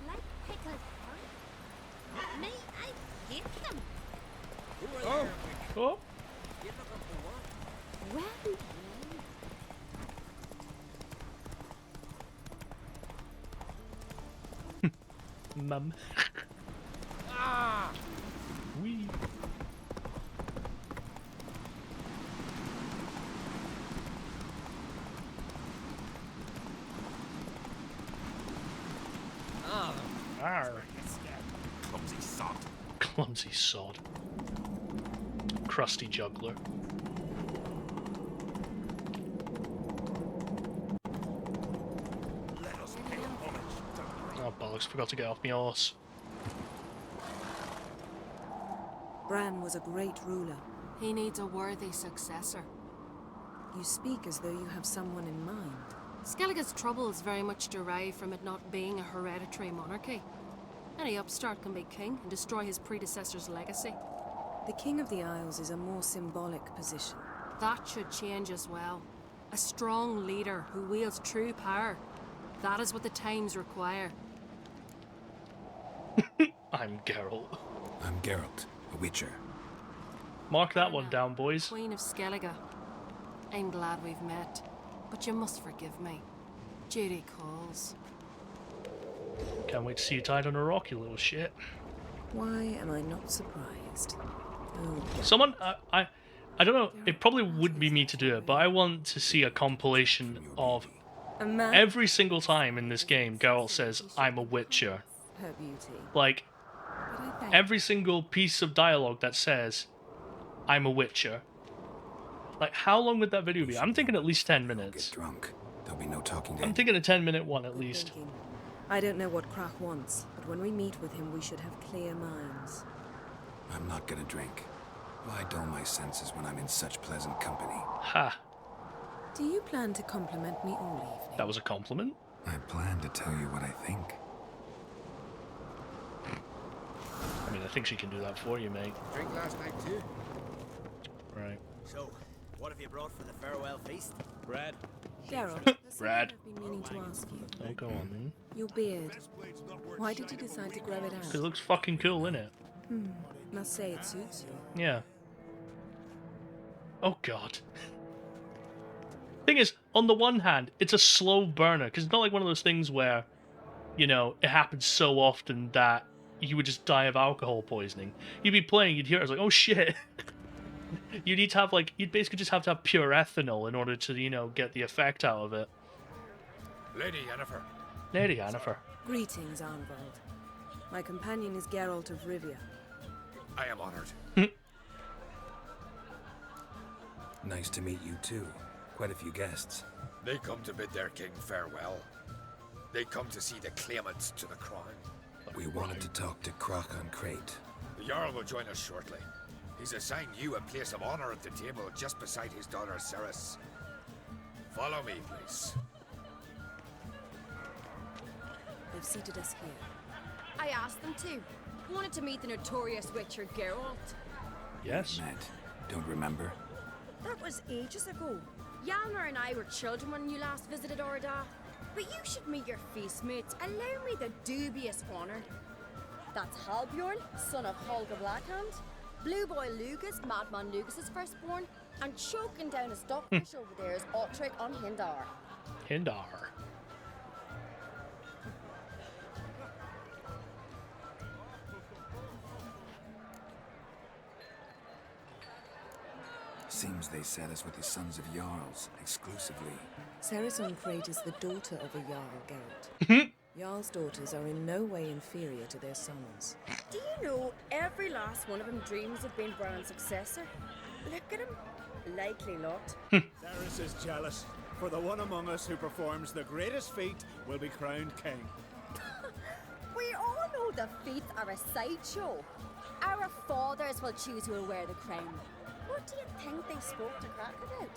Like pickles, huh? Me, I hate them. Oh. Oh. Well, Mum. Ah. Wee. Arr. Clumsy sod. Clumsy sod. Crusty juggler. Oh bollocks, forgot to get off my horse. Bran was a great ruler. He needs a worthy successor. You speak as though you have someone in mind. Skellige's troubles very much derive from it not being a hereditary monarchy. Any upstart can be king and destroy his predecessor's legacy. The King of the Isles is a more symbolic position. That should change as well. A strong leader who wields true power. That is what the times require. I'm Geralt. I'm Geralt, a Witcher. Mark that one down, boys. Queen of Skellige. I'm glad we've met, but you must forgive me. Duty calls. Can't wait to see you tied on a rock, you little shit. Why am I not surprised? Oh, Someone, I don't know, it probably would be me to do it, but I want to see a compilation of every single time in this game Geralt says, I'm a Witcher. her beauty. Like, every single piece of dialogue that says, I'm a Witcher. Like, how long would that video be? I'm thinking at least 10 minutes. Get drunk. There'll be no talking. I'm thinking a 10-minute one at least. I don't know what Krak wants, but when we meet with him, we should have clear minds. I'm not gonna drink. Why dull my senses when I'm in such pleasant company? Ha. Do you plan to compliment me all evening? That was a compliment? I plan to tell you what I think. I mean, I think she can do that for you, mate. Drink last night too. Right. So, what have you brought for the farewell feast? Bread. Geralt, there's Brad. something I've been meaning to ask you. Oh, go on then. Your beard. Why did you decide to grow it out? Because it looks fucking cool, innit? Must say it suits you. Yeah. Oh god. Thing is, on the one hand, it's a slow burner, because it's not like one of those things where, you know, it happens so often that you would just die of alcohol poisoning. You'd be playing, you'd hear it, it's like, oh shit. You need to have, like, you'd basically just have to have pure ethanol in order to, you know, get the effect out of it. Lady Yennefer. Lady Yennefer. Greetings, Arnvald. My companion is Geralt of Rivia. I am honored. Nice to meet you too. Quite a few guests. They come to bid their king farewell. They come to see the claimants to the crown. We wanted to talk to Krak on Crate. The Jarl will join us shortly. He's assigned you a place of honor at the table just beside his daughter Ceres. Follow me, please. They've seated us here. I asked them to. Wanted to meet the notorious Witcher Geralt. Yes. Met. Don't remember? That was ages ago. Yalmer and I were children when you last visited Orda. But you should meet your feast mates. Allow me the dubious honor. That's Halbjorn, son of Holger Blackhand. Blue Boy Lucas, Madman Lucas's firstborn. And choking down a stockfish over there is Otric on Hindar. Hindar. Seems they set us with the sons of Jarls, exclusively. Ceres on Crate is the daughter of a Jarl, Geralt. Jarl's daughters are in no way inferior to their sons. Do you know every last one of them dreams of being Bran's successor? Look at him. Likely lot. Ceres is jealous, for the one among us who performs the greatest feat will be crowned king. We all know the feats are a sideshow. Our fathers will choose who will wear the crown. What do you think they spoke to Krak about?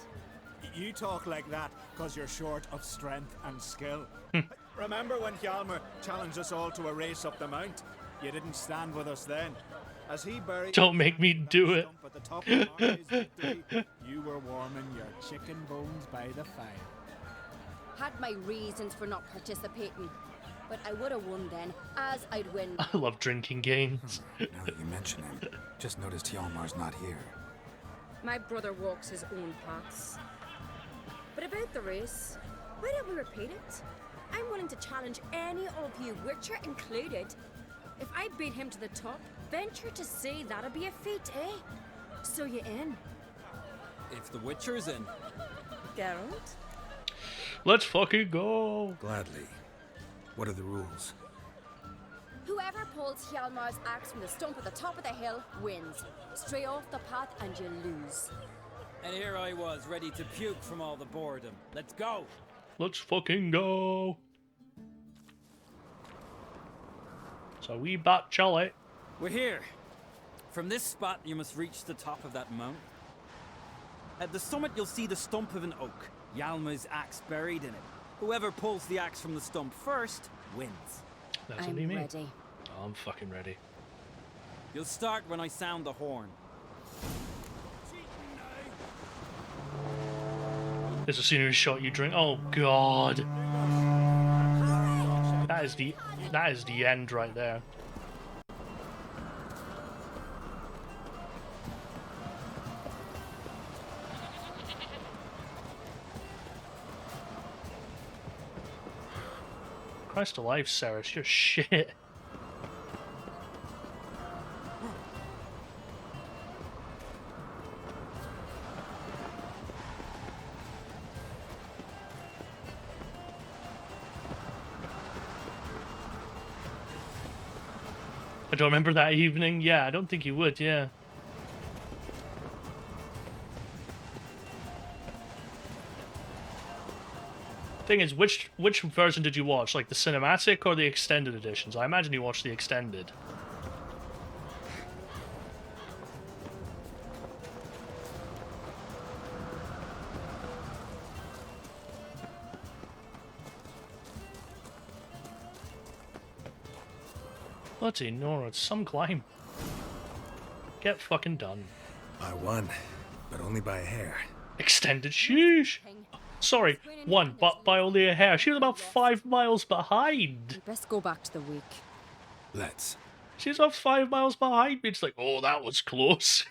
You talk like that because you're short of strength and skill. Remember when Hjalmar challenged us all to a race up the mount? You didn't stand with us then. As he buried Don't make me do it. at the top of Marty's victory, you were warming your chicken bones by the fire. Had my reasons for not participating, but I would have won then, as I'd win. I love drinking games. Now that you mention it, just noticed Hjalmar's not here. My brother walks his own paths. But about the race, why don't we repeat it? I'm willing to challenge any of you, Witcher included. If I beat him to the top, venture to say that'd be a feat, eh? So you in? If the Witcher's in. Geralt? Let's fucking go. Gladly. What are the rules? Whoever pulls Hjalmar's axe from the stump at the top of the hill wins. Stray off the path and you lose. And here I was, ready to puke from all the boredom. Let's go! Let's fucking go. So we bat Charlie. We're here. From this spot, you must reach the top of that mountain. At the summit, you'll see the stump of an oak. Hjalmar's axe buried in it. Whoever pulls the axe from the stump first wins. That's what I'm you mean. ready. Oh, I'm fucking ready. You'll start when I sound the horn. There's a scenery shot you drink. Oh god. That is the end right there. Christ alive, Ceres, you're shit. I don't remember that evening. Yeah, I don't think you would, yeah. Thing is, which version did you watch? Like the cinematic or the extended editions? I imagine you watched the extended. Bloody Nora, it's some climb. Get fucking done. I won, but only by a hair. Extended, sheesh. Sorry, won, but by only a hair. She was about 5 miles behind. Best go back to the week. Let's. She's about 5 miles behind me. It's like, oh, that was close.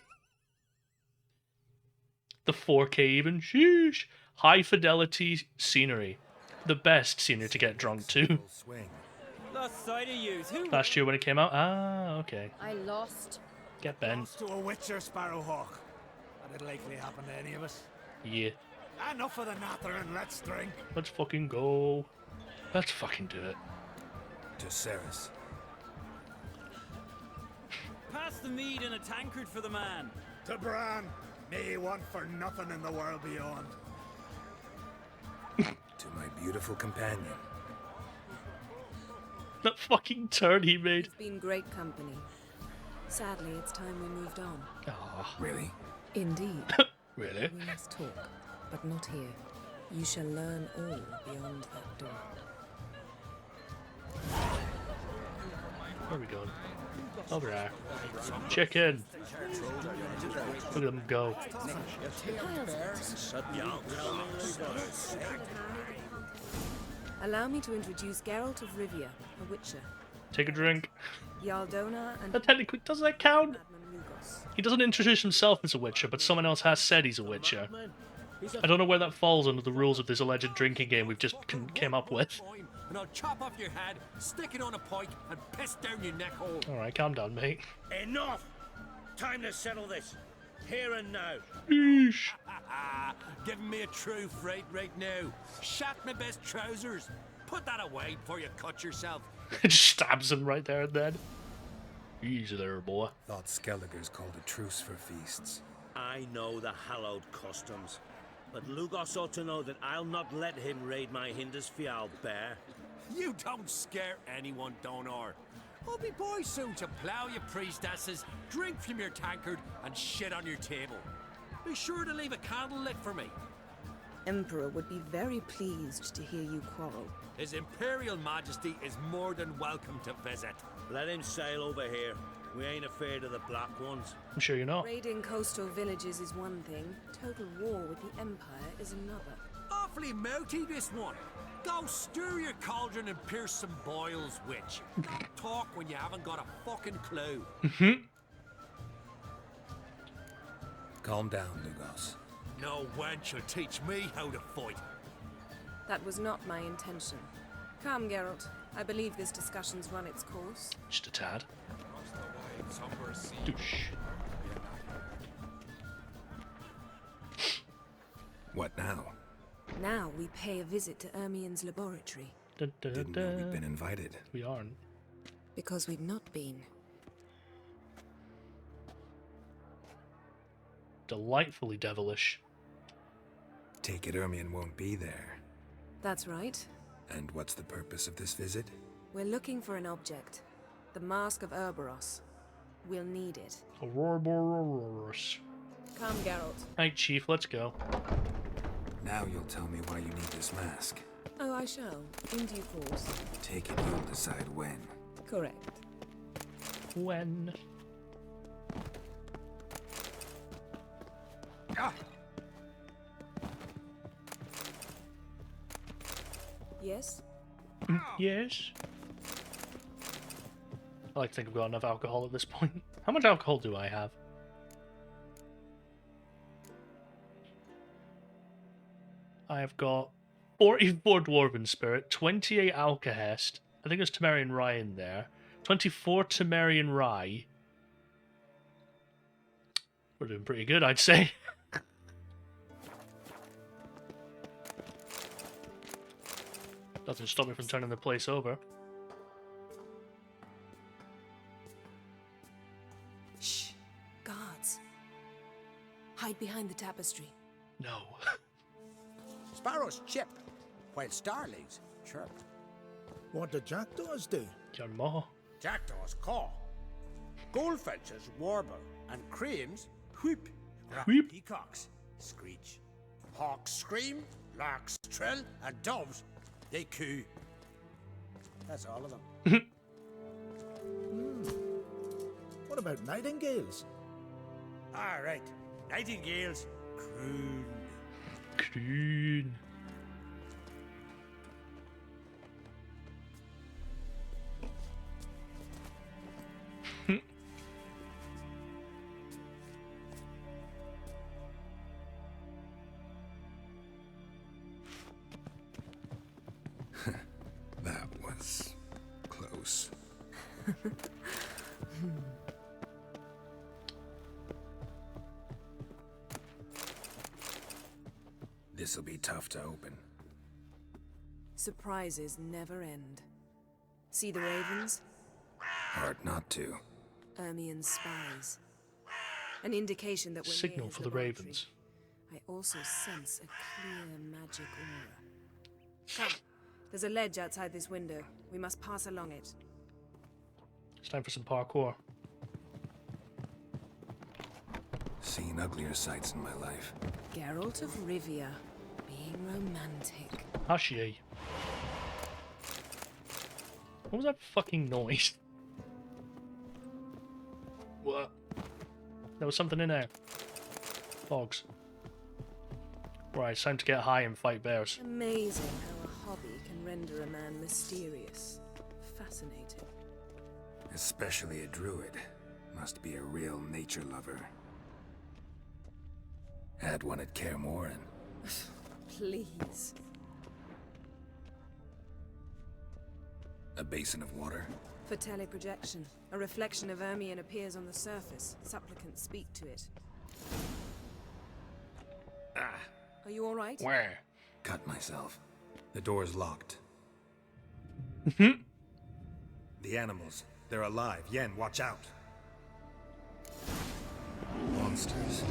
The 4K even, sheesh. High fidelity scenery. The best scenery to get drunk to. Lost sight of yous. Who? Last year when it came out? Ah, okay. I lost. Get Ben. Lost to a Witcher, Sparrowhawk. That'd likely happen to any of us. Yeah. Enough of the nattering, let's drink. Let's fucking go. Let's fucking do it. To Ceres. Pass the mead in a tankard for the man. To Bran. May he want for nothing in the world beyond. To my beautiful companion. That fucking turn he made. It's been great company. Sadly, it's time we moved on. Ah, really? Indeed. Really? We must talk, but not here. You shall learn all beyond that door. Where are we going? Over there. Chicken. Look at them go. Allow me to introduce Geralt of Rivia, a Witcher. Take a drink. Yaldona and... That technically, does that count? He doesn't introduce himself as a Witcher, but someone else has said he's a Witcher. I don't know where that falls under the rules of this alleged drinking game we've just came up with. And I'll chop off your head, stick it on a pike, and piss down your neck hole. Alright, calm down, mate. Enough! Time to settle this. Here and now. Eesh. Giving me a true fright right now. Shat my best trousers. Put that away before you cut yourself. It just stabs him right there and then. Easy there, boy. Thought Skellige's called a truce for feasts. I know the hallowed customs, but Lugos ought to know that I'll not let him raid my Hindisfial bear. You don't scare anyone, Donor. I'll be boys soon to plough your priestesses, drink from your tankard, and shit on your table. Be sure to leave a candle lit for me. Emperor would be very pleased to hear you quarrel. His Imperial Majesty is more than welcome to visit. Let him sail over here. We ain't afraid of the Black Ones. I'm sure you're not. Raiding coastal villages is one thing. Total war with the Empire is another. Awfully melty, this one. Go stir your cauldron and pierce some boils, witch. Don't talk when you haven't got a fucking clue. Calm down, Lugos. No wench will teach me how to fight. That was not my intention. Come, Geralt. I believe this discussion's run its course. Just a tad. Douche. What now? Now we pay a visit to Ermien's laboratory. Didn't know we'd been invited. We aren't. Because we've not been. Delightfully devilish. Take it Ermien won't be there. That's right. And what's the purpose of this visit? We're looking for an object. The Mask of Ouroboros. We'll need it. Ouroboros. Come, Geralt. Hey, Chief, let's go. Now you'll tell me why you need this mask. Oh, I shall. In due course. Take it you'll decide when. Correct. When? Ah! Yes? Yes? I like to think I've got enough alcohol at this point. How much alcohol do I have? I have got 44 Dwarven Spirit, 28 Alkahest, I think there's Temerian Rye in there, 24 Temerian Rye. We're doing pretty good, I'd say. Doesn't stop me from turning the place over. Shh. Guards. Hide behind the tapestry. No. Sparrows chip, while starlings chirp. What do jackdaws do? Your ma. Jackdaws caw. Goldfinches warble, and cranes whoop. Whoop. Peacocks screech. Hawks scream, larks trill, and doves, they coo. That's all of them. What about nightingales? All right, nightingales croon. Croon. That was close. This'll be tough to open. Surprises never end. See the ravens? Hard not to. Ermien's spies. An indication that we're near Signal his for the laboratory. ravens. I also sense a clear magic aura. Come. There's a ledge outside this window. We must pass along it. It's time for some parkour. Seen uglier sights in my life. Geralt of Rivia, being romantic. Hashi. What was that fucking noise? What? There was something in there. Fogs. Right, it's time to get high and fight bears. Amazing how a hobby can render a man mysterious. Fascinating. Especially a druid. Must be a real nature lover. Had one at Kear Morhen. Please. A basin of water. For teleprojection, a reflection of Ermien appears on the surface. Supplicants speak to it. Ah. Are you all right? Where? Cut myself. The door's locked. The animals. They're alive. Yen, watch out. Monsters.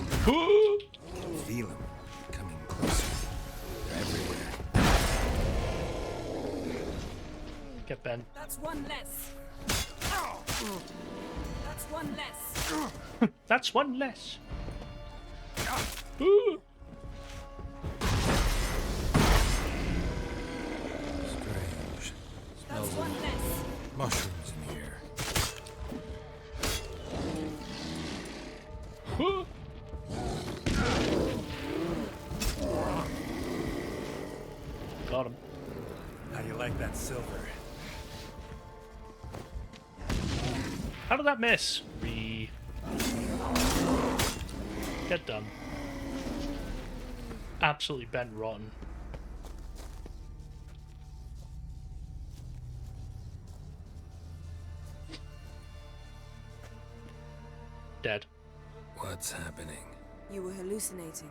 Feel them. Coming closer. They're everywhere. Get Ben. That's one less. That's one less. That's one less. Smells one like less. mushrooms in here. Got him. How do you like that silver? How did that miss? Get done. Absolutely bent rotten. Dead. What's happening? You were hallucinating.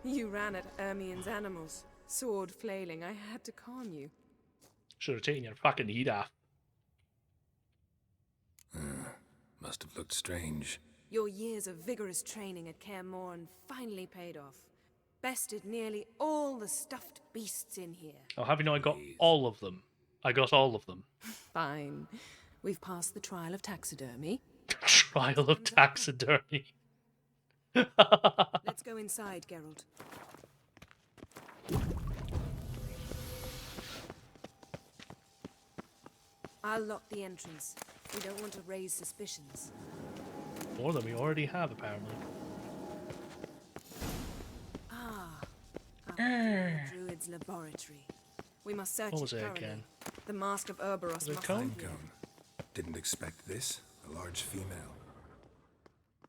You ran at Ermien's animals, sword flailing. I had to calm you. Should have taken your fucking heat off. Must have looked strange. Your years of vigorous training at Kear Morhen finally paid off. Bested nearly all the stuffed beasts in here. Oh, have you know I got all of them? I got all of them. Fine. We've passed the trial of taxidermy. Trial of taxidermy. Let's go inside, Geralt. I'll lock the entrance. We don't want to raise suspicions. More than we already have, apparently. Druid's laboratory. We must search What was it thoroughly. again? The mask of Urboros Was it must cone? be here. Didn't expect this. A large female.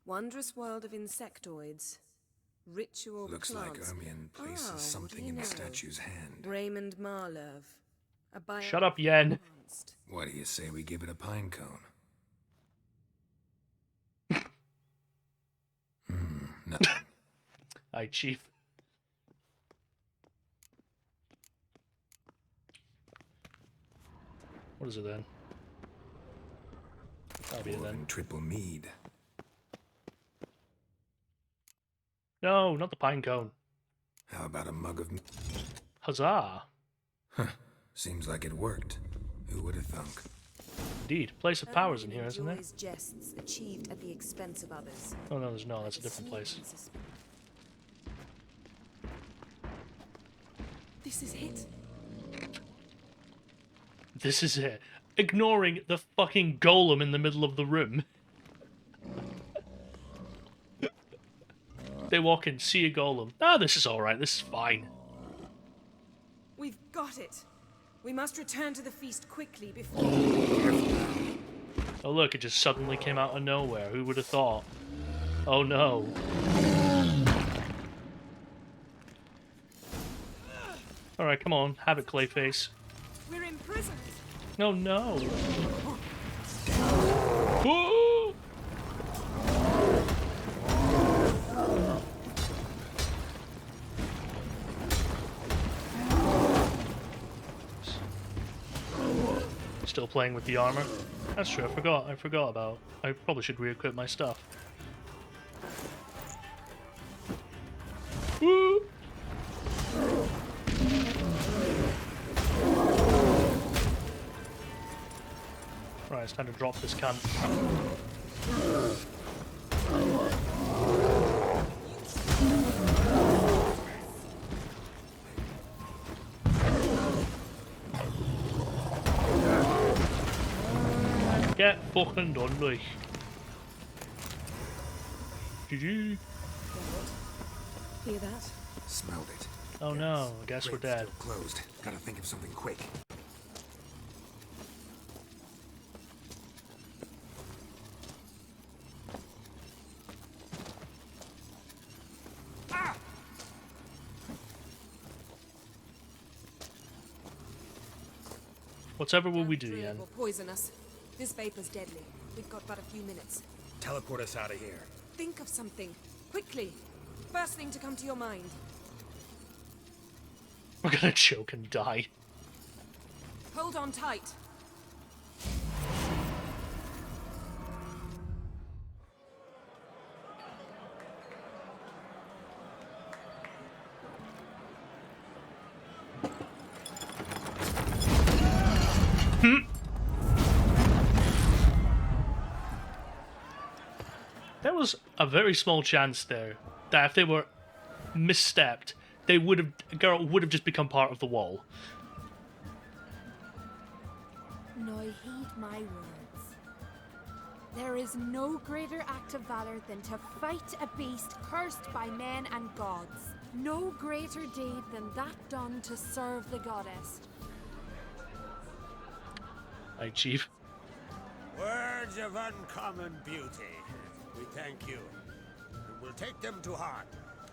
Wondrous world of insectoids. Ritual Looks like plants. Ermion places what do something you in the know? statue's hand. Raymond Marlove. A bio- Shut up, Yen. What do you say we give it a pine cone? Nothing. Aye, Chief. What is it then? That'll be it then. Triple mead. No, not the pine cone. How about a mug of... Huzzah! Seems like it worked. Who would have thunk? Indeed. Place of powers in here, isn't there? Enjoys jests achieved at the expense of others. Oh no, there's no. That's a different place. This is it. This is it. Ignoring the fucking golem in the middle of the room. They walk in, see a golem. Ah, this is alright, this is fine. We've got it. We must return to the feast quickly before... Oh look, it just suddenly came out of nowhere. Who would have thought? Oh no. Alright, come on. Have it, Clayface. We're imprisoned. Oh no. Whoa! Still playing with the armor? That's true, I forgot about. I probably should re-equip my stuff. Woo! Right, it's time to drop this cunt. Get fucking done, like. GG. Hear that? Smelled it. Oh no, I guess we're dead. Still closed. Gotta think of something quick. Whatever will we do, Druid Yen? will poison us. This vapor's deadly. We've got but a few minutes. Teleport us out of here. Think of something. Quickly. First thing to come to your mind. We're gonna choke and die. Hold on tight. There was a very small chance there that if they were misstepped, they would have Geralt would have just become part of the wall. Now heed my words. There is no greater act of valor than to fight a beast cursed by men and gods. No greater deed than that done to serve the goddess. Hey, Chief. Words of uncommon beauty. We thank you. And we'll take them to heart.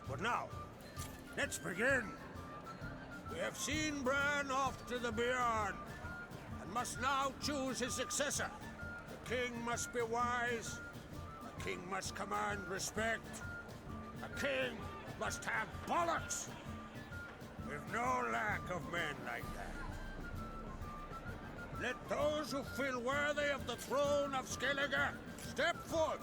But now, let's begin. We have seen Bran off to the beyond, and must now choose his successor. The king must be wise. A king must command respect. A king must have bollocks. We've no lack of men like that. Let those who feel worthy of the throne of Skellige step forth.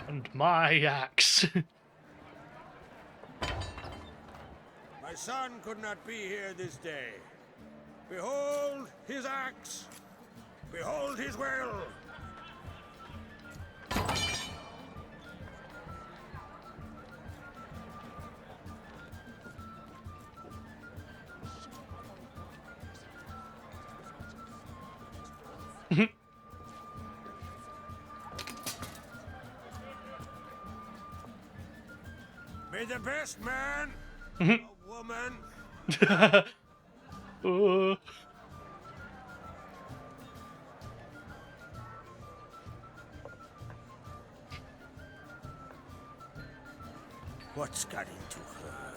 And my axe. My son could not be here this day. Behold his axe. Behold his will. May the best man, a woman. What's got into her?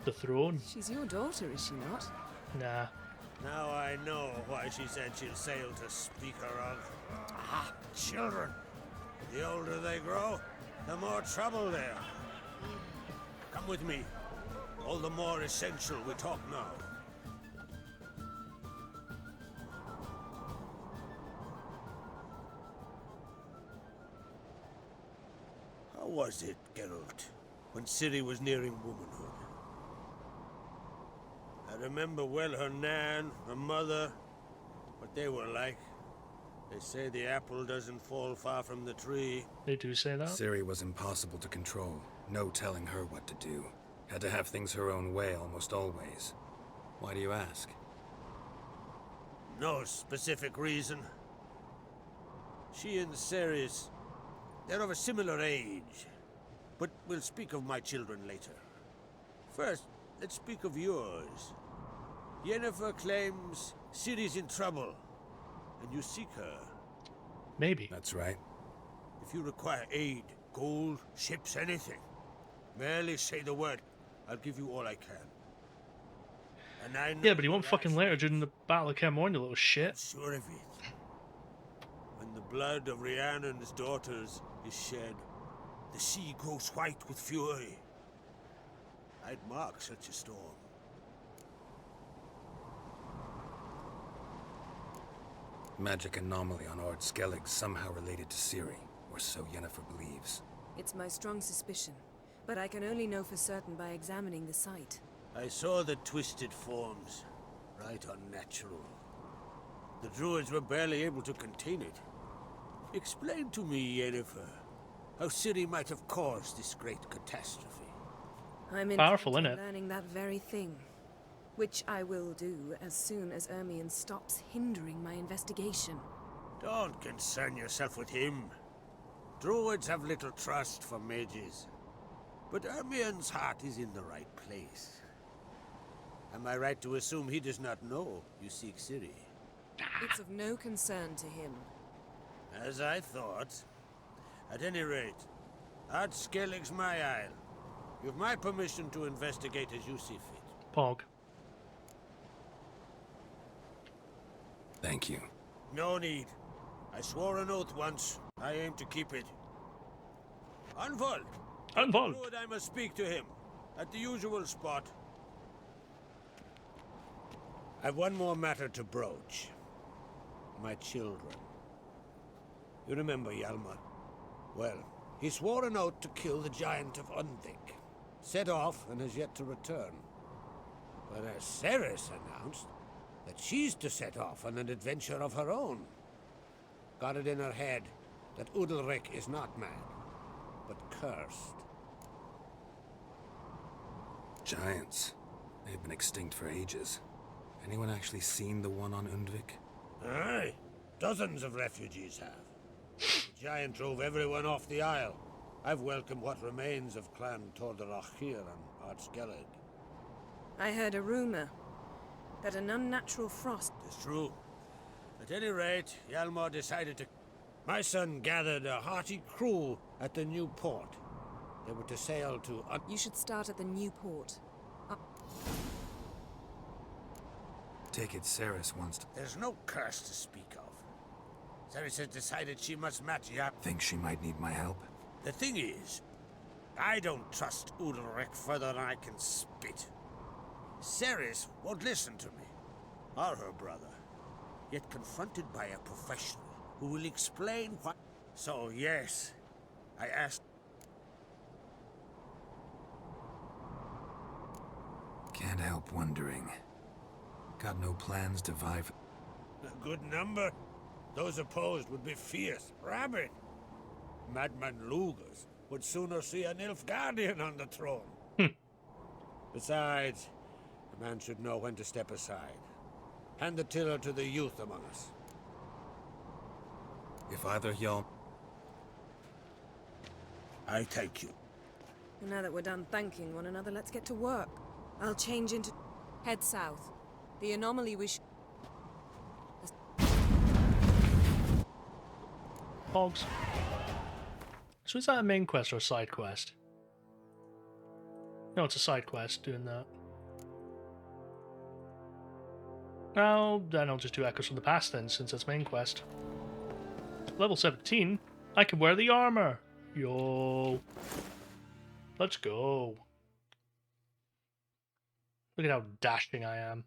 The throne. She's your daughter, is she not? Nah. Now I know why she said she'll sail to speak her of. Ah, children. The older they grow, the more trouble they are. Come with me. All the more essential we talk now. How was it, Geralt, when Ciri was nearing womanhood? I remember well her nan, her mother, what they were like. They say the apple doesn't fall far from the tree. They do say that? Ciri was impossible to control. No telling her what to do. Had to have things her own way almost always. Why do you ask? No specific reason. She and Ceres, they're of a similar age. But we'll speak of my children later. First, let's speak of yours. Yennefer claims Ciri's in trouble, and you seek her. Maybe. That's right. If you require aid, gold, ships, anything, merely say the word. I'll give you all I can. And I know yeah, but he won't fucking let her during the Battle of Kear Morhen, you little shit. I'm sure of it. When the blood of Rhiannon's daughters is shed, the sea grows white with fury. I'd mark such a storm. Magic anomaly on Ord Skellige somehow related to Ciri, or so Yennefer believes. It's my strong suspicion, but I can only know for certain by examining the site. I saw the twisted forms. Right unnatural. The Druids were barely able to contain it. Explain to me, Yennefer, how Ciri might have caused this great catastrophe. I'm powerful, intent innit? on learning that very thing, which I will do as soon as Ermion stops hindering my investigation. Don't concern yourself with him. Druids have little trust for mages. But Ermion's heart is in the right place. Am I right to assume he does not know you seek Ciri? It's of no concern to him. As I thought. At any rate, Ard Skellige's my isle. You've my permission to investigate as you see fit. Pog. Thank you. No need. I swore an oath once. I aim to keep it. Unfold. Unfold. Druid, I must speak to him. At the usual spot. I've one more matter to broach. My children. You remember Hjalmar? Well, He swore an oath to kill the giant of Undvik. Set off and has yet to return. Whereas Ceres announced that she's to set off on an adventure of her own. Got it in her head that Udalric is not mad, but cursed. Giants. They've been extinct for ages. Anyone actually seen the one on Undvik? Aye. Dozens of refugees have. The giant drove everyone off the isle. I've welcomed what remains of Clan Tordarach here on Ard Skellige. I heard a rumor that an unnatural frost... It's true. At any rate, Hjalmar decided to... My son gathered a hearty crew at the new port. They were to sail to... You should start at the new port. Take it Ceres wants to... There's no curse to speak of. Ceres has decided she must match Yap. Think she might need my help? The thing is, I don't trust Udalric further than I can spit. Ceres won't listen to me, or her brother, yet confronted by a professional who will explain what... So yes, I asked... Can't help wondering. Got no plans to vie for... A good number. Those opposed would be fierce, rabid. Madman Lugas would sooner see an Nilfgaardian on the throne. Besides, a man should know when to step aside. Hand the tiller to the youth among us. If either y'all... I thank you. Well, now that we're done thanking one another, let's get to work. I'll change into... Head south. The anomaly we Hogs. So is that a main quest or a side quest? No, it's a side quest doing that. Well, then I'll just do Echoes from the Past then, since it's main quest. Level 17? I can wear the armor! Yo! Let's go. Look at how dashing I am.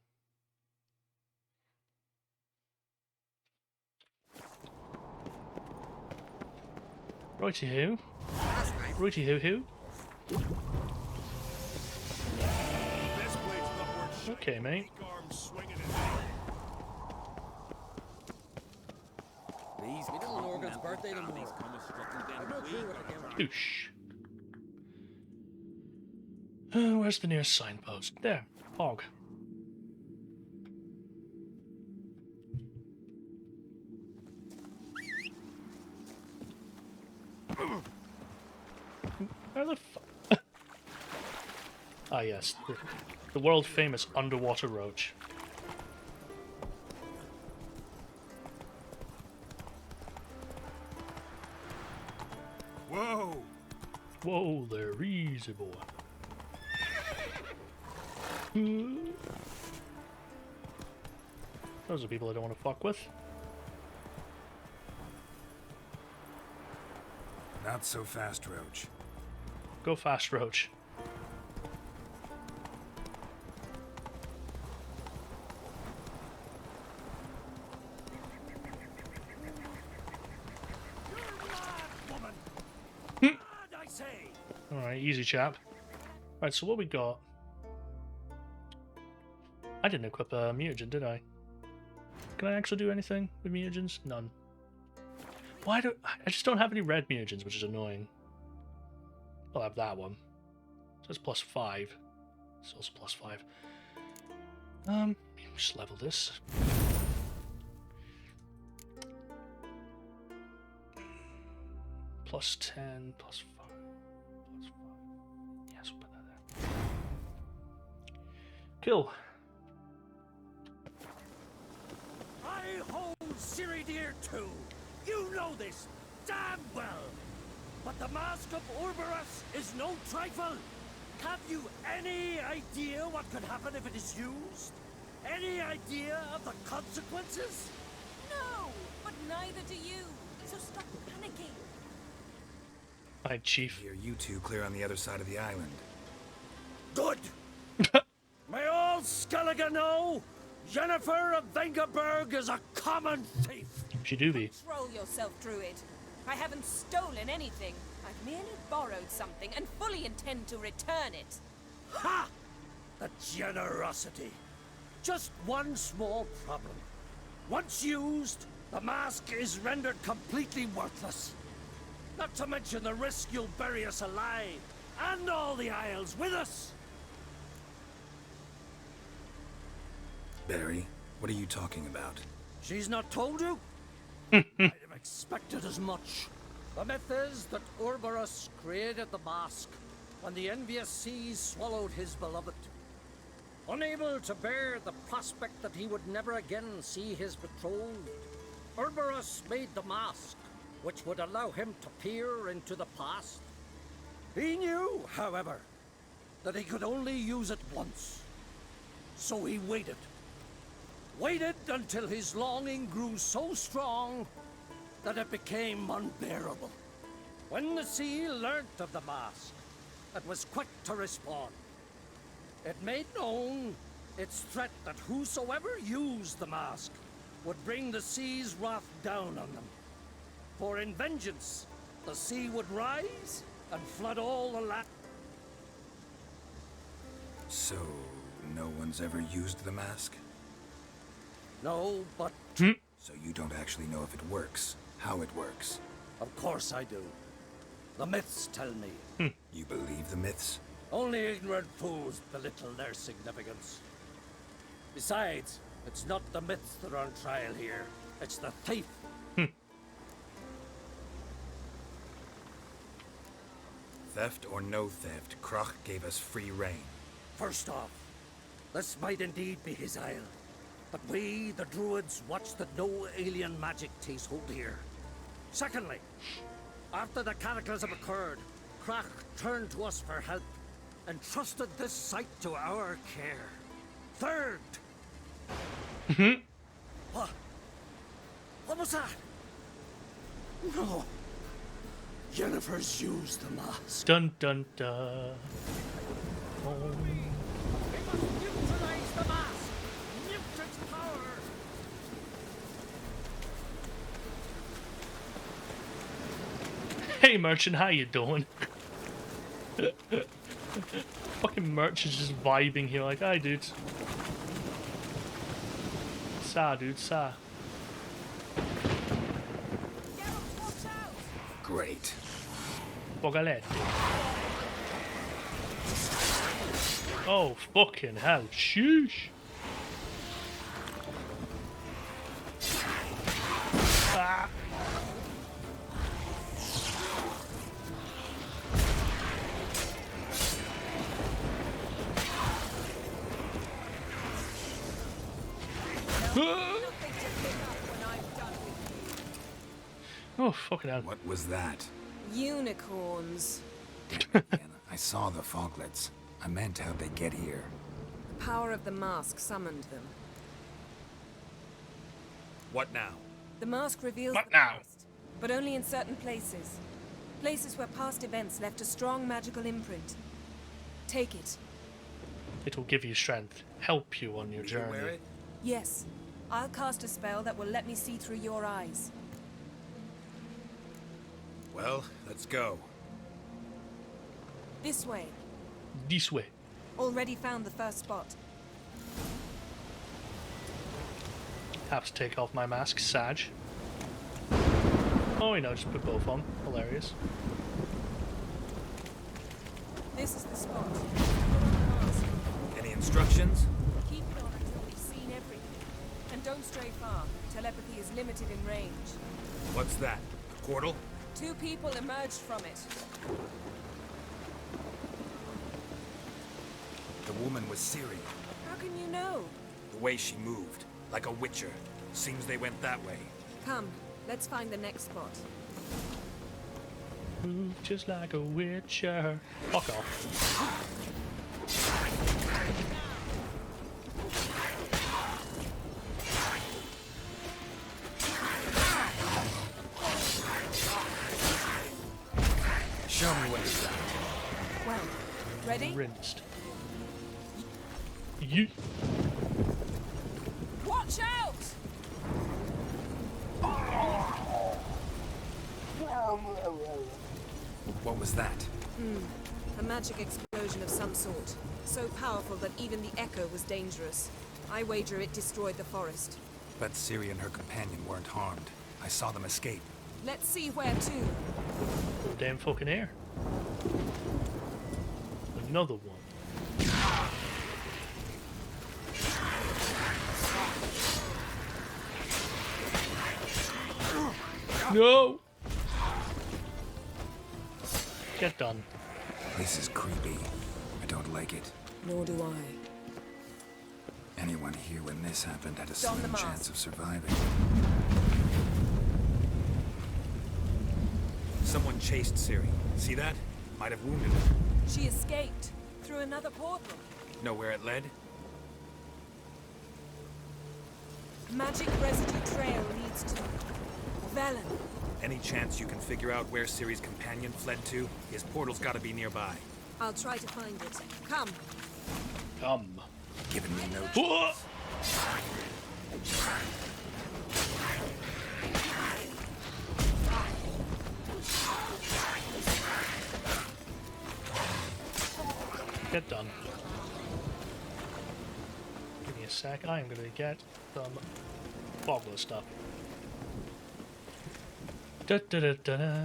Righty-hoo. Righty-hoo-hoo. Okay, mate. Please, me little Morgan's birthday tomorrow. I've no clue what I came. Oosh. Where's the nearest signpost? There. Hog. Where the fuck? Ah, yes. The world famous underwater roach. Whoa! Whoa there, easy boy. Those are people I don't want to fuck with. Not so fast, Roach. Go fast, Roach. Alright, easy chap. Right, so what we got? I didn't equip a mutagen, did I? Can I actually do anything with mutagens? None. Why do I just don't have any red mutagens, which is annoying. I'll have that one. So it's +5. It's also +5. Just level this. +10, +5, +5. Yes, we'll put that there. Kill. I hold Ciri dear too. You know this damn well. But the Mask of Urberus is no trifle. Have you any idea what could happen if it is used? Any idea of the consequences? No, but neither do you. So stop panicking. Hi, Chief. Here, you two clear on the other side of the island. Good. May all Skellige know Jennifer of Vengerberg is a common thief. She do be. Control yourself, Druid. I haven't stolen anything. I've merely borrowed something and fully intend to return it. Ha! The generosity. Just one small problem. Once used, the mask is rendered completely worthless. Not to mention the risk you'll bury us alive, and all the Isles with us. Barry, what are you talking about? She's not told you? I'd have expected as much. The myth is that Urberus created the mask when the envious seas swallowed his beloved. Unable to bear the prospect that he would never again see his betrothed, Urberus made the mask, which would allow him to peer into the past. He knew, however, that he could only use it once. So he waited. Waited until his longing grew so strong that it became unbearable. When the sea learnt of the mask, it was quick to respond. It made known its threat that whosoever used the mask would bring the sea's wrath down on them. For in vengeance, the sea would rise and flood all the land. So, no one's ever used the mask? No, but... So you don't actually know if it works, how it works? Of course I do. The myths tell me. You believe the myths? Only ignorant fools belittle their significance. Besides, it's not the myths that are on trial here. It's the thief. Theft or no theft, Krach gave us free rein. First off, this might indeed be his isle. But we, the Druids, watch that no alien magic takes hold here. Secondly, after the cataclysm occurred, Krach turned to us for help and trusted this site to our care. Third... What was that? No. Jennifer's used the mask. Dun dun dun. Oh. We must neutralize the mask. Mute its power. Hey merchant, how you doing? Fucking merchant's just vibing here like, hi dude. Sa dude, sa. Great. Bogalette. Oh, fucking hell. Sheesh. Ah. Oh, fucking hell. What was that? Unicorns. I saw the foglets. I meant how'd they get here? The power of the mask summoned them. What now? The mask reveals What the now? past, but only in certain places. Places where past events left a strong magical imprint. Take it. It will give you strength, help you on your journey. Wear it? Yes. I'll cast a spell that will let me see through your eyes. Well, let's go. This way. This way. Already found the first spot. Have to take off my mask, Sag. Oh, you know, just put both on. Hilarious. This is the spot. Any instructions? Keep it on until we've seen everything. And don't stray far. Telepathy is limited in range. What's that? A portal? 2 people emerged from it. The woman was Ciri. How can you know? The way she moved, like a witcher. Seems they went that way. Come, let's find the next spot. Move just like a witcher. Fuck off. Show me what it's got. Well, ready? Rinsed. You. Watch out! What was that? A magic explosion of some sort. So powerful that even the echo was dangerous. I wager it destroyed the forest. But Ciri and her companion weren't harmed. I saw them escape. Let's see where to. Oh, damn fucking air. Another one. No! Get done. This is creepy. I don't like it. Nor do I. Anyone here when this happened had a Don the slim mask. chance of surviving. Someone chased Ciri. See that? Might have wounded her. She escaped through another portal. Know where it led? Magic residue trail leads to Velen. Any chance you can figure out where Ciri's companion fled to? His portal's gotta be nearby. I'll try to find it. Come. Come. Giving me no Whoa! Get done. Give me a sec. I am gonna get some boggler stuff. Da da da da da.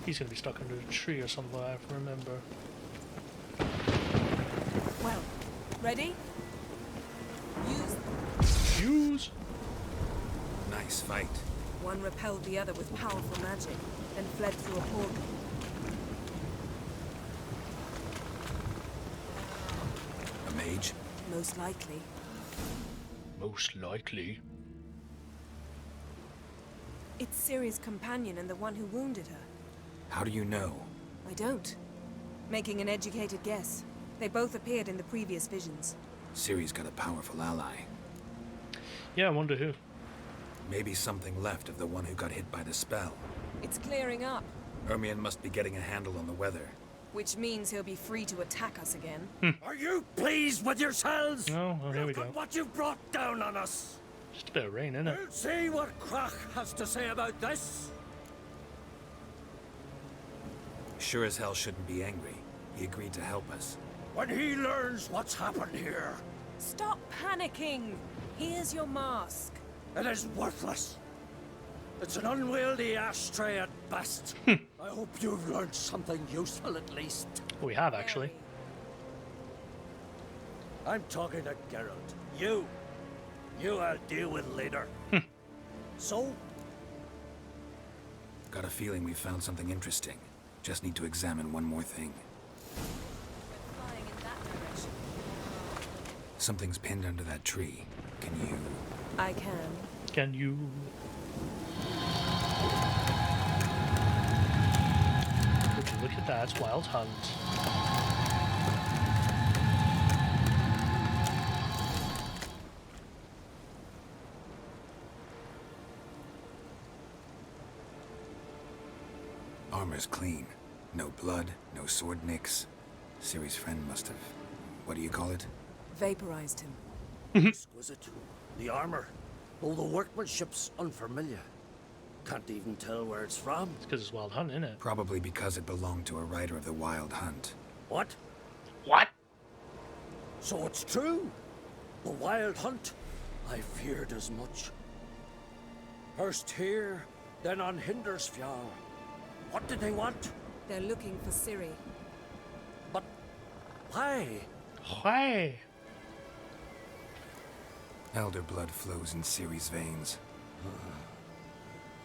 He's gonna be stuck under a tree or something, I remember. Well, ready? Use. Nice fight. One repelled the other with powerful magic, then fled through a portal. A mage? Most likely. Most likely. It's Ciri's companion and the one who wounded her. How do you know? I don't. Making an educated guess. They both appeared in the previous visions. Ciri's got a powerful ally. Yeah, I wonder who. Maybe something left of the one who got hit by the spell. It's clearing up, Ermion must be getting a handle on the weather. which means he'll be free to attack us again. Are you pleased with yourselves? No, oh, here we Look go. at what you've brought down on us. Just a bit of rain, innit? We'll see what Krach has to say about this. Sure as hell shouldn't be angry. He agreed to help us. When he learns what's happened here, Stop panicking! Here's your mask. it is worthless. It's an unwieldy ashtray at best. I hope you've learned something useful at least. We have, actually. I'm talking to Geralt. You I'll deal with later. So? Got a feeling we found something interesting. Just need to examine one more thing. Flying in that direction. Something's pinned under that tree. Can you... I can. Can you... Would you look at that? It's Wild Hunt. Armor's clean. No blood, no sword nicks. Ciri's friend must have... What do you call it? Vaporized him. Exquisite. The armor, though the workmanship's unfamiliar. Can't even tell where it's from. It's because it's Wild Hunt, isn't it? Probably because it belonged to a rider of the Wild Hunt. What? What? So it's true? The Wild Hunt? I feared as much. First here, then on Hindersfjall. What did they want? They're looking for Ciri. But why? Why? Elder blood flows in Ciri's veins.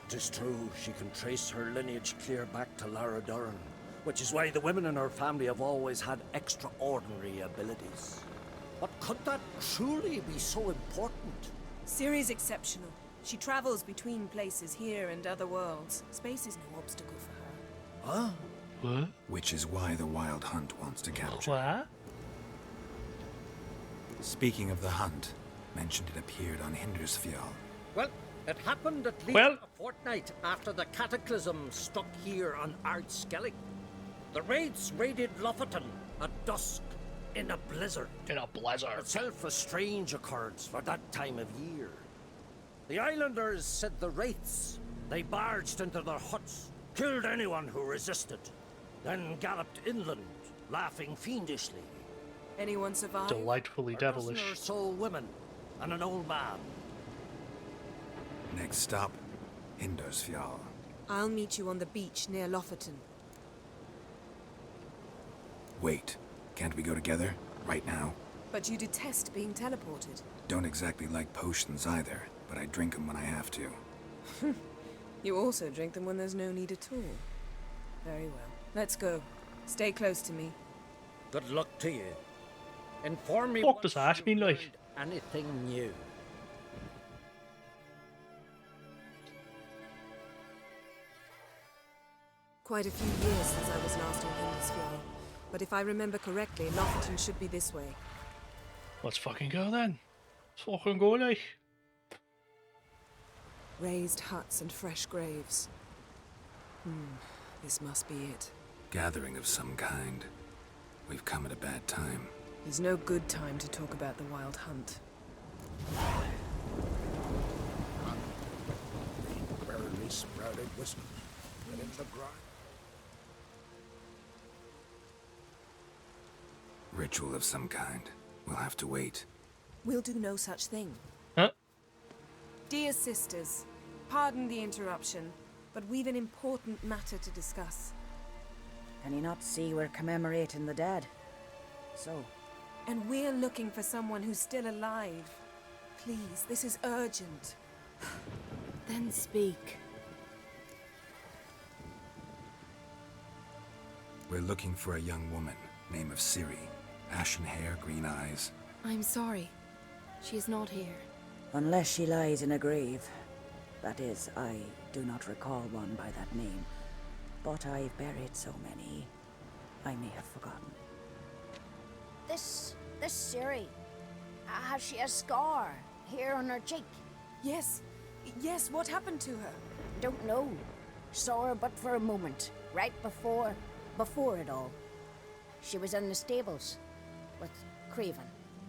Tis true, she can trace her lineage clear back to Lara Duran, which is why the women in her family have always had extraordinary abilities. But could that truly be so important? Ciri's exceptional. She travels between places here and other worlds. Space is no obstacle for her. Huh? What? Which is why the Wild Hunt wants to capture her. What? Speaking of the hunt, mentioned it appeared on Hindersfjall. Well, it happened at least a fortnight after the cataclysm struck here on Skellige. The raids raided Lofoten at dusk in a blizzard. In a blizzard. Itself a strange occurrence for that time of year. The islanders said the wraiths They barged into their huts, killed anyone who resisted, then galloped inland, laughing fiendishly. Anyone survive? Delightfully devilish. Or so women and an old man. Next stop, Hindersfjall. I'll meet you on the beach near Lofoten. Wait, can't we go together? Right now? But you detest being teleported. Don't exactly like potions either, but I drink them when I have to. You also drink them when there's no need at all. Very well. Let's go. Stay close to me. Good luck to you. Inform me What does that mean, like? anything new. Quite a few years since I was last on Hindersfjall. But if I remember correctly, Lofoten should be this way. Let's fucking go then. Let's fucking go, like. Raised huts and fresh graves. This must be it. Gathering of some kind. We've come at a bad time. There's no good time to talk about the Wild Hunt. Barely sprouted whiskers. Get in the grind. Ritual of some kind. We'll have to wait. We'll do no such thing. Huh? Dear sisters, pardon the interruption, but we've an important matter to discuss. Can you not see we're commemorating the dead? So? And we're looking for someone who's still alive. Please, this is urgent. Then speak. We're looking for a young woman, name of Ciri. Ashen hair, green eyes. I'm sorry. She is not here. Unless she lies in a grave. That is, I do not recall one by that name. But I've buried so many, I may have forgotten. This Ciri, has she a scar here on her cheek? Yes, what happened to her? Don't know. Saw her but for a moment, right before it all. She was in the stables with Craven.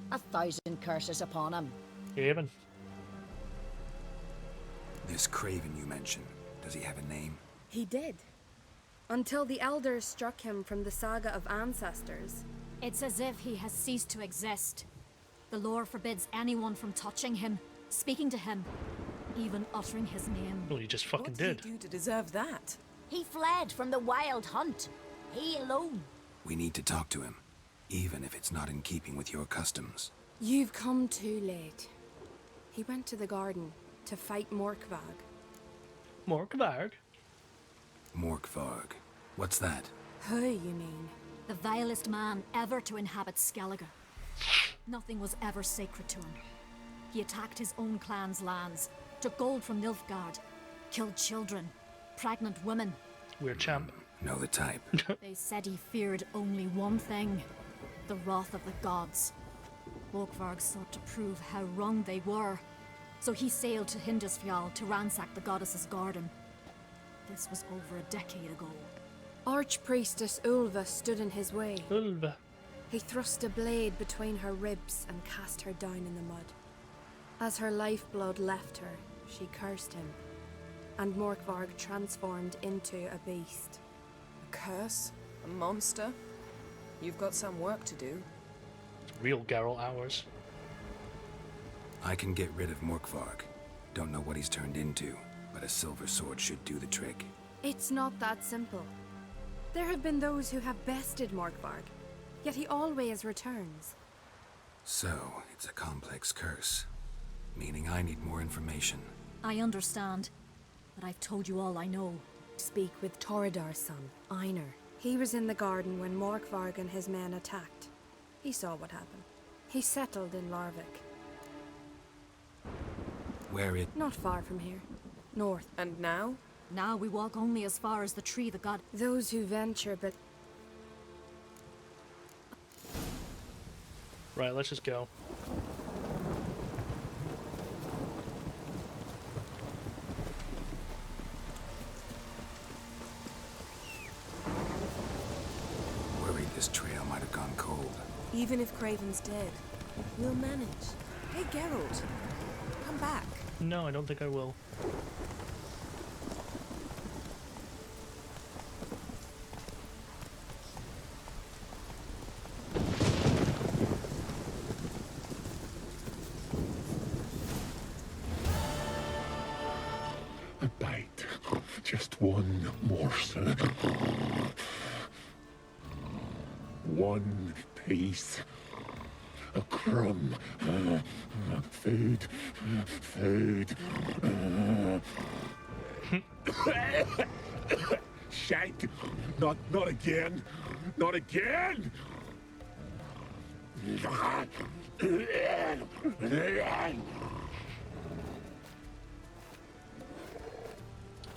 1,000 curses upon him. Craven. This Craven you mentioned, does he have a name? He did. Until the elders struck him from the saga of ancestors. It's as if he has ceased to exist. The lore forbids anyone from touching him, speaking to him, even uttering his name. Well, he just fucking did. What did he do to deserve that? He fled from the Wild Hunt. He alone. We need to talk to him, even if it's not in keeping with your customs. You've come too late. He went to the garden to fight Morkvarg. Morkvarg? Morkvarg. What's that? Who, you mean? The vilest man ever to inhabit Skellige. Nothing was ever sacred to him. He attacked his own clan's lands, took gold from Nilfgaard, killed children, pregnant women. Weird champ. Know the type. They said he feared only one thing, the wrath of the gods. Morkvarg sought to prove how wrong they were, so he sailed to Hindersfjall to ransack the goddess's garden. This was over a decade ago. Archpriestess Ulva stood in his way. Ulva. He thrust a blade between her ribs and cast her down in the mud. As her lifeblood left her, she cursed him, and Morkvarg transformed into a beast. A curse? A monster? You've got some work to do. Real Geralt hours. I can get rid of Morkvarg. Don't know what he's turned into, but a silver sword should do the trick. It's not that simple. There have been those who have bested Morkvarg, yet he always returns. So, it's a complex curse, meaning I need more information. I understand, but I've told you all I know. Speak with Torridar's son, Einar. He was in the garden when Morkvarg and his men attacked. He saw what happened. He settled in Larvik. Where it... Not far from here. North. And now? Now we walk only as far as the tree the god... Those who venture, but... Right, let's just go. Worried this trail might have gone cold. Even if Craven's dead, we'll manage. Hey, Geralt, come back. No, I don't think I will. Just one morsel. One piece. A crumb. Food. Food. Shite. Not again. Not again.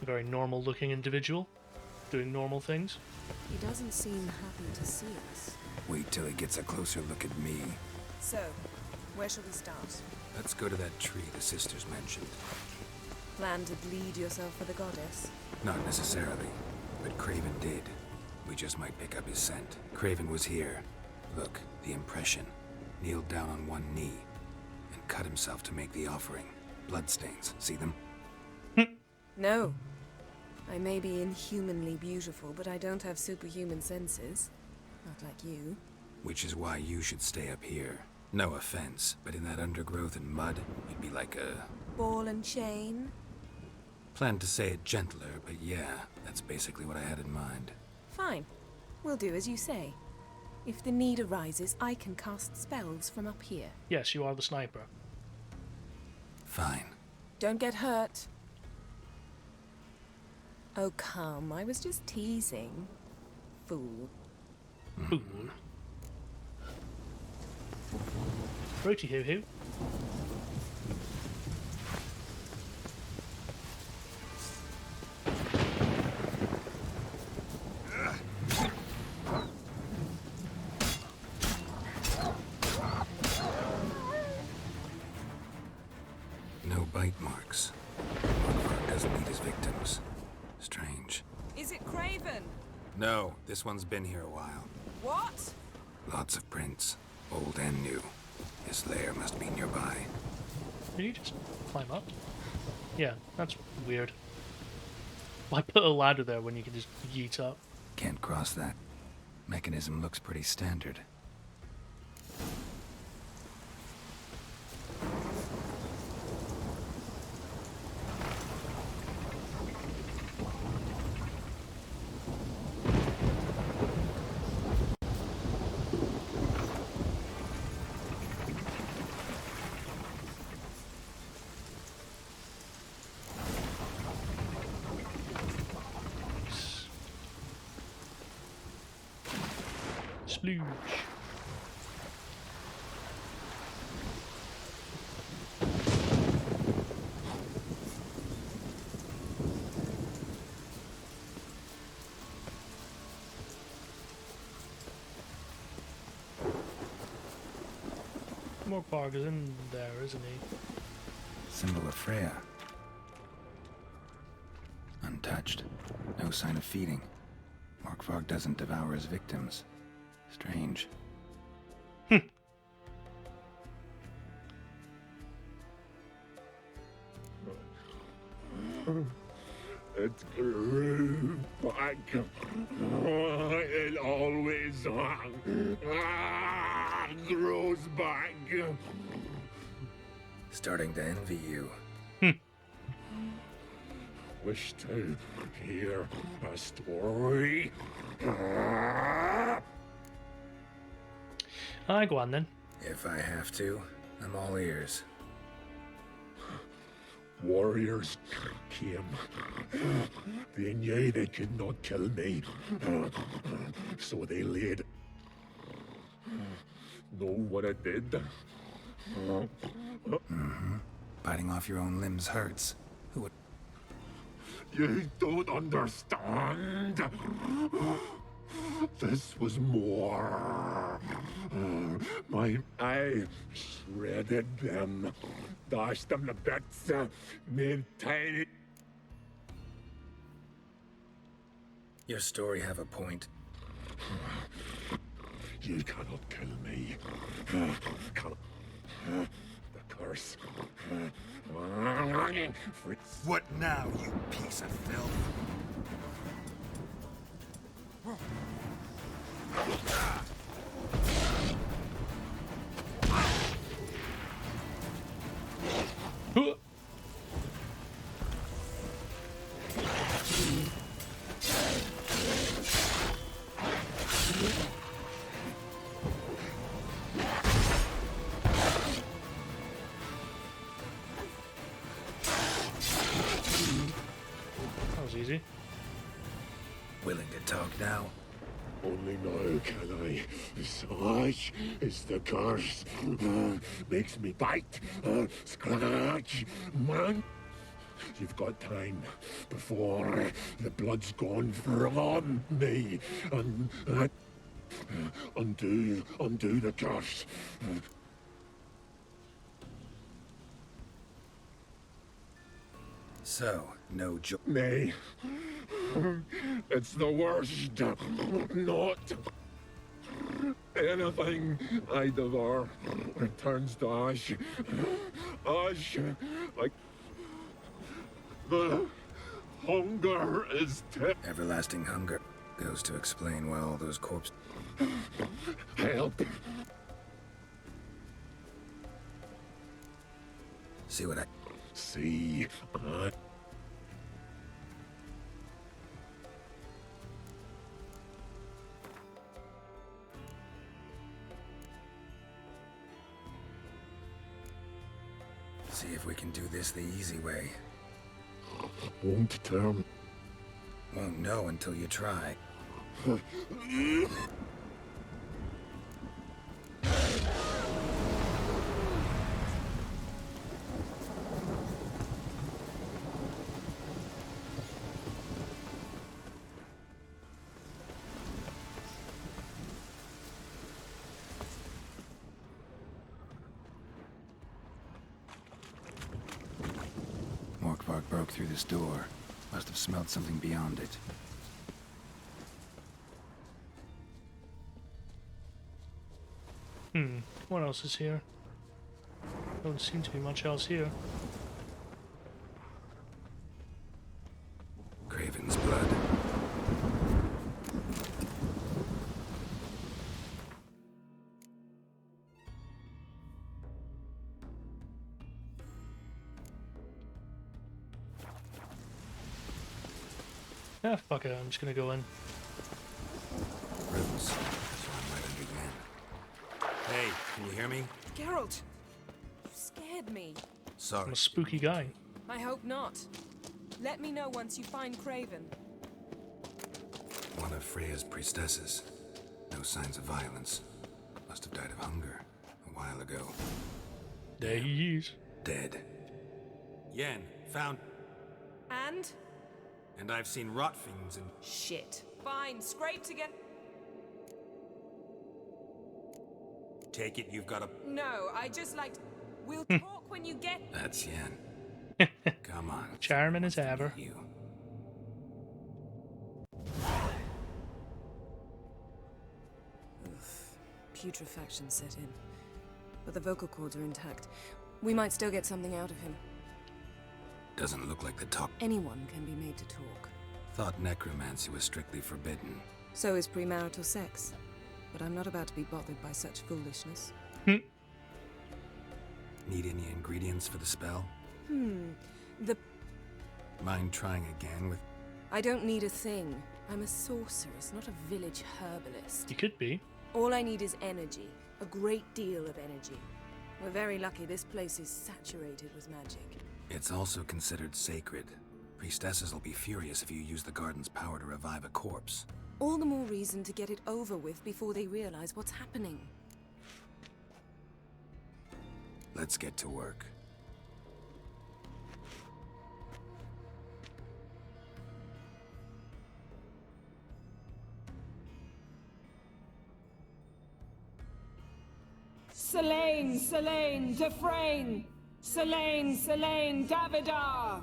A very normal looking individual, doing normal things. He doesn't seem happy to see us. Wait till he gets a closer look at me. So, where shall we start? Let's go to that tree the sisters mentioned. Plan to bleed yourself for the goddess? Not necessarily, but Craven did. We just might pick up his scent. Craven was here. Look, the impression. Kneeled down on one knee and cut himself to make the offering. Bloodstains, see them? No. I may be inhumanly beautiful, but I don't have superhuman senses. Not like you. Which is why you should stay up here. No offense, but in that undergrowth and mud, you'd be like a... Ball and chain? Planned to say it gentler, but yeah, that's basically what I had in mind. Fine. We'll do as you say. If the need arises, I can cast spells from up here. Yes, you are the sniper. Fine. Don't get hurt. Oh, come. I was just teasing. Fool. Fool. Righty hoo hoo. No bite marks. Morkvark doesn't eat his victims. Strange. Is it Craven? No, this one's been here a while. What? Lots of prints, old and new. His lair must be nearby. Did you just climb up? Yeah, that's weird. Why put a ladder there when you can just yeet up? Can't cross that. Mechanism looks pretty standard. Splooge. Morkvark is in there, isn't he? Symbol of Freya. Untouched. No sign of feeding. Morkvark doesn't devour his victims. Strange. It grew back. It always grows back. Starting to envy you. Wish to hear a story? Aye, go on then. If I have to, I'm all ears. Warriors came. They knew they could not kill me. So they laid. Know what I did? Biting off your own limbs hurts. Who would... You don't understand. This was more. I shredded them, dashed them to bits, made tiny. Your story have a point. You cannot kill me. The curse. What now, you piece of filth? easy. Willing to talk now? Only now can I. Such is the curse. Makes me bite, scratch, man. You've got time before the blood's gone from me. Undo the curse. So, no joy. Nay. It's the worst. Not anything I devour returns to ash. Ash, like the hunger is Everlasting hunger goes to explain why all those corpses. Help. See what I see. See if we can do this the easy way. Won't term. Won't know until you try. Morkvarg broke through this door. Must have smelled something beyond it. What else is here? Don't seem to be much else here. Craven's blood. Ah, fuck it, I'm just gonna go in. Roots. So I'm right under Djinn. Hey, can you hear me? Geralt! You scared me. Sorry. I'm a spooky guy. I hope not. Let me know once you find Craven. One of Freya's priestesses. No signs of violence. Must have died of hunger a while ago. There he is. Dead. Yen, found. And? And I've seen rot fiends and. Shit. Fine, scraped again. Take it you've got a. No, I just like. We'll talk when you get. That's Yen. Come on. Charming as ever. You. Putrefaction set in. But the vocal cords are intact. We might still get something out of him. Doesn't look like the talk. Anyone can be made to talk. Thought necromancy was strictly forbidden. So is premarital sex. But I'm not about to be bothered by such foolishness. Need any ingredients for the spell? The... Mind trying again with... I don't need a thing. I'm a sorceress, not a village herbalist. You could be. All I need is energy. A great deal of energy. We're very lucky this place is saturated with magic. It's also considered sacred. Priestesses will be furious if you use the garden's power to revive a corpse. All the more reason to get it over with before they realize what's happening. Let's get to work. Selene, Selene, Defrain! Selene, Selene, Davidar!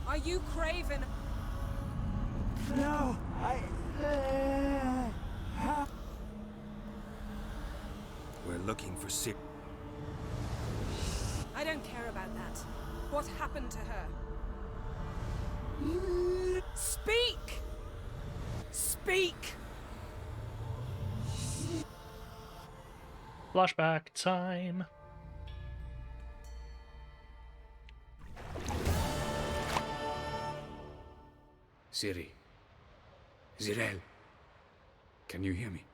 Are you Craven? No, We're looking for Ciri. I don't care about that. What happened to her? Speak! Speak! Flashback time. Ciri. Zirel. Can you hear me?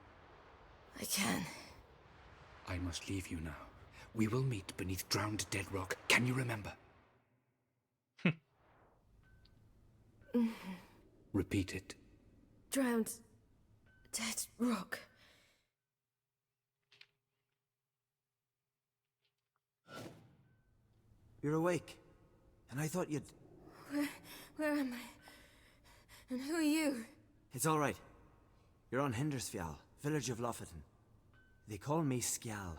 I can. I must leave you now. We will meet beneath drowned dead rock. Can you remember? Repeat it. Drowned. Dead rock. You're awake. And I thought you'd... Where am I? And who are you? It's all right. You're on Hindersfjall, village of Lofoten. They call me Skjal.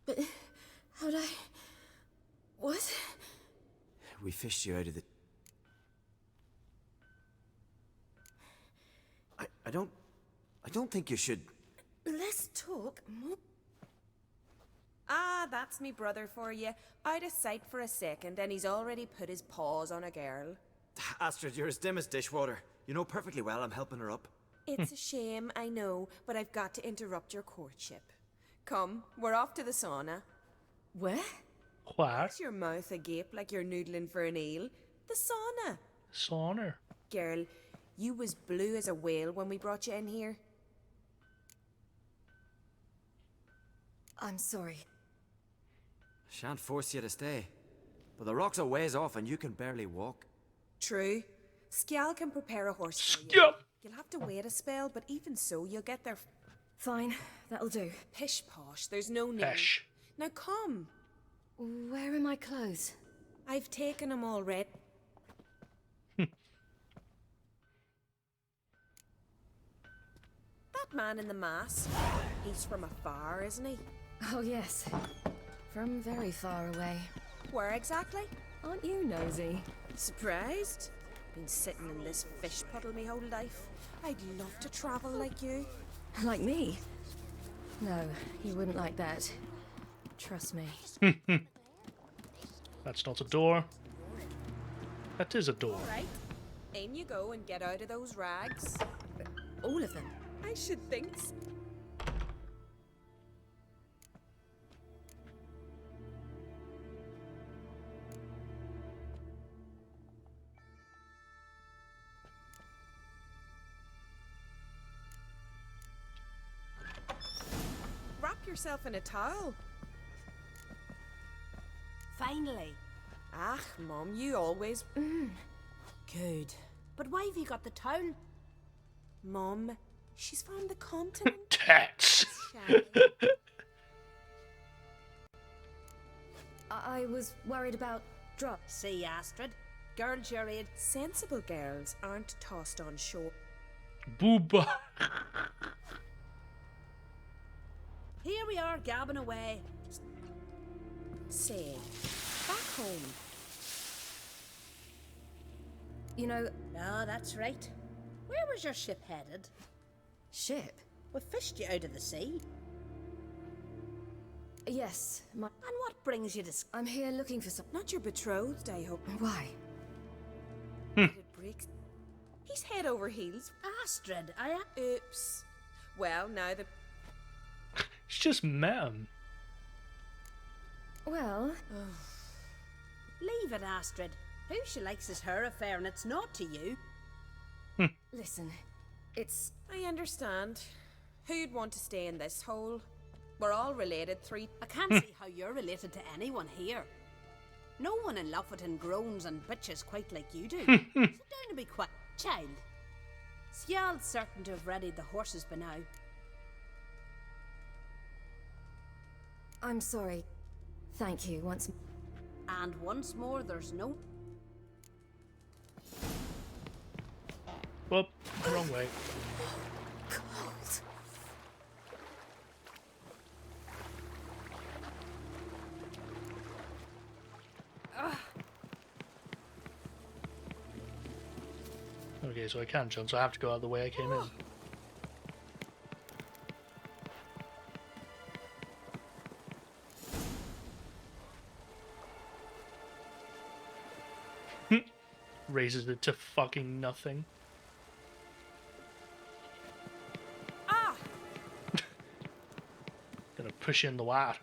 But how'd I... What? We fished you out of the... I don't think you should... Let's talk more. Ah, that's me brother for you. Out of sight for a second, and he's already put his paws on a girl. Astrid, you're as dim as dishwater. You know perfectly well I'm helping her up. It's a shame, I know, but I've got to interrupt your courtship. Come, we're off to the sauna. Where? Where? What's your mouth agape like you're noodling for an eel? The sauna. Sauna. Girl, you was blue as a whale when we brought you in here. I'm sorry. Shan't force you to stay. But the rock's a ways off and you can barely walk. True. Skjal can prepare a horse for you. Yep. You'll have to wait a spell, but even so, you'll get there. Fine, that'll do. Pish posh, there's no need. Pish. Now come. Where are my clothes? I've taken them already. That man in the mask, he's from afar, isn't he? Oh, yes. From very far away. Where exactly? Aren't you nosy? Surprised? Been sitting in this fish puddle me whole life. I'd love to travel like you. Like me? No, you wouldn't like that. Trust me. That's not a door. That is a door. Right. In you go and get out of those rags. All of them? I should think so. Wrap yourself in a towel. Finally. Ah, Mum, you always... Good. But why have you got the towel? Mum, she's found the continent. Tats. I was worried about drop. See, Astrid? Girls your age. Sensible girls aren't tossed on shore. Booba. Here we are, gabbing away. Say, back home. You know... Oh, that's right. Where was your ship headed? Ship? We fished you out of the sea. Yes, my... And what brings you to... I'm here looking for some... Not your betrothed, I hope. Why? It breaks. He's head over heels. Astrid, Oops. Well, now the... It's just met him. Well... Leave it, Astrid. Who she likes is her affair and it's not to you. Listen, it's... I understand. Who'd want to stay in this hole? We're all related, I can't see how you're related to anyone here. No one in Lofoten groans and bitches quite like you do. Sit down and be quiet. Child. Skjald's certain to have readied the horses by now. I'm sorry. Thank you once... And once more, there's no... Whoop, wrong way. Cold. Okay, so I can't jump, so I have to go out the way I came in. Raises it to fucking nothing. Gonna push you in the water.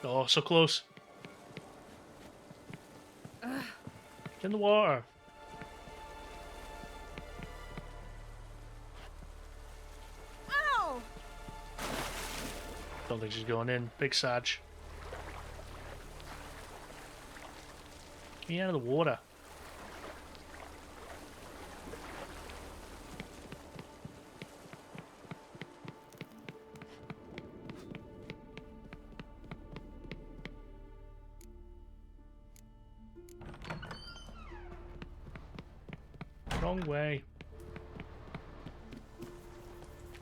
Oh, so close. Get in the water. Don't think she's going in. Big Sag. Get me out of the water. Wrong way.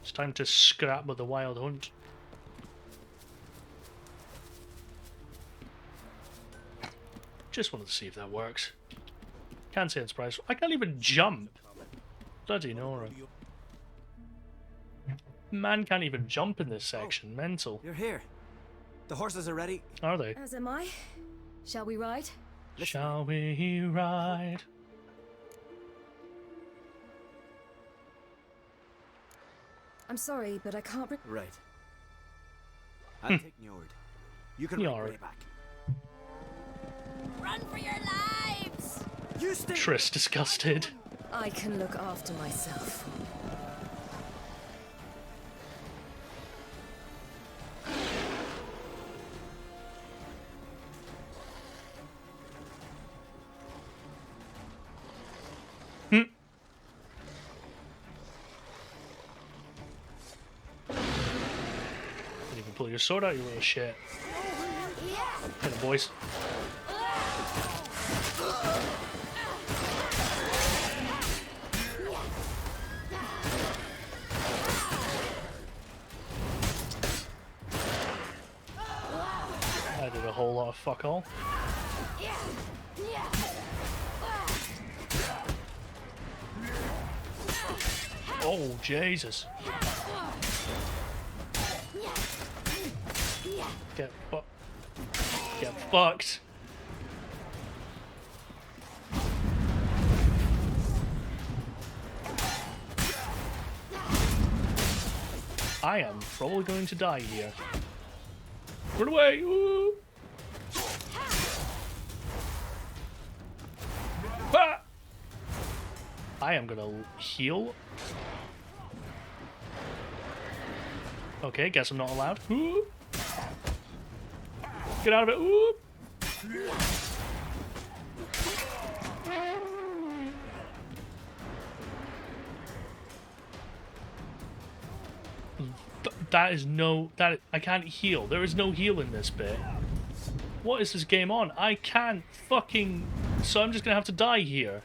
It's time to scrap with the wild hunt. Just wanted to see if that works. Can't say I'm surprised. I can't even jump. Bloody Nora. Man can't even jump in this section. Mental. You're here. The horses are ready. Are they? As am I. Shall we ride? Shall we ride? I'm sorry, but I can't. Right. I'll take Njord. You can ride way back. Run for your lives! You stay. Triss disgusted. I can look after myself. You can pull your sword out, you little shit. Hit him, boys. I did a whole lot of fuck all. Oh, Jesus. Get fucked. Get fucked. I am probably going to die here. Run away! Ooh. Ah! I am gonna heal. Okay, guess I'm not allowed. Ooh. Get out of it. Ooh. That is no... I can't heal. There is no heal in this bit. What is this game on? I can't fucking... So I'm just gonna have to die here.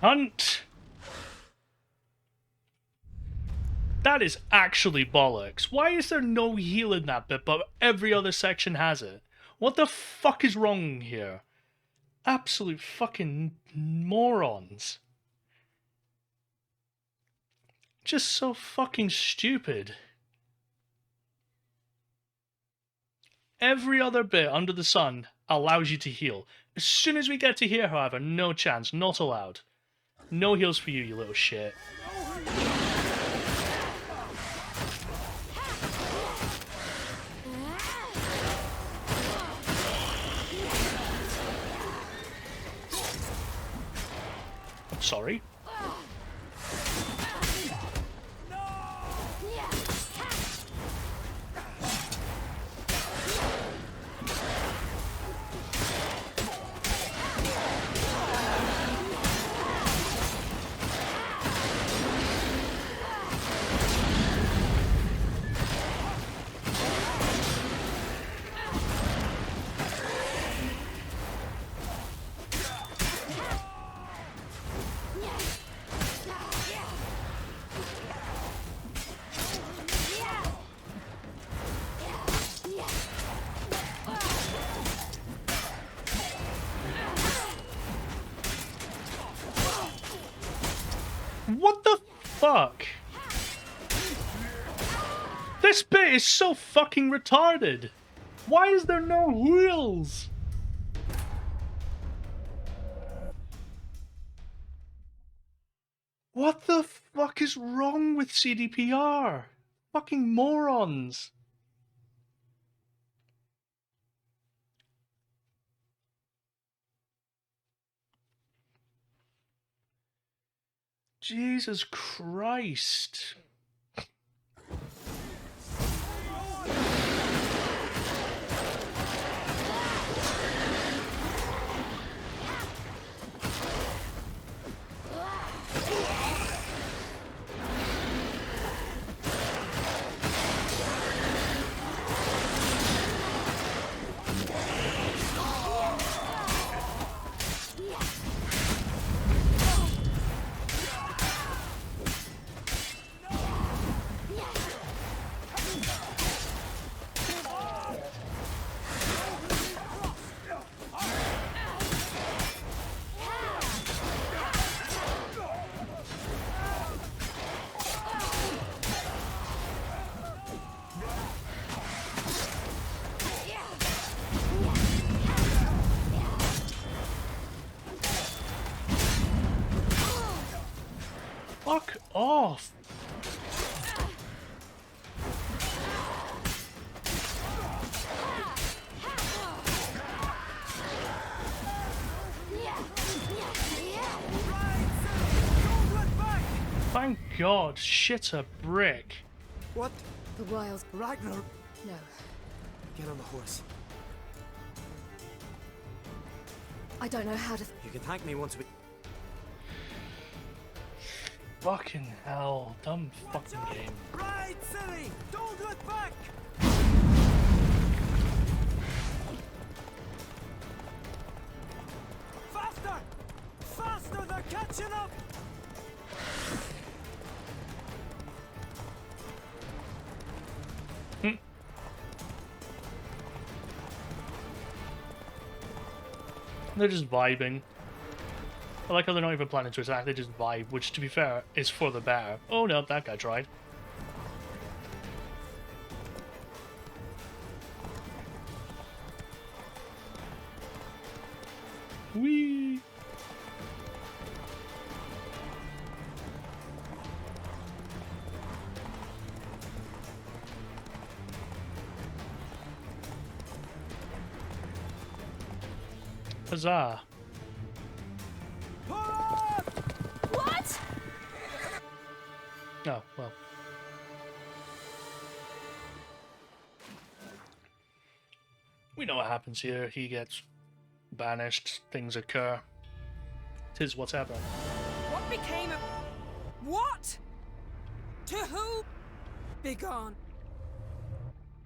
Hunt! That is actually bollocks. Why is there no heal in that bit, but every other section has it? What the fuck is wrong here? Absolute fucking morons. Just so fucking stupid. Every other bit under the sun allows you to heal. As soon as we get to here, however, no chance, not allowed. No heals for you, you little shit. Sorry. What the fuck? This bit is so fucking retarded. Why is there no wheels? What the fuck is wrong with CDPR? Fucking morons. Jesus Christ. Fuck off. Thank God, shit a brick. What? The wild Ragnar! No. Get on the horse. I don't know how to. You can thank me once we. Fucking hell, dumb fucking game. Right, Ciri! Don't look back! Faster! Faster! They're catching up! They're just vibing. I like how they're not even planning to attack, they just vibe, which to be fair, is for the better. Oh no, that guy tried. Whee! Huzzah! What? Oh, well. We know what happens here. He gets banished, things occur. 'Tis what's happened. What became of... What? To who? Begone.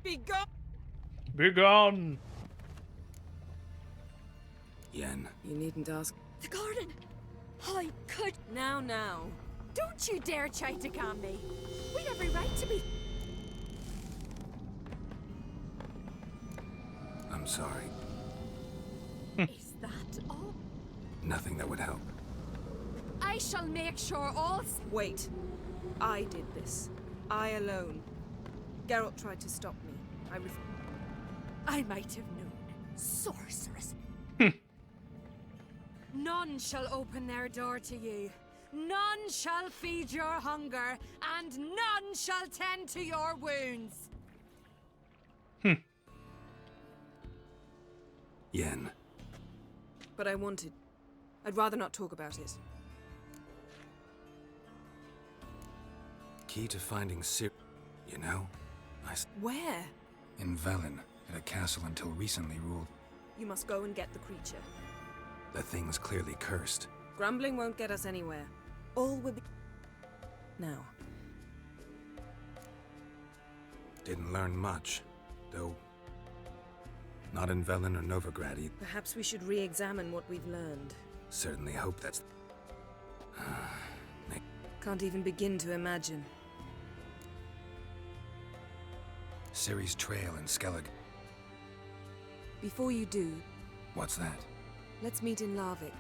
Begone. Be gone! Yen. You needn't ask. The garden! I could. Now. Don't you dare try to calm me. We'd every right to be. I'm sorry. Is that all? Nothing that would help. I shall make sure all. Wait. I did this. I alone. Geralt tried to stop me. I might have known. Sorceress. None shall open their door to you. None shall feed your hunger, and none shall tend to your wounds. Yen. But I wanted. I'd rather not talk about it. Key to finding Ciri, you know? Where? In Velen, at a castle until recently ruled. You must go and get the creature. The thing's clearly cursed. Grumbling won't get us anywhere. All will be... Now. Didn't learn much, though. Not in Velen or Novigrad either. Perhaps we should re-examine what we've learned. Certainly hope that's... Can't even begin to imagine. Ciri's trail in Skellige. Before you do... What's that? Let's meet in Larvik.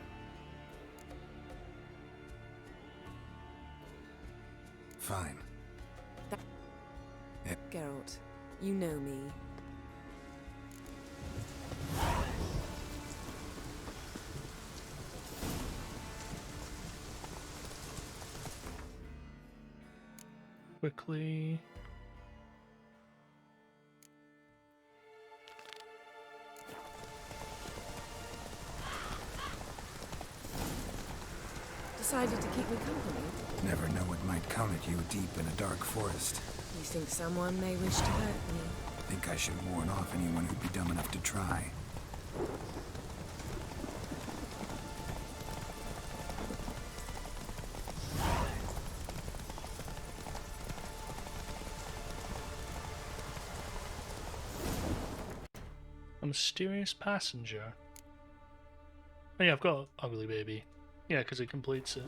fine. Geralt, you know me. Quickly. Decided to keep me company? Never know what might come at you deep in a dark forest. You think someone may wish to hurt me? Think I should warn off anyone who'd be dumb enough to try. A mysterious passenger. Oh yeah, I've got Ugly Baby. Yeah, because it completes it.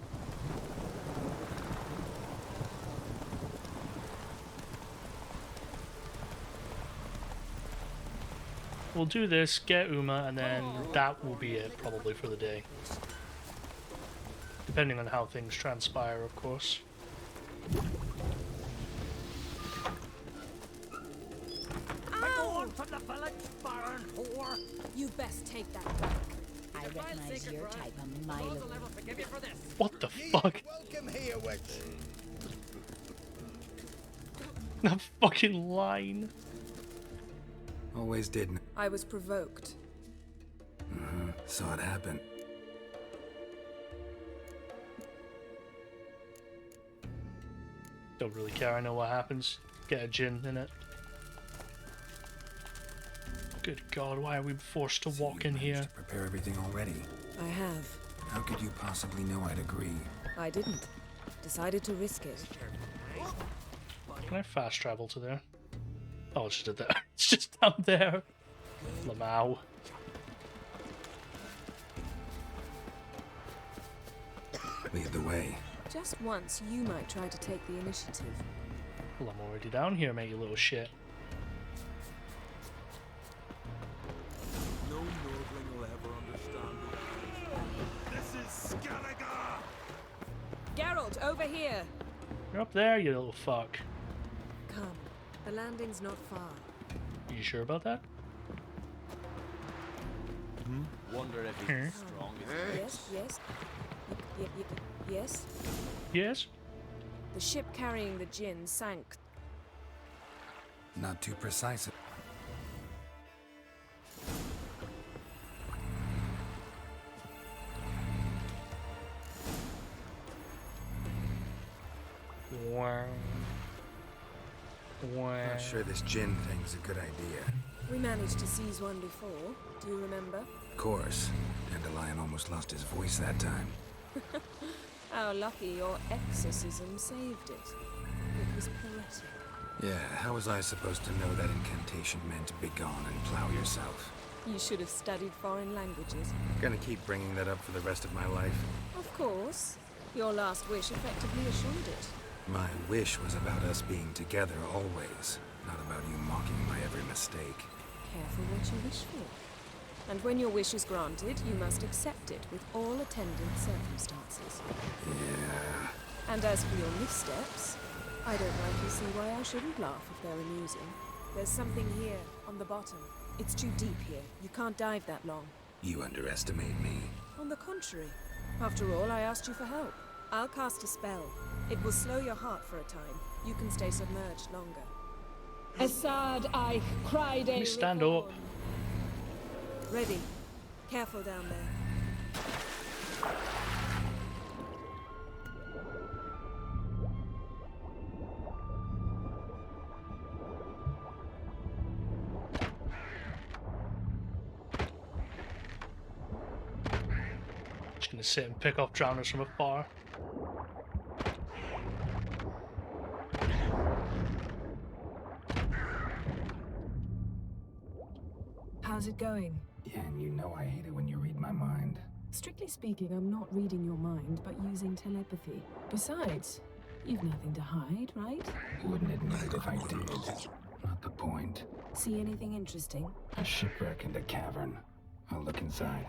We'll do this, get Uma, and then that will be it probably for the day. Depending on how things transpire, of course. From the village, Baron whore. You best take that back. I recognize your type a mile away. What the fuck? Welcome here, witch. That fucking line. Always did. I was provoked. Saw it happen. Don't really care, I know what happens. Get a Djinn in it. Good God, why are we forced to walk in here? Prepare everything already. I have. How could you possibly know I'd agree? I didn't. Decided to risk it. Can I fast travel to there? Oh, it's just there. It's just down there. Lamau. Lead the way. Just once, you might try to take the initiative. Well, I'm already down here, mate, you little shit. No Nordling will ever understand it. This is Skellige! Geralt, over here! You're up there, you little fuck. Come. The landing's not far. You sure about that? Wonder if he's as strong as Yes, yes. Yes? Yes? The ship carrying the Djinn sank. Not too precise. Wow. Wow. Not sure this Djinn thing's a good idea. We managed to seize one before. Do you remember? Of course. Dandelion almost lost his voice that time. How lucky your exorcism saved it. It was poetic. Yeah, how was I supposed to know that incantation meant begone and plow yourself? You should have studied foreign languages. Gonna keep bringing that up for the rest of my life. Of course. Your last wish effectively assured it. My wish was about us being together always, not about you mocking my every mistake. Careful what you wish for. And when your wish is granted, you must accept it with all attendant circumstances. Yeah. And as for your missteps, I don't rightly see why I shouldn't laugh if they're amusing. There's something here, on the bottom. It's too deep here. You can't dive that long. You underestimate me. On the contrary. After all, I asked you for help. I'll cast a spell. It will slow your heart for a time. You can stay submerged longer. Assad Eich cried Let me stand up. Ready. Careful down there. Just gonna sit and pick off drowners from afar. How's it going? Yeah, and you know I hate it when you read my mind. Strictly speaking, I'm not reading your mind, but using telepathy. Besides, you've nothing to hide, right? Wouldn't admit it if I did. Not the point. See anything interesting? A shipwreck and a cavern. I'll look inside.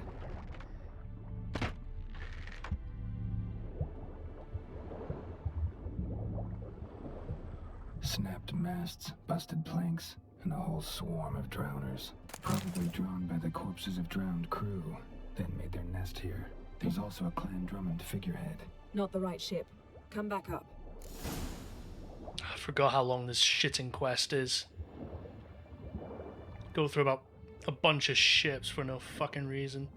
Snapped masts, busted planks, and a whole swarm of drowners. Probably drawn by the corpses of drowned crew, then made their nest here. There's also a Clan Drummond figurehead. Not the right ship. Come back up. I forgot how long this shitting quest is. Go through about a bunch of ships for no fucking reason.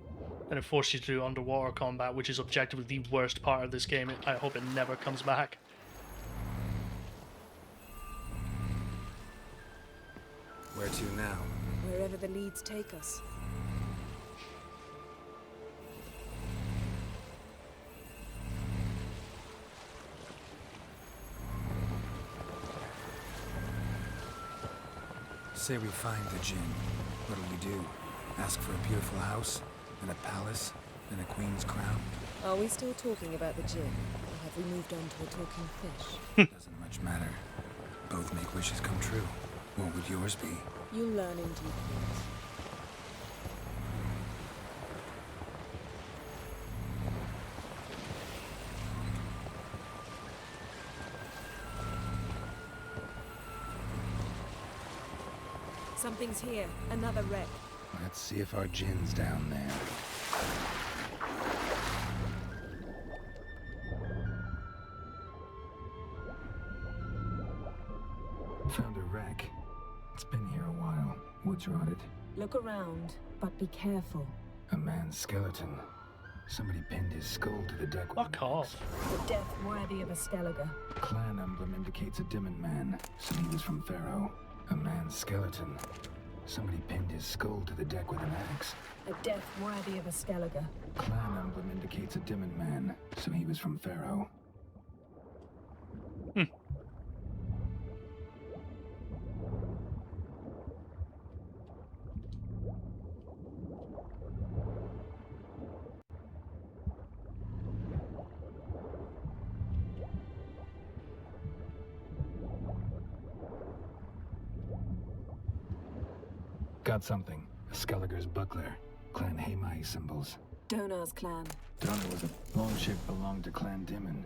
And it forces you to do underwater combat, which is objectively the worst part of this game. I hope it never comes back. Where to now? Wherever the leads take us. Say we find the Djinn. What'll we do? Ask for a beautiful house, and a palace, and a queen's crown? Are we still talking about the Djinn? Or have we moved on to a talking fish? Doesn't much matter. Both make wishes come true. What would yours be? You'll learn in due course. Something's here. Another wreck. Let's see if our Djinn's down there. Found a wreck. It's been here a while. Wood's rotted. Look around, but be careful. A man's skeleton. Somebody pinned his skull to the deck. Fuck off. The death worthy of a Skellige. Clan emblem indicates a Djinn man, so he was from Pharaoh. A man's skeleton. Somebody pinned his skull to the deck with an axe. A death worthy of a Skellige. Clan emblem indicates a Djinn man, so he was from Pharaoh. Got something. A Skellige's buckler. Clan Hamai symbols. Donar's clan. Donar was a longship belonged to Clan Djinn.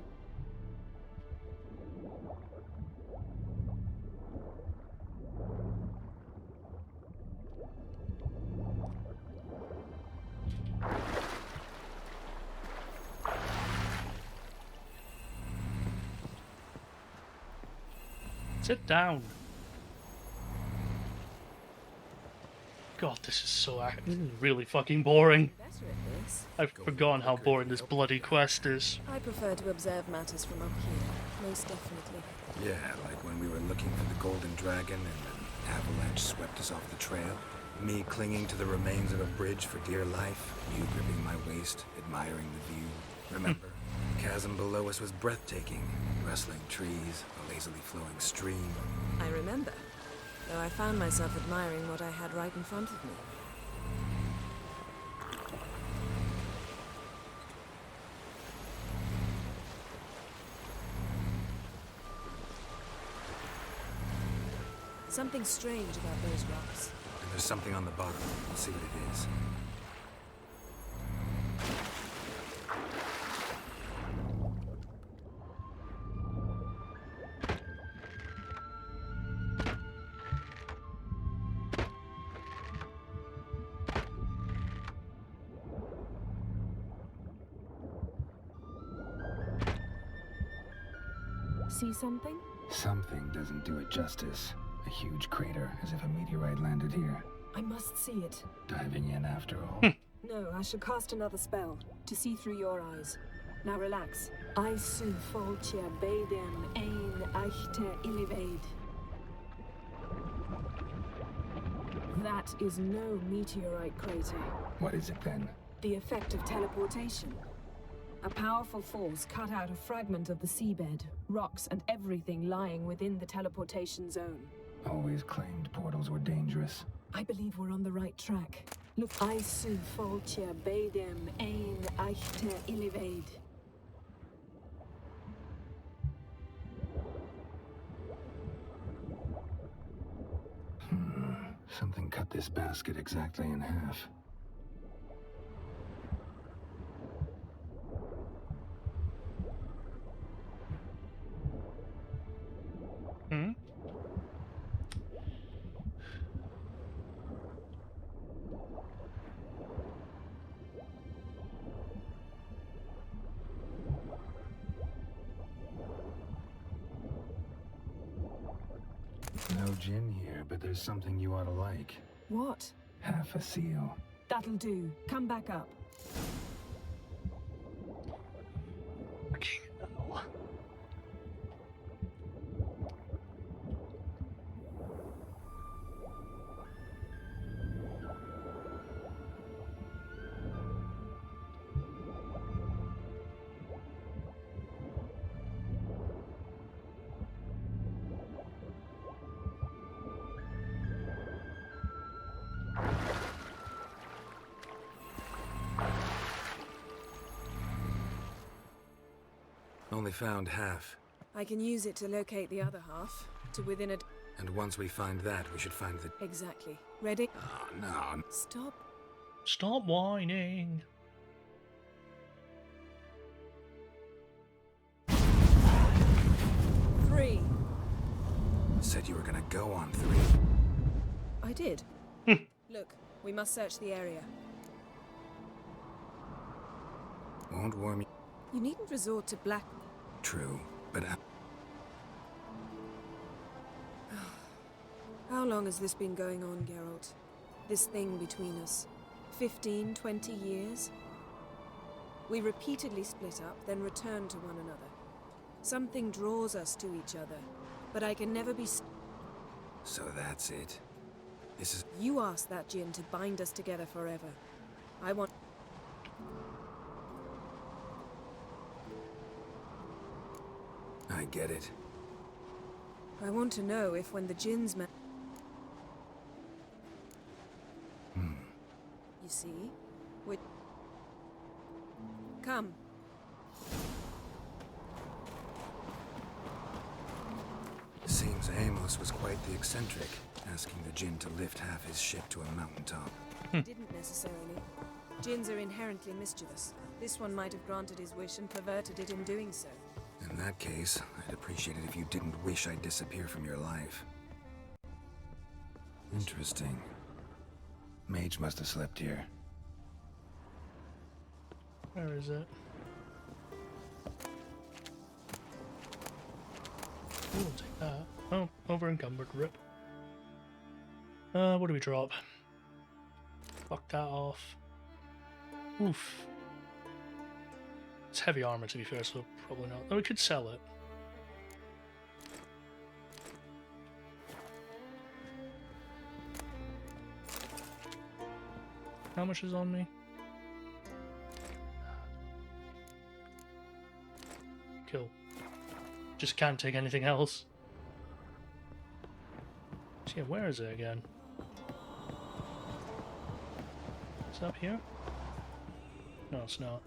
Sit down. God, this is so this is really fucking boring. Better at this. I've forgotten how boring this bloody quest is. I prefer to observe matters from up here, most definitely. Yeah, like when we were looking for the Golden Dragon and an avalanche swept us off the trail. Me clinging to the remains of a bridge for dear life. You gripping my waist, admiring the view. Remember? The chasm below us was breathtaking. Rustling trees, a lazily flowing stream. I remember. Though I found myself admiring what I had right in front of me. Something strange about those rocks. And there's something on the bottom. We'll see what it is. See something? Something doesn't do it justice. A huge crater, as if a meteorite landed here. I must see it. Diving in after all. No, I should cast another spell to see through your eyes. Now relax. I su foltia bedem ein eichte illivaid. That is no meteorite crater. What is it then? The effect of teleportation. A powerful force cut out a fragment of the seabed, rocks and everything lying within the teleportation zone. Always claimed portals were dangerous. I believe we're on the right track. Look, I su foltia bedem ein eichte illivaid. Something cut this basket exactly in half. Djinn here, but there's something you ought to like. What? Half a seal. That'll do. Come back up. Only found half. I can use it to locate the other half, to within a... And once we find that, we should find the... Exactly. Ready? Oh, no. Stop. Stop whining. Three. Said you were gonna go on 3. I did. Look, we must search the area. Won't warm you. You needn't resort to black... True, but... How long has this been going on, Geralt? This thing between us? 15, 20 years? We repeatedly split up, then return to one another. Something draws us to each other, but I can never be... So that's it. This is... You asked that Djinn to bind us together forever. I want... I get it. I want to know if when the Djinn's met... You see? We... Come. Seems Amos was quite the eccentric, asking the Djinn to lift half his ship to a mountaintop. Didn't necessarily. Djinns are inherently mischievous. This one might have granted his wish and perverted it in doing so. In that case, I'd appreciate it if you didn't wish I'd disappear from your life. Interesting. Mage must have slept here. Where is it? We'll take that. Oh, over encumbered. Rip. What do we drop? Fuck that off. Oof. It's heavy armor, to be fair, so probably not. Though we could sell it. How much is on me? Cool. Just can't take anything else. So yeah, where is it again? Is it up here? No, it's not.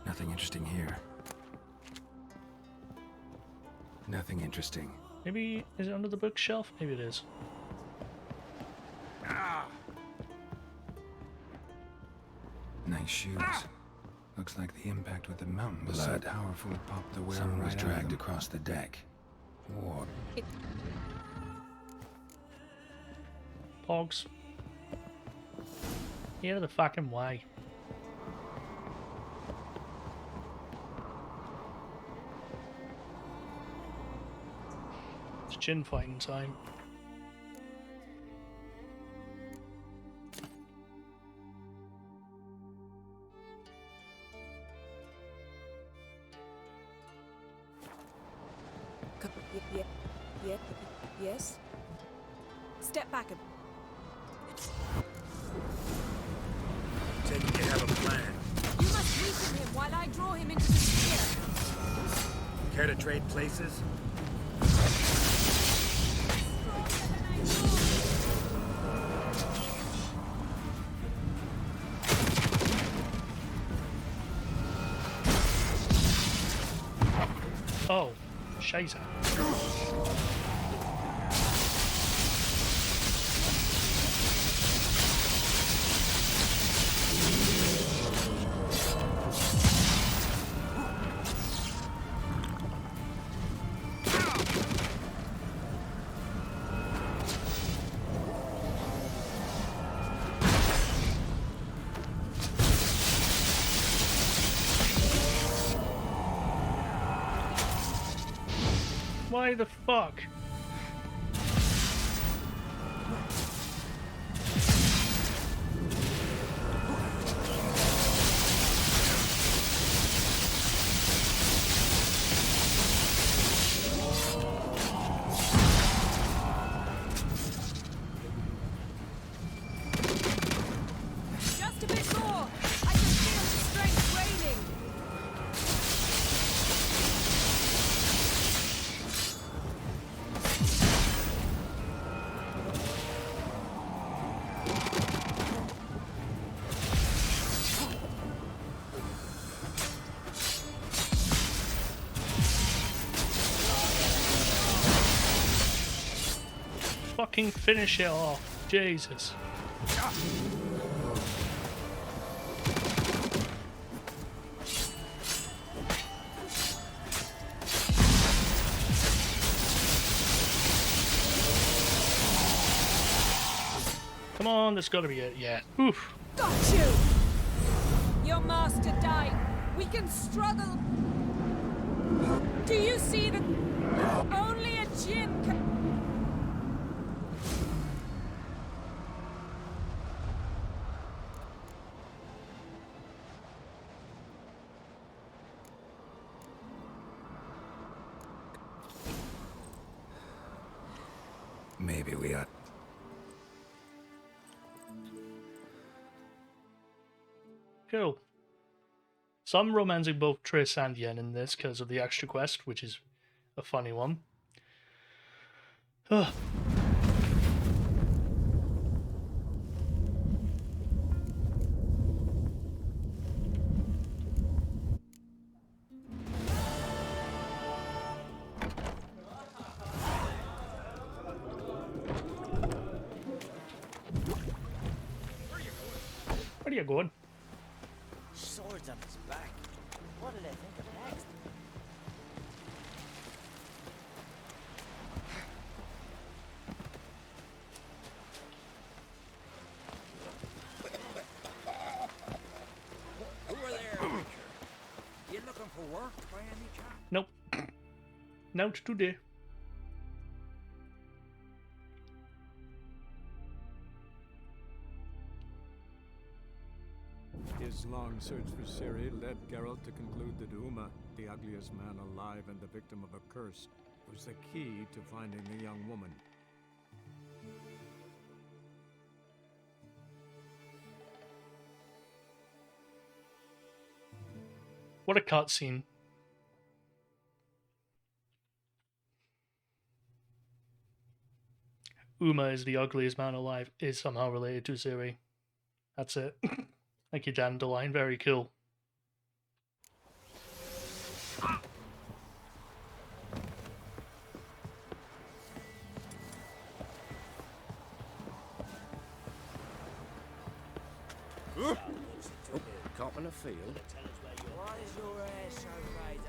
Nothing interesting here. Nothing interesting. Maybe, is it under the bookshelf? Maybe it is. Nice shoes. Looks like the impact with the mountain was so powerful it popped the wearer. Someone was dragged across the deck. War. Pogs. Get out of the fucking way. It's Djinn fighting time. Yes? Step back a... Take it you have a plan. You must weaken him while I draw him into the sphere. Care to trade places? Oh, Scheiße. Why the fuck? Just a bit more. I can feel the strength waning. Fucking finish it off. Jesus. Come on, that's gotta be it. Yeah. Oof. Got you! Your master died. We can struggle. Do you see that only a Djinn can... Maybe we ought... Cool. So I'm romancing both Triss and Djinn in this because of the extra quest, which is a funny one. Ugh. Where are you going? Swords on his back. What did I think of next? Who are there, Richard? You looking for work by any chance? Nope. Not today. His long search for Ciri led Geralt to conclude that Uma, the ugliest man alive and the victim of a curse, was the key to finding the young woman. What a cutscene. Uma is the ugliest man alive is somehow related to Ciri. That's it. Thank you, Dandelion. Very cool. Oh, caught in a field. Why is your hair so red?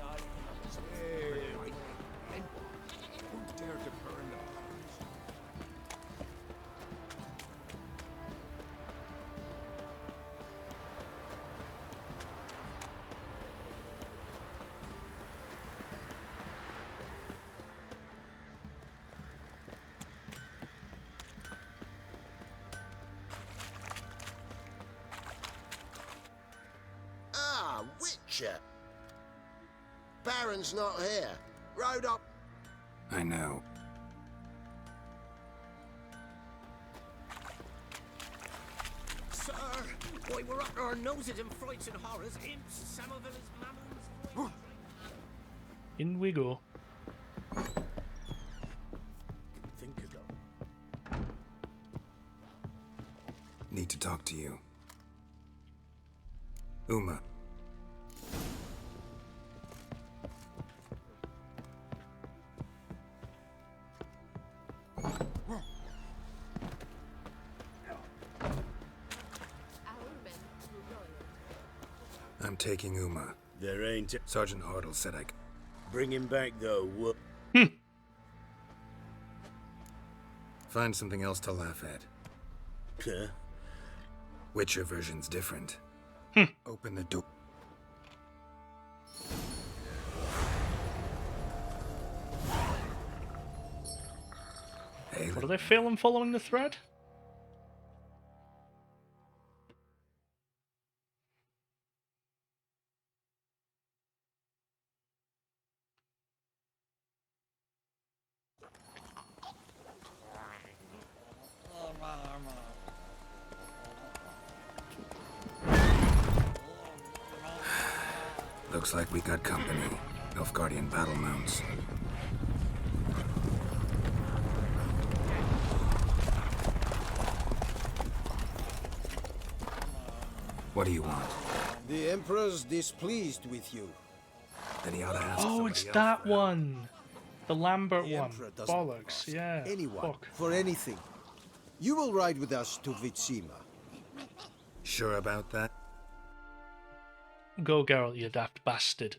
Who dared to burn the Witcher. Baron's not here. Rode up. I know. Sir, why we're up to our noses in frights and horrors, imps, Samoville's mammons. In we go. Think ago. Need to talk to you. Uma. I'm taking Uma. There ain't. Sergeant Hartle said I... Bring him back, though. Find something else to laugh at. Huh? Witcher version's different. Open the door. Pale. What, are they failing following the thread? Looks like we got company. Nilfgaardian battle mounts. What do you want? The Emperor's displeased with you. Then he ought to ask Oh, it's that one. The Lambert one. Bollocks, yeah. Anyone, Fuck. for anything. You will ride with us to Vitsima. Sure about that? Go, Geralt, you daft bastard.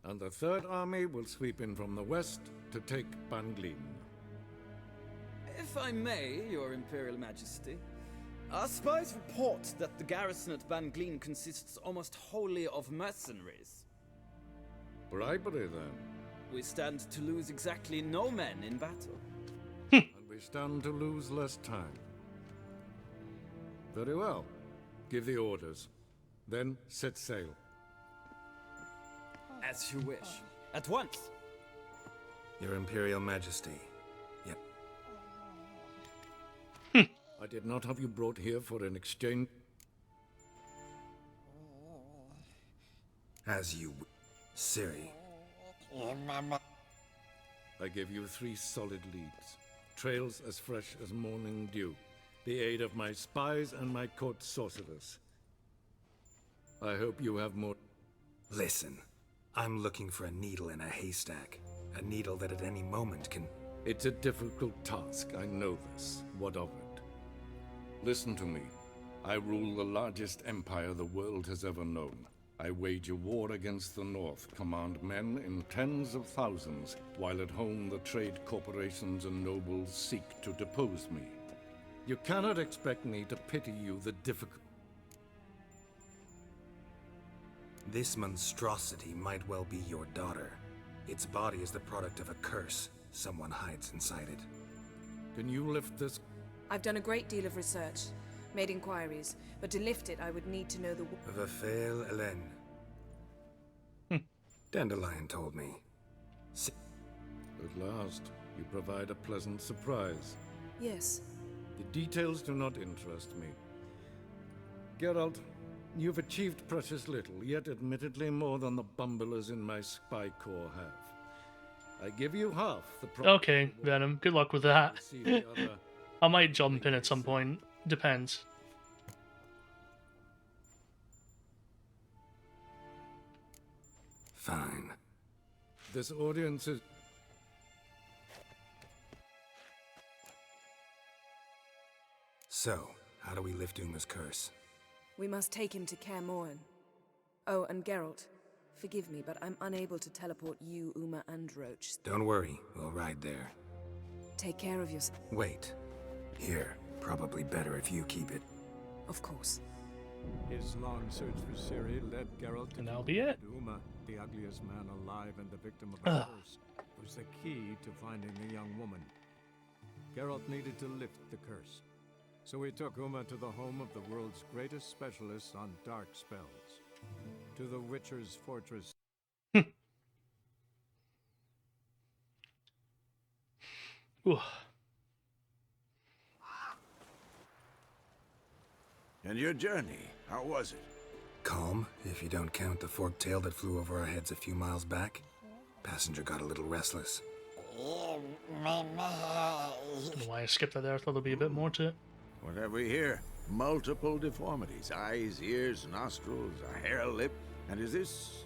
And the Third Army will sweep in from the west to take Banglin. If I may, Your Imperial Majesty, our spies report that the garrison at Banglin consists almost wholly of mercenaries. Bribery, then. We stand to lose exactly no men in battle. And we stand to lose less time. Very well. Give the orders. Then set sail. As you wish. At once. Your Imperial Majesty. Yep. I did not have you brought here for an exchange. As you... Ciri. I give you 3 solid leads. Trails as fresh as morning dew. The aid of my spies and my court sorcerers. I hope you have more... Listen. I'm looking for a needle in a haystack. A needle that at any moment can... It's a difficult task, I know this. What of it? Listen to me. I rule the largest empire the world has ever known. I wage a war against the North, command men in tens of thousands, while at home the trade corporations and nobles seek to depose me. You cannot expect me to pity you the difficult... This monstrosity might well be your daughter. Its body is the product of a curse. Someone hides inside it. Can you lift this? I've done a great deal of research, made inquiries, but to lift it I would need to know the... Vafail Hélène. Dandelion told me. At last, you provide a pleasant surprise. Yes. The details do not interest me. Geralt, you've achieved precious little, yet admittedly more than the bumblers in my spy corps have. I give you half the... Okay, Venom, good luck with that. I might jump in at some point. Depends. Fine. This audience is... So, how do we lift Uma's curse? We must take him to Kear Morhen. Oh, and Geralt, forgive me, but I'm unable to teleport you, Uma, and Roach. Don't worry, we'll ride there. Take care of yourself. Wait. Here. Probably better if you keep it. Of course. His long search for Ciri led Geralt to... And that'll be it. Uma, the ugliest man alive and the victim of a curse, was the key to finding the young woman. Geralt needed to lift the curse. So he took Uma to the home of the world's greatest specialist on dark spells. To the Witcher's fortress. And your journey, how was it? Calm, if you don't count the forked tail that flew over our heads a few miles back. Passenger got a little restless. I don't know why I skipped that there. I thought there'd be a bit more to it. What have we here? Multiple deformities. Eyes, ears, nostrils, a hair lip. And is this...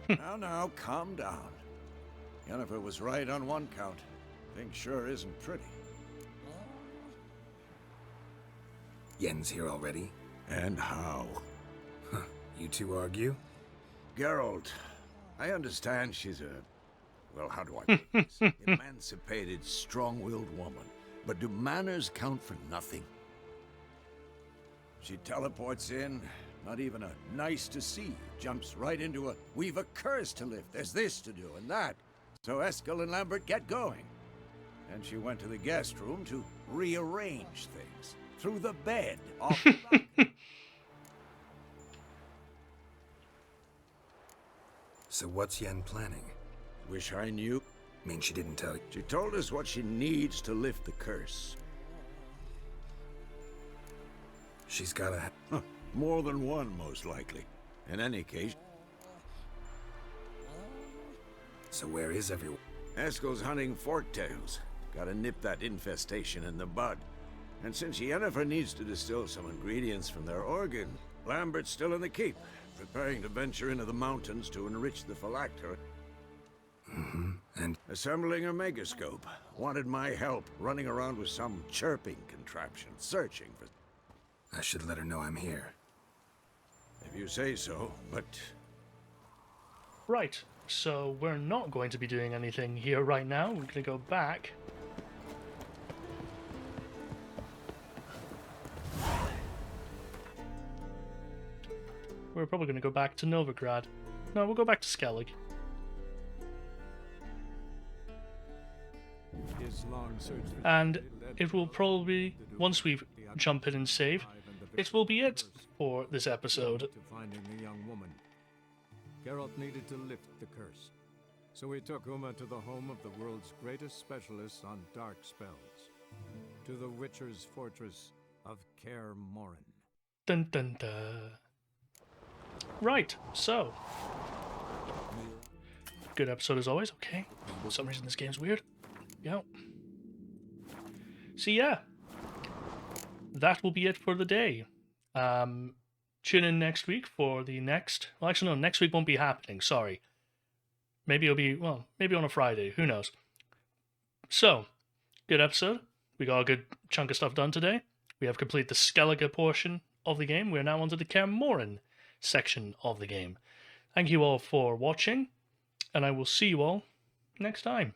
Now, calm down. Yennefer was right on one count. Thing sure isn't pretty. Yen's here already? And how? Huh. You two argue? Geralt, I understand she's a... Well, how do I put this? Emancipated, strong-willed woman. But do manners count for nothing? She teleports in, not even a nice to see you, jumps right into a we've a curse to lift, there's this to do and that. So Eskel and Lambert get going. And she went to the guest room to rearrange things. Through the bed, off the balcony. So what's Yen planning? Wish I knew. Mean she didn't tell you? She told us what she needs to lift the curse. She's gotta have... More than one, most likely. In any case... So where is everyone? Eskel's hunting forktails. Gotta nip that infestation in the bud. And since Yennefer needs to distill some ingredients from their organ, Lambert's still in the keep, preparing to venture into the mountains to enrich the phylactery. And? Assembling a megascope. Wanted my help running around with some chirping contraption, searching for... I should let her know I'm here. If you say so, but... Right, so we're not going to be doing anything here right now. We're going to go back. We're probably going to go back to Novigrad. No, we'll go back to Skellige. And it will probably, once we jump in and save, it will be it for this episode. To finding the young woman. Geralt needed to lift the curse. So we took Uma to the home of the world's greatest specialists on dark spells. To the Witcher's fortress of Kear Morhen. Dun dun dun. Right, so. Good episode as always, okay. For some reason this game's weird. Yeah. So yeah. That will be it for the day. Tune in next week for the next... Well, actually, no, next week won't be happening, sorry. Maybe it'll be, well, maybe on a Friday, who knows. So, good episode. We got a good chunk of stuff done today. We have completed the Skellige portion of the game. We're now onto the Kear Morhen section of the game. Thank you all for watching, and I will see you all next time.